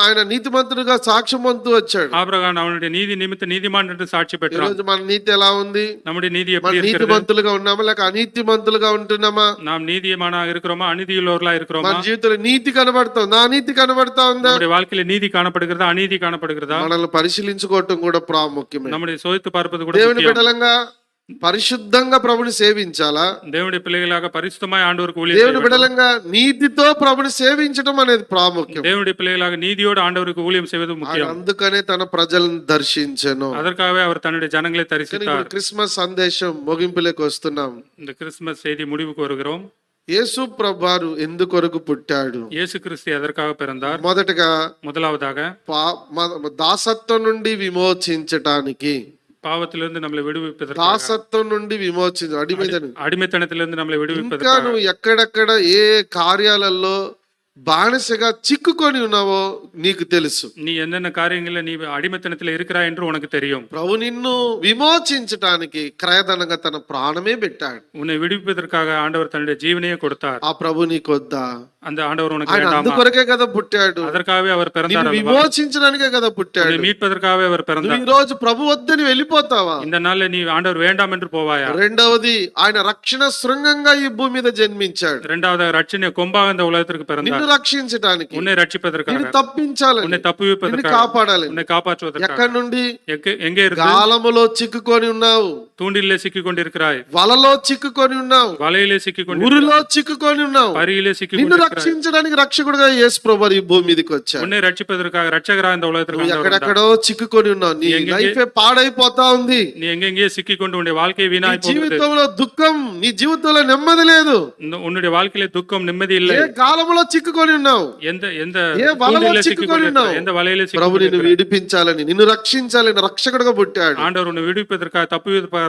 ఆయన నీతిమంతుడిగా సాక్ష్యం పొందుతూ వచ్చాడు. ஆபிரகாம் அவனுடைய நீதி நிமித்த நீதிமான் என்று சாட்சி ఈ பெற்றான். రోజు మన నీతి ఎలా ఉంది? நம்முடைய நீதி మన எப்படி இருக்கிறது? నీతిమంతులుగా ఉన్నామా లేక అనీతిమంతులుగా ఉంటున్నామా? நாம் நீதிமானாக இருக்கிறோமா அநீதியுள்ளவர்களா இருக்கிறோமா? మన జీవితంలో నీతి కనబడతా ఉందా? అనీతి కనబడతా ఉందా? நம்முடைய வாழ்க்கையில நீதி காணப்படுகிறதா அநீதி காணப்படுகிறதா? మనల్ని పరిశీలించుకోవటం కూడా ప్రాముఖ్యమే. நம்முடைய சோதித்து பார்ப்பது கூட దేవుని முக்கியம். బిడ్డలంగా పరిశుద్ధంగా ప్రభుని సేవించాలా? தேவனுடைய பிள்ளைகளாக பரிசுத்தமாய் ஆண்டவருக்கு ஊழியம் దేవుని செய்ய வேண்டும். బిడ్డలంగా నీతితో ప్రభుని సేవించడం అనేది ప్రాముఖ్యం. தேவனுடைய பிள்ளைகளாக நீதியோடு ஆண்டவருக்கு ஊழியம் செய்வது ఆయన முக்கியம். అందుకనే తన ప్రజలను దర్శించెను. அதற்காகவே அவர் தன்னுடைய ஜனங்களை కానీ தரிசித்தார். ఇప్పుడు క్రిస్మస్ సందేశం ముగింపులోకి వస్తున్నాం. இந்த கிறிஸ்துமஸ் செய்தி முடிவுக்கு வருகிறோம். యేసు ప్రభువారు ఎందుకొరకు పుట్టాడు? இயேசு கிறிஸ்து எதற்காக பிறந்தார்? మొదటగా முதலாவதாக దాసత్వం నుండి విమోచించటానికి. பாவத்திலிருந்து நம்மளை விடுவிப்பதற்காக. దాసత్వం నుండి அடிமைத்தனத்திலிருந்து நம்மளை ఇంకా விடுவிப்பதற்காக. నువ్వు ఎక్కడెక్కడ ఏ కార్యాలలో బానిసగా చిక్కుకొని ఉన్నావో నీకు తెలుసు. நீ என்னென்ன காரியங்கள்ல நீ அடிமைத்தனத்தில் இருக்கிறாய் என்று உனக்கு தெரியும். ప్రభు నిన్ను విమోచించటానికి క్రయధనంగా తన ప్రాణమే పెట్టాడు. உன்னை விடுவிப்பதற்காக ஆண்டவர் தன்னுடைய ஜீவனையே கொடுத்தார். ఆ ప్రభు నీకొద్దా? அந்த ஆண்டவர் உனக்கு ఆయన வேண்டாமா? అందుకొరకే కదా పుట్టాడు. அதற்காகவே அவர் பிறந்தார். నిన్ను அல்லவா? విమోచించడానికే కదా పుట్టాడు. உன்னை மீட்பதற்காகவே அவர் నువ్వు பிறந்தார். ఈ రోజు ప్రభు వద్దని వెళ్ళిపోతావా? இந்த நாள்ல நீ ஆண்டவர் வேண்டாம் என்று போவாயா? రెండవది, ఆయన రక్షణ శృంగంగా ఈ భూమి మీద జన్మించాడు. இரண்டாவது ரட்சணிய கொம்பாக இந்த உலகத்திற்கு பிறந்தார். నిన్ను రక్షించడానికి, உன்னை ரட்சிப்பதற்காக, నిన్ను తప్పించాలని, உன்னை నిన్ను தப்புவிப்பதற்காக, కాపాడాలని. உன்னை காப்பாற்றுவதற்காக. ఎక్కడి నుండి? எங்கே இருந்து? గాలములో చిక్కుకొని ఉన్నావు, தூண்டிலே சிக்கிக் கொண்டிருக்கிறாய், వలలో చిక్కుకొని ఉన్నావు, வலையிலே சிக்கிக் கொண்டிருக்கிறாய், ఉరిలో చిక్కుకొని ఉన్నావు. பரியிலே சிக்கிக் నిన్ను கொண்டிருக்கிறாய். రక్షించడానికి రక్షకుడుగా యేసు ప్రభువు ఈ భూమి మీదకి వచ్చాడు. உன்னை ரட்சிப்பதற்காக ரட்சகராக இந்த உலகத்திற்கு నువ్వు வந்தவர் வந்தார். ఎక్కడెక్కడో చిక్కుకొని ఉన్నావు. నీ లైఫే పాడైపోతా ఉంది. நீ எங்கெங்கே சிக்கிக் கொண்டு உன்னுடைய வாழ்க்கை నీ வீணாய் போகிறது. జీవితంలో దుఃఖం, నీ జీవితంలో నెమ్మది లేదు. உன்னுடைய வாழ்க்கையில துக்கம் நிம்மதி இல்லை. ఏ కాలంలో చిక్కుకొని ఉన్నావు, எந்த எந்த ఏ వలలో தூண்டிலே சிக்கிக் చిక్కుకొని ఉన్నావు. கொண்டிருக்கிறாய், எந்த வலையிலே சிக்கிக் ప్రభు నిన్ను கொண்டிருக்கிறாய். విడిపించాలని, నిన్ను రక్షించాలని రక్షకుడుగా పుట్టాడు. ஆண்டவர் உன்னை விடுவிப்பதற்காக தப்புவிப்பதற்காக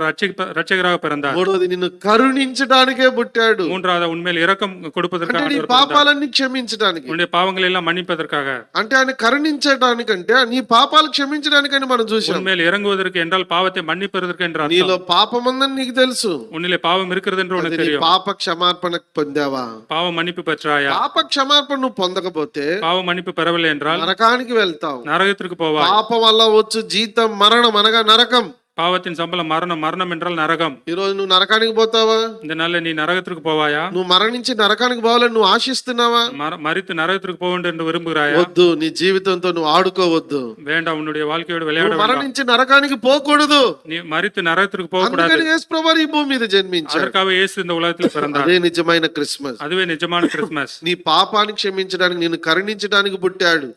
ரட்சகராக பிறந்தார். మూడవది, నిన్ను కరుణించడానికే పుట్టాడు. மூன்றாவது உண்மையில் இரக்கம் கொடுப்பதற்காக అంటే నీ ஆண்டவர் பிறந்தார். పాపాలన్నీ క్షమించడానికి. உன்னுடைய பாவங்களை எல்லாம் மன்னிப்பதற்காக. అంటే ఆయన కరుణించడానికంటే నీ పాపాలు క్షమించడానికని మనం చూసాం. உண்மையில் இறங்குவதற்கு என்றால் பாவத்தை மன்னிப்பதற்கு என்று அர்த்தம். నీలో పాపం ఉందని నీకు తెలుసు. உன்னிலே பாவம் இருக்கிறது என்று అది உனக்கு నీ தெரியும். పాప క్షమాపణ పొందావా? பாவ மன்னிப்பு பெற்றாயா? పాప క్షమాపణ నువ్వు పొందకపోతే பாவ மன்னிப்பு பெறவில்லை என்றால் నరకానికి వెళ్తావు. நரகத்திற்கு போவாய். పాపం వల్ల వచ్చు జీతం మరణం, అనగా నరకం. பாவத்தின் சம்பளம் மரணம். மரணம் என்றால் நரகம். ఈ రోజు నువ్వు నరకానికి పోతావా? இந்த நாள்ல நீ நரகத்திற்கு போவாயா? నువ్వు మరణించి నరకానికి పోవాలని నువ్వు ఆశిస్తున్నావా? மரித்து நரகத்திற்கு போக வேண்டும் என்று விரும்புகிறாயா? వద్దు. నీ జీవితంతో నువ్వు ఆడుకోవద్దు. வேண்டாம். உன்னுடைய வாழ்க்கையோடு விளையாட నువ్వు வேண்டாம். మరణించి నరకానికి పోకూడదు. நீ மரித்து நரகத்திற்கு போக கூடாது. అందుకని యేసు ప్రభువు ఈ భూమి మీద జన్మించాడు. அதற்காக இயேசு இந்த உலகத்தில் பிறந்தார். అదే నిజమైన క్రిస్మస్. அதுவே నిజமான கிறிஸ்துமஸ். నీ పాపాన్ని క్షమించడానికి, నిన్ను కరుణించడానికి పుట్టాడు.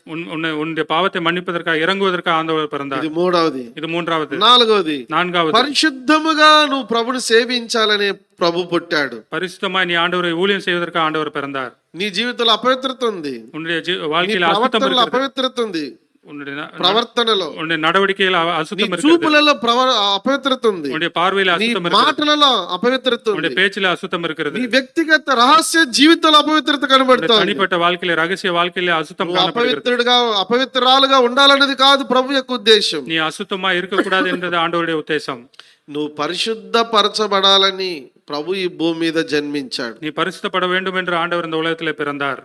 உன்னுடைய பாவத்தை மன்னிப்பதற்காக, இறங்குவதற்காக ஆண்டவர் பிறந்தார். ఇది మూడవది. இது மூன்றாவது. నాలుగవది, நான்காவது, పరిశుద్ధముగా నువ్వు ప్రభుని సేవించాలని ప్రభు పుట్టాడు. பரிசுத்தமாய் நீ ஆண்டவரை ஊழியம் செய்வதற்கு ஆண்டவர் பிறந்தார். నీ జీవితంలో అపవిత్రత ఉంది, உன்னுடைய నీ வாழ்க்கையில அசுத்தம் ప్రవర్తనలో இருக்கிறது. అపవిత్రత ఉంది, உன்னுடைய ప్రవర్తనలో உன்னுடைய நடவடிக்கையில నీ அசுத்தம் இருக்கிறது. చూపులలో అపవిత్రత ఉంది, உன்னுடைய பார்வையில నీ அசுத்தம் இருக்கிறது. మాటలలో అపవిత్రత ఉంది, உன்னுடைய பேச்சில அசுத்தம் இருக்கிறது. నీ వ్యక్తిగత రహస్య జీవితంలో అపవిత్రత உன்னுடைய కనబడుతోంది. தனிப்பட்ட வாழ்க்கையில ரகசிய வாழ்க்கையில அசுத்தம் నువ్వు காணப்படுகிறது. అపవిత్రాలుగా ఉండాలనేది కాదు ప్రభు యొక్క ఉద్దేశం. நீ அசுத்தமா இருக்கக்கூடாது என்றது ஆண்டவருடைய உத்தேசம். నువ్వు పరిశుద్ధపరచబడాలని ప్రభు ఈ భూమి మీద జన్మించాడు. நீ பரிசுத்தப்பட வேண்டும் என்று ஆண்டவர் இந்த உலகத்திலே பிறந்தார்.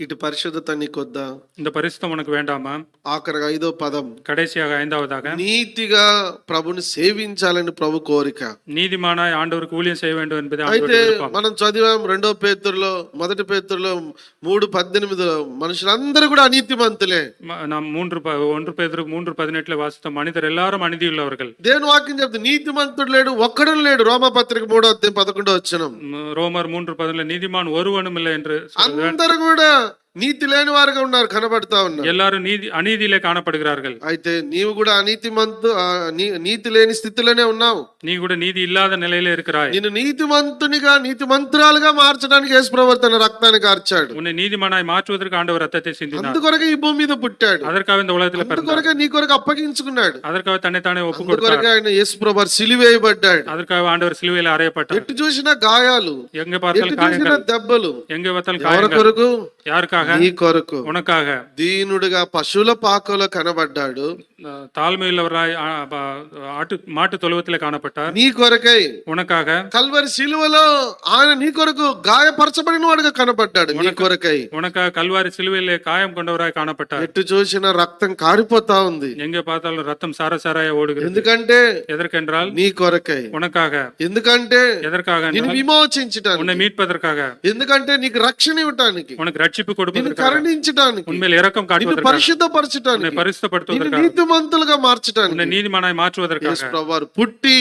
ఇటు పరిశుద్ధత నీకొద్దా? இந்த பரிசுத்தம் உனக்கு வேண்டாமா? ఆఖరిగా 5వ పదం, கடைசியாக ஐந்தாவதாக, నీతిగా ప్రభుని సేవించాలని ప్రభు కోరిక. நீதிமானாய் ஆண்டவருக்கு ஊழியம் செய்ய வேண்டும் என்பது అయితే ஆண்டவருடைய விருப்பம். మనం చదివాం 2వ పేతురులో 1 పేతురులో 3:18 మనుషులందరూ కూడా అనీతిమంతులే. நாம் 1 பேதுரு 3:18 வாசித்த மனிதர் எல்லாரும் அநீதியுள்ளவர்கள். దేవుని వాక్యం చెప్తుంది నీతిమంతుడు లేడు, ఒక్కడు లేడు. రోమపత్రిక 3:11 ரோமர் 3:11 நீதிமான் ஒருவனும் இல்லை என்று சொல்கிறார். అందరూ కూడా నీతి లేని వారుగా ఉన్నారు, కనబడతా ఉన్నారు. எல்லாரும் அநீதியிலே காணப்படுகிறார்கள். అయితే నీవు కూడా నీతి లేని స్థితిలోనే ఉన్నావు. நீ கூட நீதி இல்லாத நிலையில இருக்கிறாய். నిన్ను నీతిమంతురాలుగా మార్చడానికి యేసుప్రభు తన రక్తాన్ని కార్చాడు. உன்னை நீதிமானாய் மாற்றுவதற்கு ஆண்டவர் ரத்தத்தை சிந்தினார். అందుకొరకే ఈ భూమి మీద పుట్టాడు, அதற்காக இந்த உலகத்துல பிறந்தார். అందుకొరకే నీ కొరకు అప్పగించుకున్నాడు, அதற்காக தன்னைத்தானே ஒப்பு అందుకొరకే கொடுத்தார். ఆయన యేసుప్రభు సిలువేయబడ్డాడు. அதற்காக ஆண்டவர் சிலுவையில் அறையப்பட்டார். ఎటు చూసినా గాయాలు, எங்க பார்த்தாலும் ఎటు చూసినా காயங்கள், దెబ్బలు. எங்க பார்த்தாலும் ఎవరి காயங்கள். కొరకు? யாருக்காக? నీ కొరకు. உனக்காக. దీనుడుగా పశువుల పాకలో కనబడ్డాడు, தாழ்மையுள்ளவராய் மாட்டு தொழுவத்தில் காணப்பட்டார். నీ కొరకై. உனக்காக. కల్వరి సిలువలో ఆయన నీ కొరకు గాయపరచబడిన వాడుగా కనబడ్డాడు, నీ కొరకై. உனக்காக கல்வாரி சிலுவையிலே காயம் கொண்டவராய் காணப்பட்டார். ఎటు చూసినా రక్తం కారిపోతా ఉంది. எங்க பார்த்தாலும் ரத்தம் சாரசாராய ஓடுகிறது. ఎందుకంటే எதற்கென்றால் నీ కొరకై. உனக்காக. ఎందుకంటే எதற்காக? నిన్ను విమోచించడానికి. உன்னை மீட்பதற்காக. ఎందుకంటే నీకు రక్షణ ఇవ్వటానికి, உனக்கு ரட்சிப்பு నిన్ను கொடுப்பதற்காக, కరుణించడానికి, உண்மையில் இரக்கம் నిన్ను காட்டுவதற்காக, పరిశుద్ధపరచటానికి, உன்னை నిన్ను பரிசுத்தப்படுத்துவதற்காக, నీతిమంతులుగా உன்னை మార్చటానికి நீதிமானாய் மாற்றுவதற்காக యేసుప్రభు వారు పుట్టి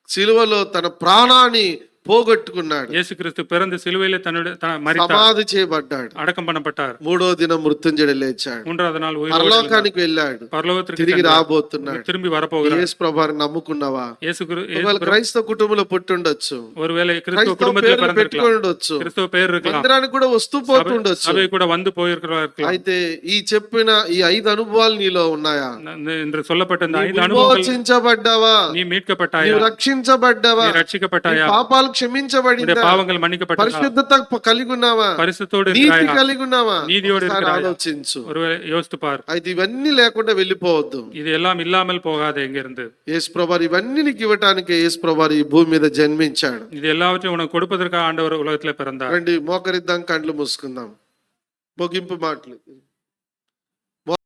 సిలువలో తన ప్రాణాన్ని పోగొట్టుకున్నాడు. இயேசு கிறிஸ்து பிறந்து சிலுவையிலே மரித்தார், సమాధి చేయబడ్డాడు. அடக்கம் பண்ணப்பட்டார். 3వ దినం మృత్యుంజయుడు లేచాడు, மூன்றாவது நாள் ఉயிரோடு పరలోకానికి వెళ్ళాడు, பரலோகத்திற்கு తిరిగి சென்றார். రాబోతున్నాడు. திரும்பி வரப்போகிறார். యేసుప్రభు వారిని నమ్ముకున్నావా? இயேசு ఒకవేళ క్రైస్తవ కుటుంబంలో పుట్టుండొచ్చు, ஒருவேளை கிறிஸ்துவ క్రైస్తవ குடும்பத்தில் పేర్లు பிறந்திருக்கலாம், పెట్టుకుండొచ్చు, கிறிஸ்துவ பேர் இருக்கலாம், మందిరానికి కూడా వస్తూ పోతుండొచ్చు. சபை கூட வந்து போயிருக்கலாம். అయితే ఈ చెప్పిన ఈ 5 అనుభవాలు నీలో ఉన్నాయా? என்று சொல்லப்பட்ட இந்த 5 నీవు அனுபவங்கள், విమోచించబడ్డావా? நீ மீட்கப்பட்டாயா? నీవు రక్షించబడ్డావా? நீ ரட்சிக்கப்பட்டாயா? నీ పాపాలు క్షమించబడిందా? பாவங்கள் மன்னிக்கப்பட்டதா? పరిశుద్ధత కలిగి ఉన్నావా? பரிசுத்தோடு నీతి இருக்கிறாயா? కలిగి ఉన్నావా? நீதியோடு ఒకసారి இருக்கிறாயா? ఆలోచించు. ஒருவேளை யோசித்து பார். అయితే ఇవన్నీ లేకుండా వెళ్ళిపోవద్దు. இது எல்லாம் இல்லாமல் போகாது. எங்கிருந்து యేసుప్రభు ఇవన్నీ నీకు ఇవ్వటానికి యేసుప్రభు ఈ భూమి మీద జన్మించాడు. இது எல்லாவற்றையும் உனக்கு கொடுப்பதற்காக ஆண்டவர் உலகத்துல பிறந்தார். రండి మోకరిద్దాం, కండ్లు మూసుకుందాం. ముగింపు మాటలు.